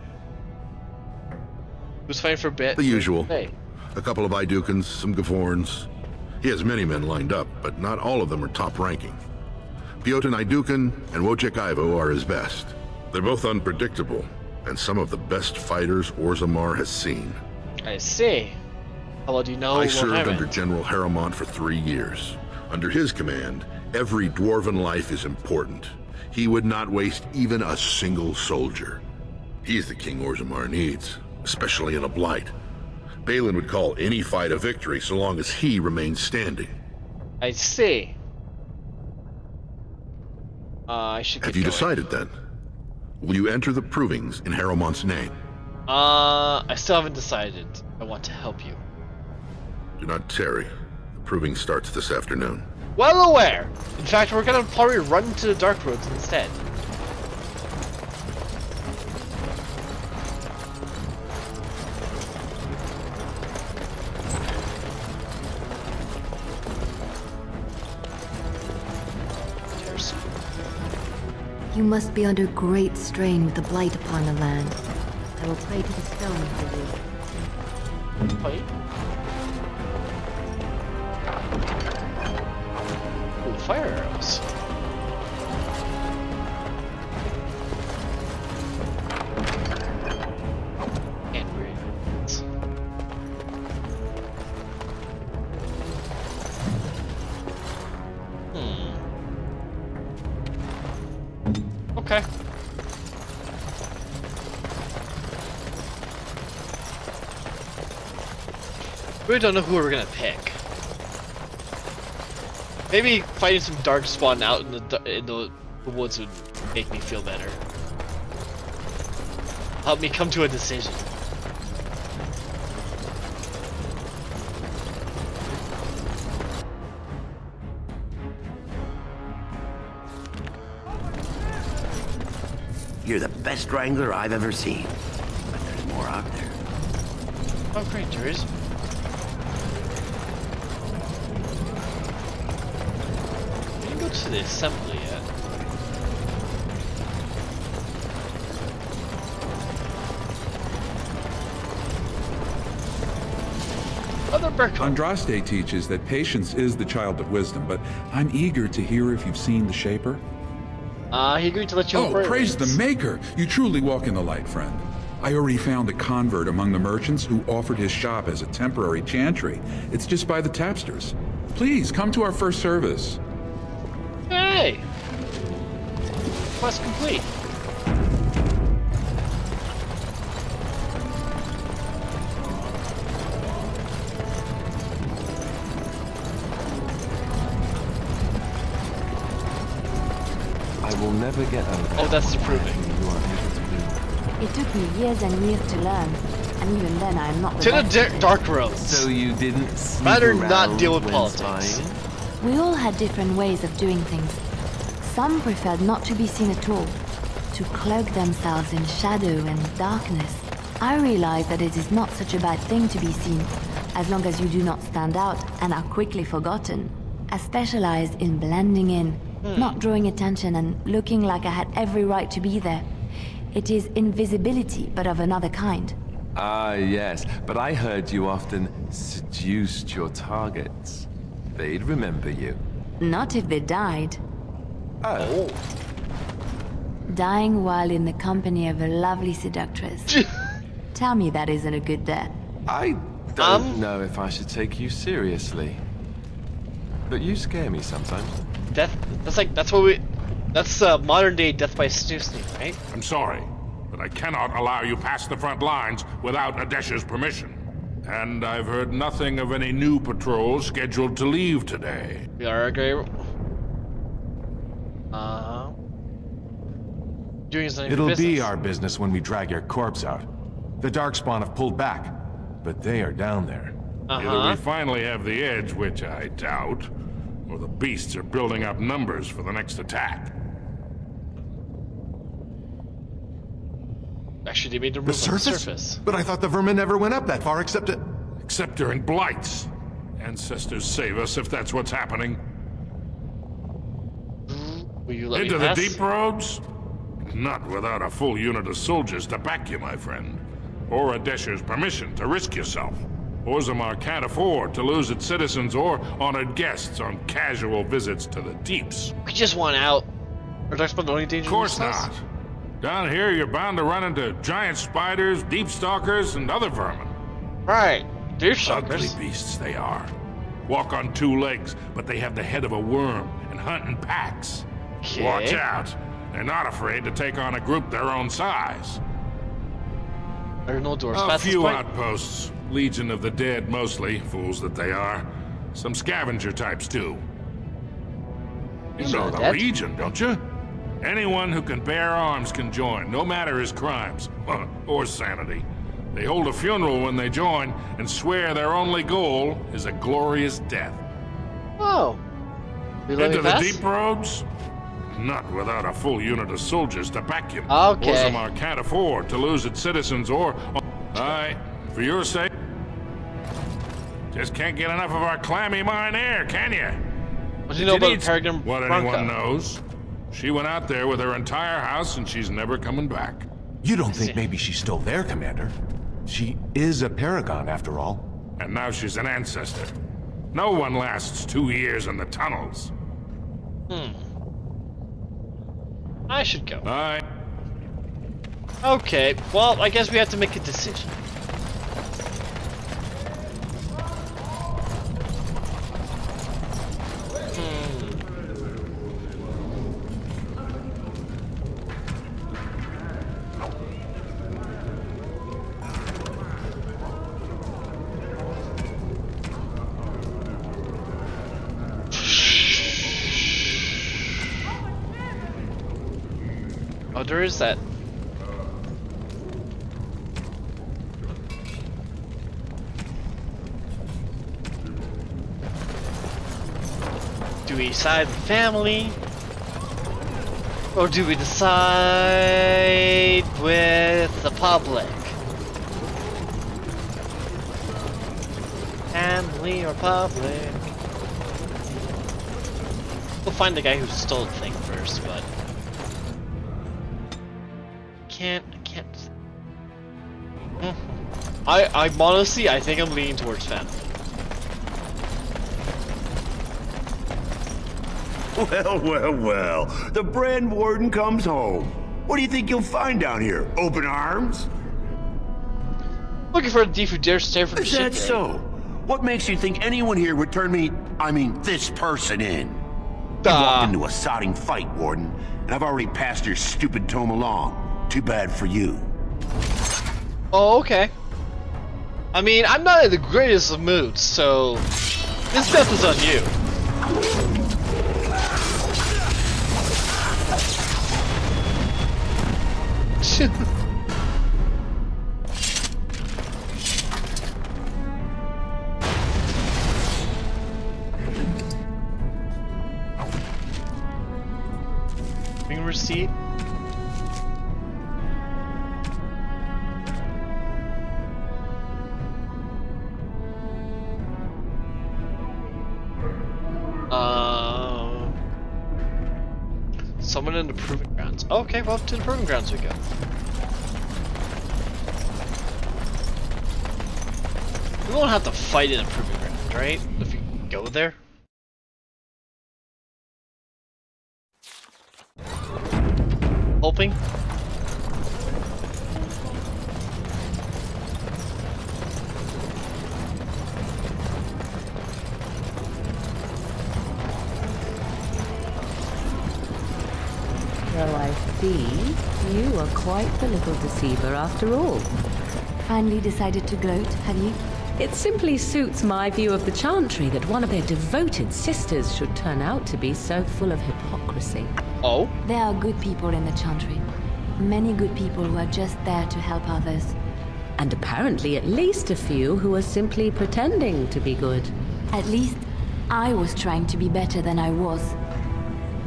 Who's fighting for bit? The usual. Hey. A couple of Idukans, some Gavorns. He has many men lined up, but not all of them are top-ranking. Piotin Idukan and Wojciech Ivo are his best. They're both unpredictable, and some of the best fighters Orzammar has seen. I see. How well do you know? I served under General Haramont for 3 years. Under his command, every dwarven life is important. He would not waste even a single soldier. He's the king Orzammar needs, especially in a blight. Balin would call any fight a victory so long as he remains standing. I see. I should get Have you going. decided then? Will you enter the provings in Haramont's name? I still haven't decided. I want to help you. Do not tarry. The proving starts this afternoon. Well aware! In fact, we're gonna probably run into the Dark Roads instead. You must be under great strain with the blight upon the land. I will pray to the stone for you. Wait. Ooh, fire arrows. Okay. We don't know who we're gonna pick. Maybe fighting some darkspawn out in the woods would make me feel better. Help me come to a decision. You're the best wrangler I've ever seen. But there's more out there. Oh great, there is. I didn't go to the assembly yet. Andraste teaches that patience is the child of wisdom, but I'm eager to hear if you've seen the Shaper. He agreed to let you Oh, praise the Maker! You truly walk in the light, friend. I already found a convert among the merchants who offered his shop as a temporary chantry. It's just by the tapsters. Please, come to our first service. Hey! Quest complete. I will never get over. Oh, that's improving. It took me years and years to learn, and even then I am not to the dark roads. So you didn't better not deal with politics. We all had different ways of doing things. Some preferred not to be seen at all, to cloak themselves in shadow and darkness. I realized that it is not such a bad thing to be seen, as long as you do not stand out and are quickly forgotten. I specialized in blending in, not drawing attention and looking like I had every right to be there. It is invisibility, but of another kind. Ah, yes, but I heard you often seduced your targets. They'd remember you. Not if they died. Oh. Dying while in the company of a lovely seductress. Tell me that isn't a good death. I don't know if I should take you seriously. But you scare me sometimes. That's modern day death by snoozing, right? I'm sorry, but I cannot allow you past the front lines without Adesha's permission. And I've heard nothing of any new patrols scheduled to leave today. We are okay. It'll be our business when we drag your corpse out. The Darkspawn have pulled back, but they are down there. Either we finally have the edge, which I doubt, or the beasts are building up numbers for the next attack. Actually, they made the move on the surface. But I thought the vermin never went up that far except during blights. Ancestors save us if that's what's happening. Will you let Into me pass? the deep roads? Not without a full unit of soldiers to back you, my friend. Or Adesha's permission to risk yourself. Orzammar can't afford to lose its citizens or honored guests on casual visits to the deeps. We just want out. Are Darkspawn the only danger? Of course not. Down here, you're bound to run into giant spiders, deep stalkers, and other vermin. Right. Deep stalkers. Ugly beasts they are. Walk on two legs, but they have the head of a worm and hunt in packs. Okay. Watch out. They're not afraid to take on a group their own size. There are no doors. A few outposts. Legion of the Dead, mostly. Fools that they are. Some scavenger types, too. You know the Legion, don't you? Anyone who can bear arms can join, no matter his crimes. Or sanity. They hold a funeral when they join, and swear their only goal is a glorious death. Oh. Into the deep roads? Not without a full unit of soldiers to back you. Okay. Orzammar can't afford to lose its citizens or... Aye, for your sake. Just can't get enough of our clammy mine air, can you? What do you know about Peregrine What Bronco? anyone knows. She went out there with her entire house and she's never coming back. You don't think maybe she's still there, Commander? She is a paragon, after all. And now she's an ancestor. No one lasts 2 years in the tunnels. I should go. Aye. Okay, well, I guess we have to make a decision. Oh, there is that. Do we side with family? Or do we decide with the public? Family or public? We'll find the guy who stole the thing first, but... I can't... I honestly, I think I'm leaning towards family. Well, well, well. The Brand Warden comes home. What do you think you'll find down here? Open arms? Looking for a thief who dares stay from the ship. Is that so? What makes you think anyone here would turn me, this person in? You walked into a sodding fight, Warden, and I've already passed your stupid tome along. Too bad for you. Oh, okay. I mean, I'm not in the greatest of moods, so this death is on you. Bring receipt. Someone in the proving grounds. Okay, well, to the proving grounds we go. We won't have to fight in a proving ground, right? If we go there. Hoping. Well, I see. You are quite the little deceiver after all. Finally decided to gloat, have you? It simply suits my view of the Chantry that one of their devoted sisters should turn out to be so full of hypocrisy. Oh? There are good people in the Chantry. Many good people who are just there to help others. And apparently at least a few who are simply pretending to be good. At least I was trying to be better than I was.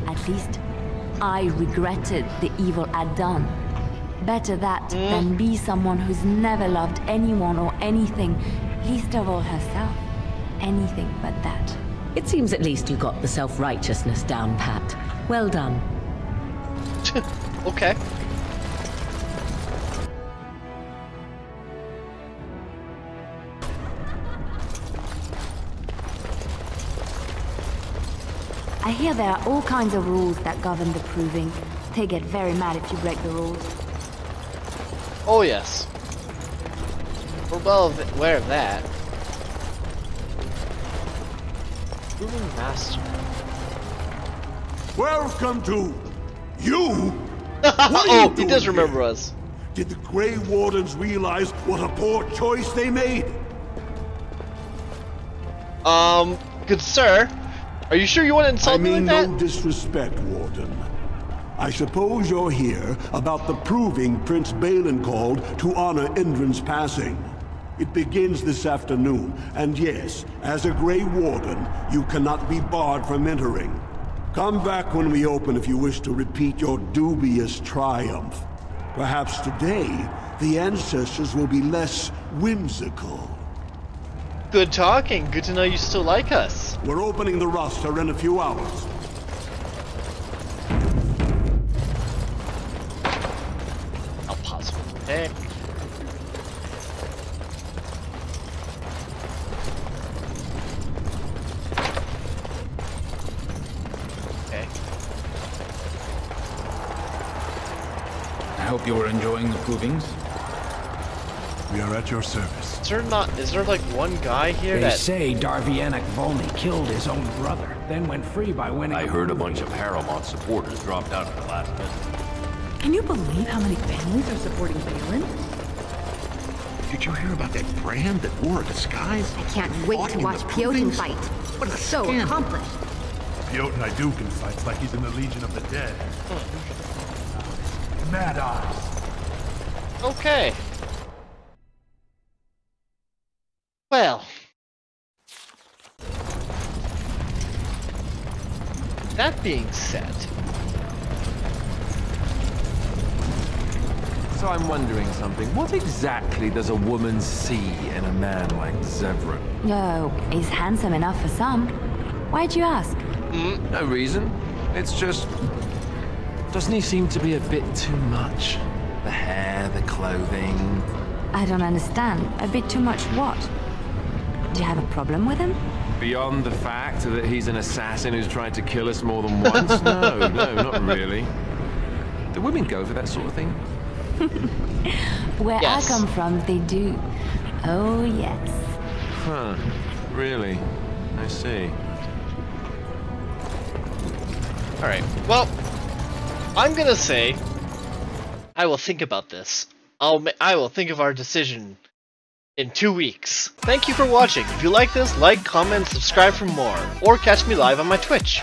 At least I regretted the evil I'd done. Better that than be someone who's never loved anyone or anything, least of all herself. Anything but that. It seems at least you got the self-righteousness down pat. Well done. Okay. I hear there are all kinds of rules that govern the proving. They get very mad if you break the rules. Oh yes. We're well aware of that. Proving master. Welcome to you. What are you he does remember here? us. Did the Grey Wardens realize what a poor choice they made? Good sir, are you sure you want to insult me like that? I mean no disrespect, Warden. I suppose you're here about the proving Prince Balin called to honor Indran's passing. It begins this afternoon, and yes, as a Grey Warden, you cannot be barred from entering. Come back when we open if you wish to repeat your dubious triumph. Perhaps today, the ancestors will be less whimsical. Good talking. Good to know you still like us. We're opening the roster in a few hours. I'll pause for a pick. Okay. I hope you are enjoying the provings. We are at your service. Is there like one guy here They that... say Darvianic Volney killed his own brother, then went free by winning I heard a bunch of Harrowmont supporters dropped out at the last minute. Can you believe how many families are supporting Balin? Did you hear about that brand that wore a disguise? I can't wait to watch Piotr fight. What a so scandal. accomplished. Piotr Hadouken fights like he's in the Legion of the Dead. Mad Eyes. Okay. Well. That being said. So I'm wondering something. What exactly does a woman see in a man like Zevran? Oh, he's handsome enough for some. Why'd you ask? No reason. It's just... Doesn't he seem to be a bit too much? The hair, the clothing... I don't understand. A bit too much what? Do you have a problem with him? Beyond the fact that he's an assassin who's tried to kill us more than once? No, not really. Do women go for that sort of thing? Where yes. I come from, they do. Oh, yes. Huh. Really? I see. Alright, well, I'm gonna say I will think about this. I will think of our decision in 2 weeks. Thank you for watching. If you like this, like, comment, subscribe for more, or catch me live on my Twitch.